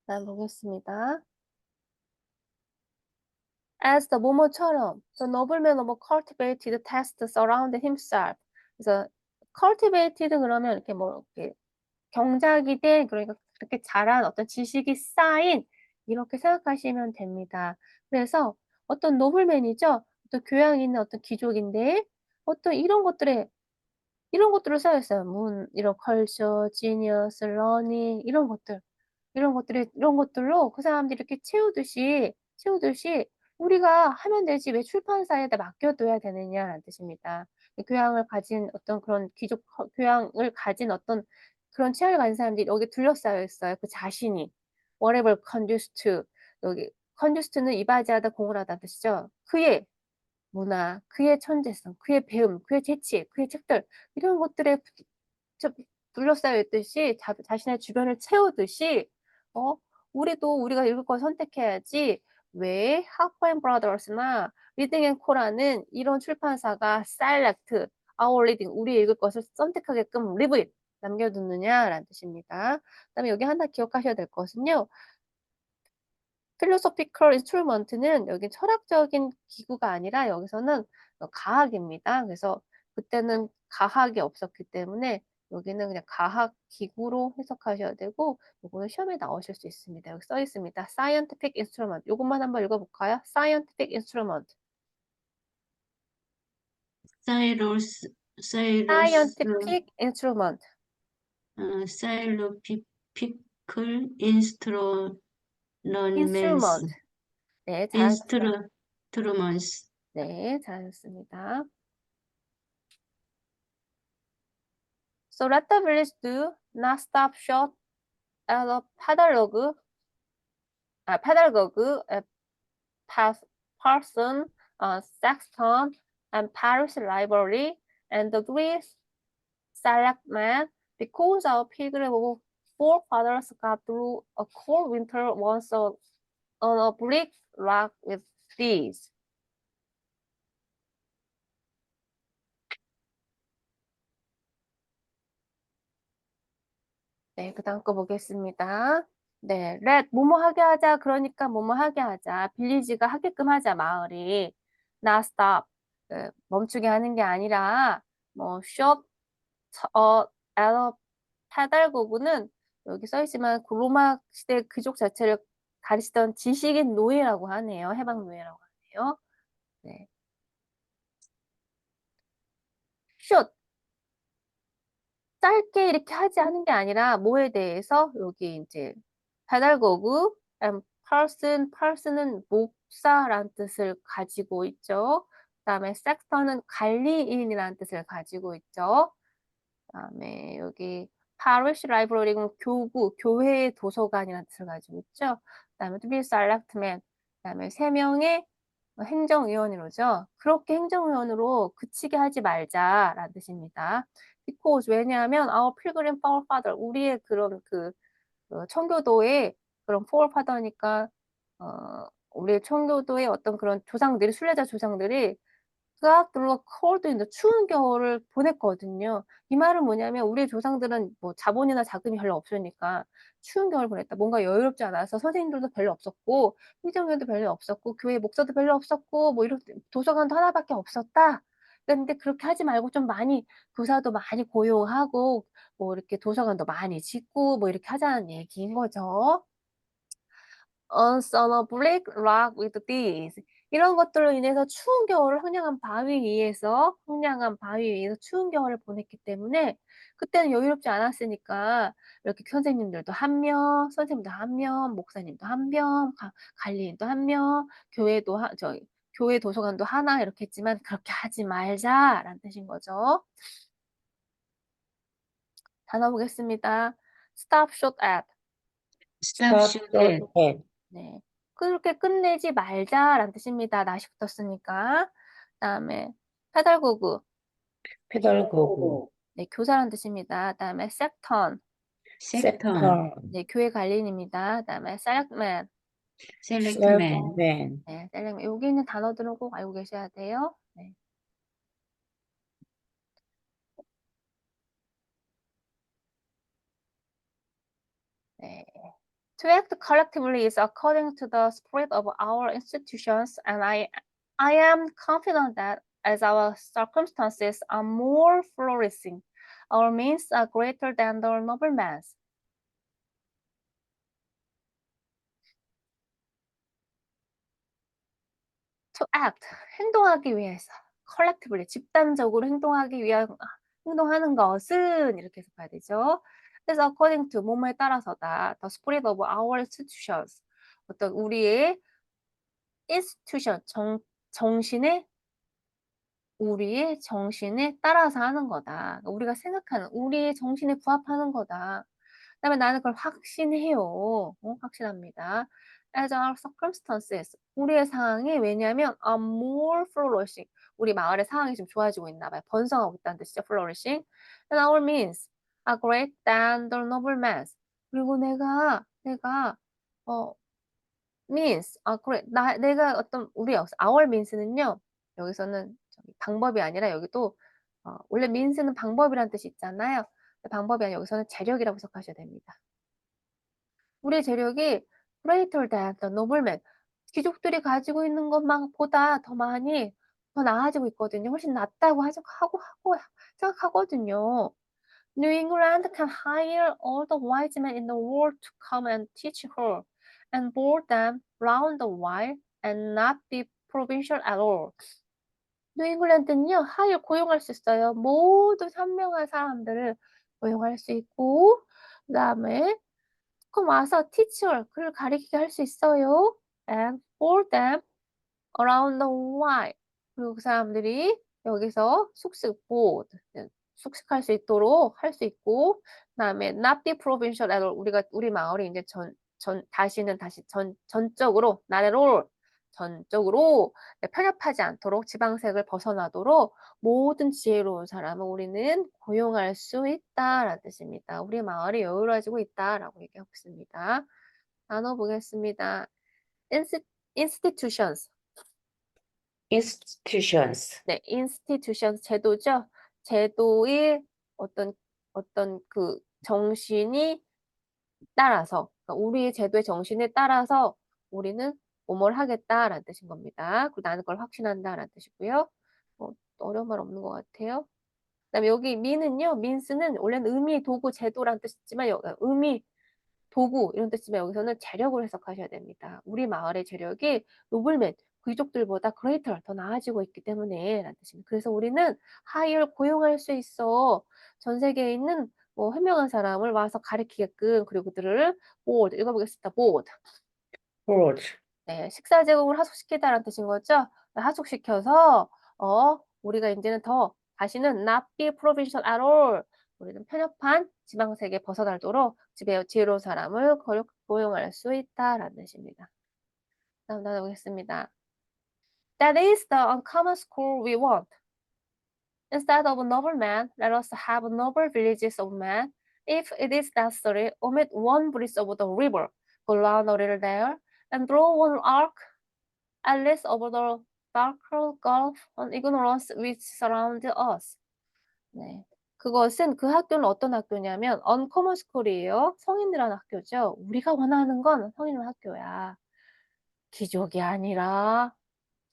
자, 보겠습니다. As the 모모처럼, the nobleman of cultivated taste surrounded himself. 그래서 cultivated 그러면 이렇게 뭐 이렇게 경작이 된 그러니까 그렇게 자란 어떤 지식이 쌓인 이렇게 생각하시면 됩니다. 그래서 어떤 노블맨이죠. 어떤 교양 있는 어떤 귀족인데 어떤 이런 것들을 쌓였어요. 이런 컬처, 지니어스, 러닝 이런 것들로 그 사람들이 이렇게 채우듯이 우리가 하면 되지 왜 출판사에다 맡겨둬야 되느냐라는 뜻입니다. 교양을 가진 어떤 그런 귀족 교양을 가진 어떤 그런 취향을 가진 사람들이 여기 둘러싸여 있어요. 그 자신이 whatever conduce to 여기 conduce to는 이바지하다 공헌하다는 뜻이죠. 그의 문화, 그의 천재성, 그의 배움, 그의 재치, 그의 책들 이런 것들에 저 둘러싸여 있듯이 자신의 주변을 채우듯이 어 우리도 우리가 읽을 걸 선택해야지 왜 하퍼 앤 브라더스나 리딩 앤 코라는 이런 출판사가 select our reading 우리 읽을 것을 선택하게끔 leave it 남겨두느냐라는 뜻입니다. 그다음에 여기 하나 기억하셔야 될 것은요. philosophical instrument는 여기 철학적인 기구가 아니라 여기서는 가학입니다. 그래서 그때는 가학이 없었기 때문에 여기는 그냥 가학 기구로 해석하셔야 되고 요거는 시험에 나오실 수 있습니다. 여기 써 있습니다. scientific instrument. 요것만 한번 읽어볼까요? scientific instrument. 사이로스, scientific instrument. 사일로피클 인스트루먼스, instrument. 네, 잘하셨습니다. 인스트루먼스. 네, 잘하셨습니다. So let the village do not stop short at a pedagogue, a parson, a sexton, and parish library, and the Greek selectmen, because our pilgrim forefathers got through a cold winter once on a brick rock with these. 네, 그 다음 거 보겠습니다. 네, let 뭐뭐 하게 하자. 그러니까 뭐뭐 하게 하자. 빌리지가 하게끔 하자. 마을이 not stop 멈추게 하는 게 아니라 뭐 short at a 페달고구는 여기 써 있지만 그 로마 시대 귀족 자체를 가리치던 지식인 노예라고 하네요. 해방 노예라고 하네요. 네, short 짧게 이렇게 하지 않은 게 아니라 뭐에 대해서 여기 이제 페달고구 parson은 목사라는 뜻을 가지고 있죠. 그다음에 섹터는 관리인이라는 뜻을 가지고 있죠. 그다음에 여기 parish library는 교구, 교회 도서관이라는 뜻을 가지고 있죠. 그다음에 to be selectman, 그다음에 3명의 행정위원으로죠. 그렇게 행정위원으로 그치게 하지 말자라는 뜻입니다. because 왜냐하면 our pilgrim forefather, 우리의 그런 청교도의 그런 forefather니까 우리 청교도의 어떤 그런 조상들이, 순례자 조상들이 그악들로 cold in the 추운 겨울을 보냈거든요. 이 말은 뭐냐면 우리 조상들은 뭐 자본이나 자금이 별로 없으니까 추운 겨울을 보냈다. 뭔가 여유롭지 않아서 선생님들도 별로 없었고 행정관도 별로 없었고 교회 목사도 별로 없었고 뭐 이렇게 도서관도 하나밖에 없었다. 근데 그렇게 하지 말고 좀 많이 교사도 많이 고용하고 뭐 이렇게 도서관도 많이 짓고 뭐 이렇게 하자는 얘기인 거죠. On a bleak rock with these. 이런 것들로 인해서 추운 겨울을 황량한 바위 위에서 추운 겨울을 보냈기 때문에 그때는 여유롭지 않았으니까 이렇게 선생님들도 1명, 선생님도 1명, 목사님도 1명, 관리인도 1명, 교회 도서관도 하나 이렇게 했지만 그렇게 하지 말자라는 뜻인 거죠. 단어 보겠습니다. Stop short at. stop short at. 네. 그렇게 끝내지 말자라는 뜻입니다. not이 붙었으니까. 그다음에 페달고구. 페달고구, 네, 교사라는 뜻입니다. 그다음에 섹턴. sector, 네, 교회 관리인입니다. 그다음에 selectman. selectman. 셀프맨, 네, selectman. 여기 있는 단어들은 꼭 알고 계셔야 돼요. 네. 네. To act collectively is according to the spirit of our institutions, and I am confident that as our circumstances are more flourishing, our means are greater than the nobleman's. To act, 행동하기 위해서. collectively, 집단적으로 행동하는 것은 이렇게 해석해야 되죠. 그래서 according to, 뭐뭐에 따라서다. The spirit of our institutions. 어떤 우리의 institution, 우리의 정신에 따라서 하는 거다. 우리가 생각하는, 우리의 정신에 부합하는 거다. 그다음에 나는 그걸 확신해요. 확신합니다. As our circumstances, 우리의 상황이 왜냐하면 are more flourishing, 우리 마을의 상황이 좀 좋아지고 있나 봐요. 번성하고 있다는 뜻이죠. flourishing. And our means are great than the nobleman's. 그리고 내가 어 means, 그래. 내가 어떤 우리 여기서 our means는요. 여기서는 방법이 아니라 여기도 원래 means는 방법이라는 뜻이 있잖아요. 방법이 아니라 여기서는 재력이라고 해석하셔야 됩니다. 우리의 재력이 greater than the nobleman. 귀족들이 가지고 있는 것보다 더 많이 더 나아지고 있거든요. 훨씬 낫다고 생각하거든요. New England can hire all the wise men in the world to come and teach her, and board them round the while, and not be provincial at all. 뉴잉글랜드는요, 고용할 수 있어요. 모두 현명한 사람들을 고용할 수 있고, 그 다음에 그럼 와서 teach her, 그를 가리키게 할 수 있어요. And board them around the while. 그리고 그 사람들이 여기서 숙식할 수 있도록 할 수 있고, 그다음에 not be provincial at all. 우리 마을이 이제 전적으로 not at all, 전적으로 편협하지 않도록 지방색을 벗어나도록 모든 지혜로운 사람을 우리는 고용할 수 있다라는 뜻입니다. 우리 마을이 여유로워지고 있다라고 얘기하고 있습니다. 나눠 보겠습니다. institutions. institutions, 네, institutions 제도죠. 제도의 어떤 그 정신이 따라서, 그러니까 우리의 제도의 정신에 따라서 우리는 뭐뭘 하겠다라는 뜻인 겁니다. 그리고 나는 그걸 확신한다라는 뜻이고요. 어려운 말 없는 것 같아요. 그다음에 여기 mean은요, means는 원래는 의미, 도구, 제도라는 뜻이지만 의미, 도구 이런 뜻이지만 여기서는 재력을 해석하셔야 됩니다. 우리 마을의 재력이 노블맨, 귀족들보다 greater, 더 나아지고 있기 때문에 라는 뜻입니다. 그래서 우리는 hire, 고용할 수 있어. 전 세계에 있는 현명한 사람을 와서 가르치게끔, 그리고 그들을 board, 읽어보겠습니다. board. board, 네, 식사 제공을 하속시키다라는 뜻인 거죠. 하속시켜서 우리가 이제는 다시는 not be provincial at all, 우리는 편협한 지방색에 벗어나도록 지혜로운 사람을 고용할 수 있다라는 뜻입니다. 다음 단어 보겠습니다. That is the uncommon school we want. Instead of noble men, let us have noble villages of men. If it is necessary, omit one bridge over the river, go round a little there, and throw one arc at least over the darker gulf on ignorance which surrounds us. 네. 그것은 그 학교는 어떤 학교냐면 언커먼 스쿨이에요. 성인들한 학교죠. 우리가 원하는 건 성인들 학교야. 귀족이 아니라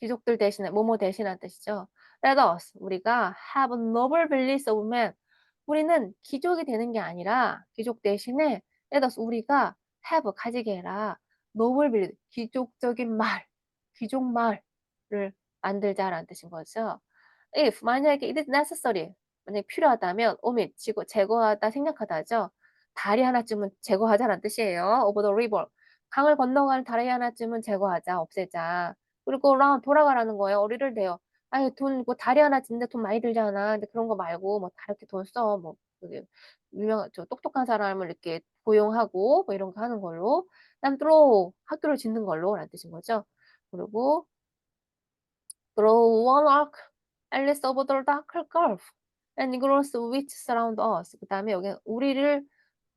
귀족들 대신에 뭐뭐 대신한 뜻이죠. Let us 우리가 have a noble village of men. 우리는 귀족이 되는 게 아니라 귀족 대신에 let us 우리가 have 가지게 해라. noble village 귀족적인 마을, 귀족 마을을 만들자라는 뜻인 거죠. If 만약에 it is necessary 만약에 필요하다면 omit 제거하다 생략하다죠. 다리 하나쯤은 제거하자라는 뜻이에요. over the river 강을 건너가는 다리 하나쯤은 제거하자, 없애자. 그리고 돌아가라는 거예요. 어리를 대요. 아니 뭐 다리 하나 짓는데 돈 많이 들잖아. 근데 그런 거 말고 뭐 다 이렇게 돈 써. 뭐 그게 유명한 똑똑한 사람을 이렇게 고용하고 뭐 이런 거 하는 걸로. throw 학교를 짓는 걸로라는 뜻인 거죠. 그리고 throw one arc at least over the darker gulf and ignorance which surround us. 그다음에 여기 우리를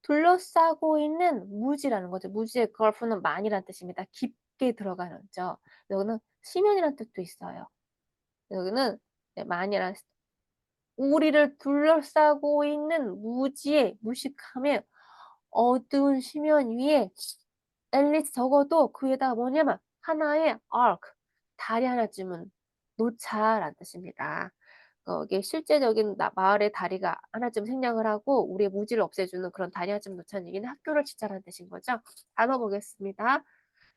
둘러싸고 있는 무지라는 거죠. 무지의 gulf는 많이란 뜻입니다. 깊게 들어가는 죠. 여기는 심연이란 뜻도 있어요. 여기는 많이란 우리를 둘러싸고 있는 무지의 무식함의 어두운 심연 위에 앨리스 적어도 그 위에다가 뭐냐면 하나의 arc 다리 하나쯤은 놓자라는 뜻입니다. 이게 실제적인 마을의 다리가 하나쯤 생략을 하고 우리의 무지를 없애주는 그런 다리 하나쯤 놓자는 얘기는 학교를 짓자라는 뜻인 거죠. 단어 보겠습니다.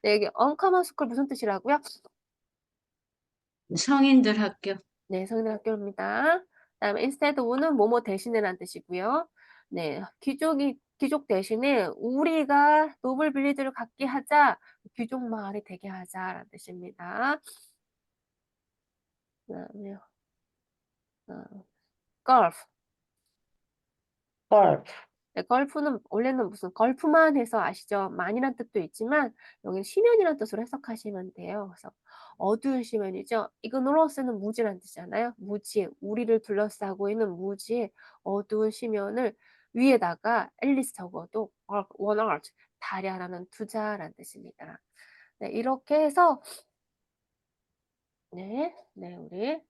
네, 여기 uncommon school 무슨 뜻이라고요? 성인들 학교. 네, 성인들 학교입니다. 그다음에 instead of는 뭐뭐 대신에라는 뜻이고요. 네, 귀족 대신에 우리가 노블 빌리지를 갖게 하자, 귀족 마을이 되게 하자라는 뜻입니다. 그다음에 golf. golf, 네, 걸프는 원래는 무슨 걸프만 해서 아시죠? 만이란 뜻도 있지만 여기 심연이란 뜻으로 해석하시면 돼요. 그래서 어두운 심연이죠. ignorance는 무지란 뜻이잖아요. 무지에 우리를 둘러싸고 있는 무지에 어두운 심연을 위에다가 앨리스 적어도 one arch 다리 하나는 두자라는 뜻입니다. 네, 이렇게 해서 우리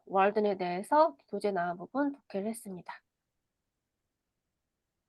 월든에 대해서 교재 나온 부분 독해를 했습니다.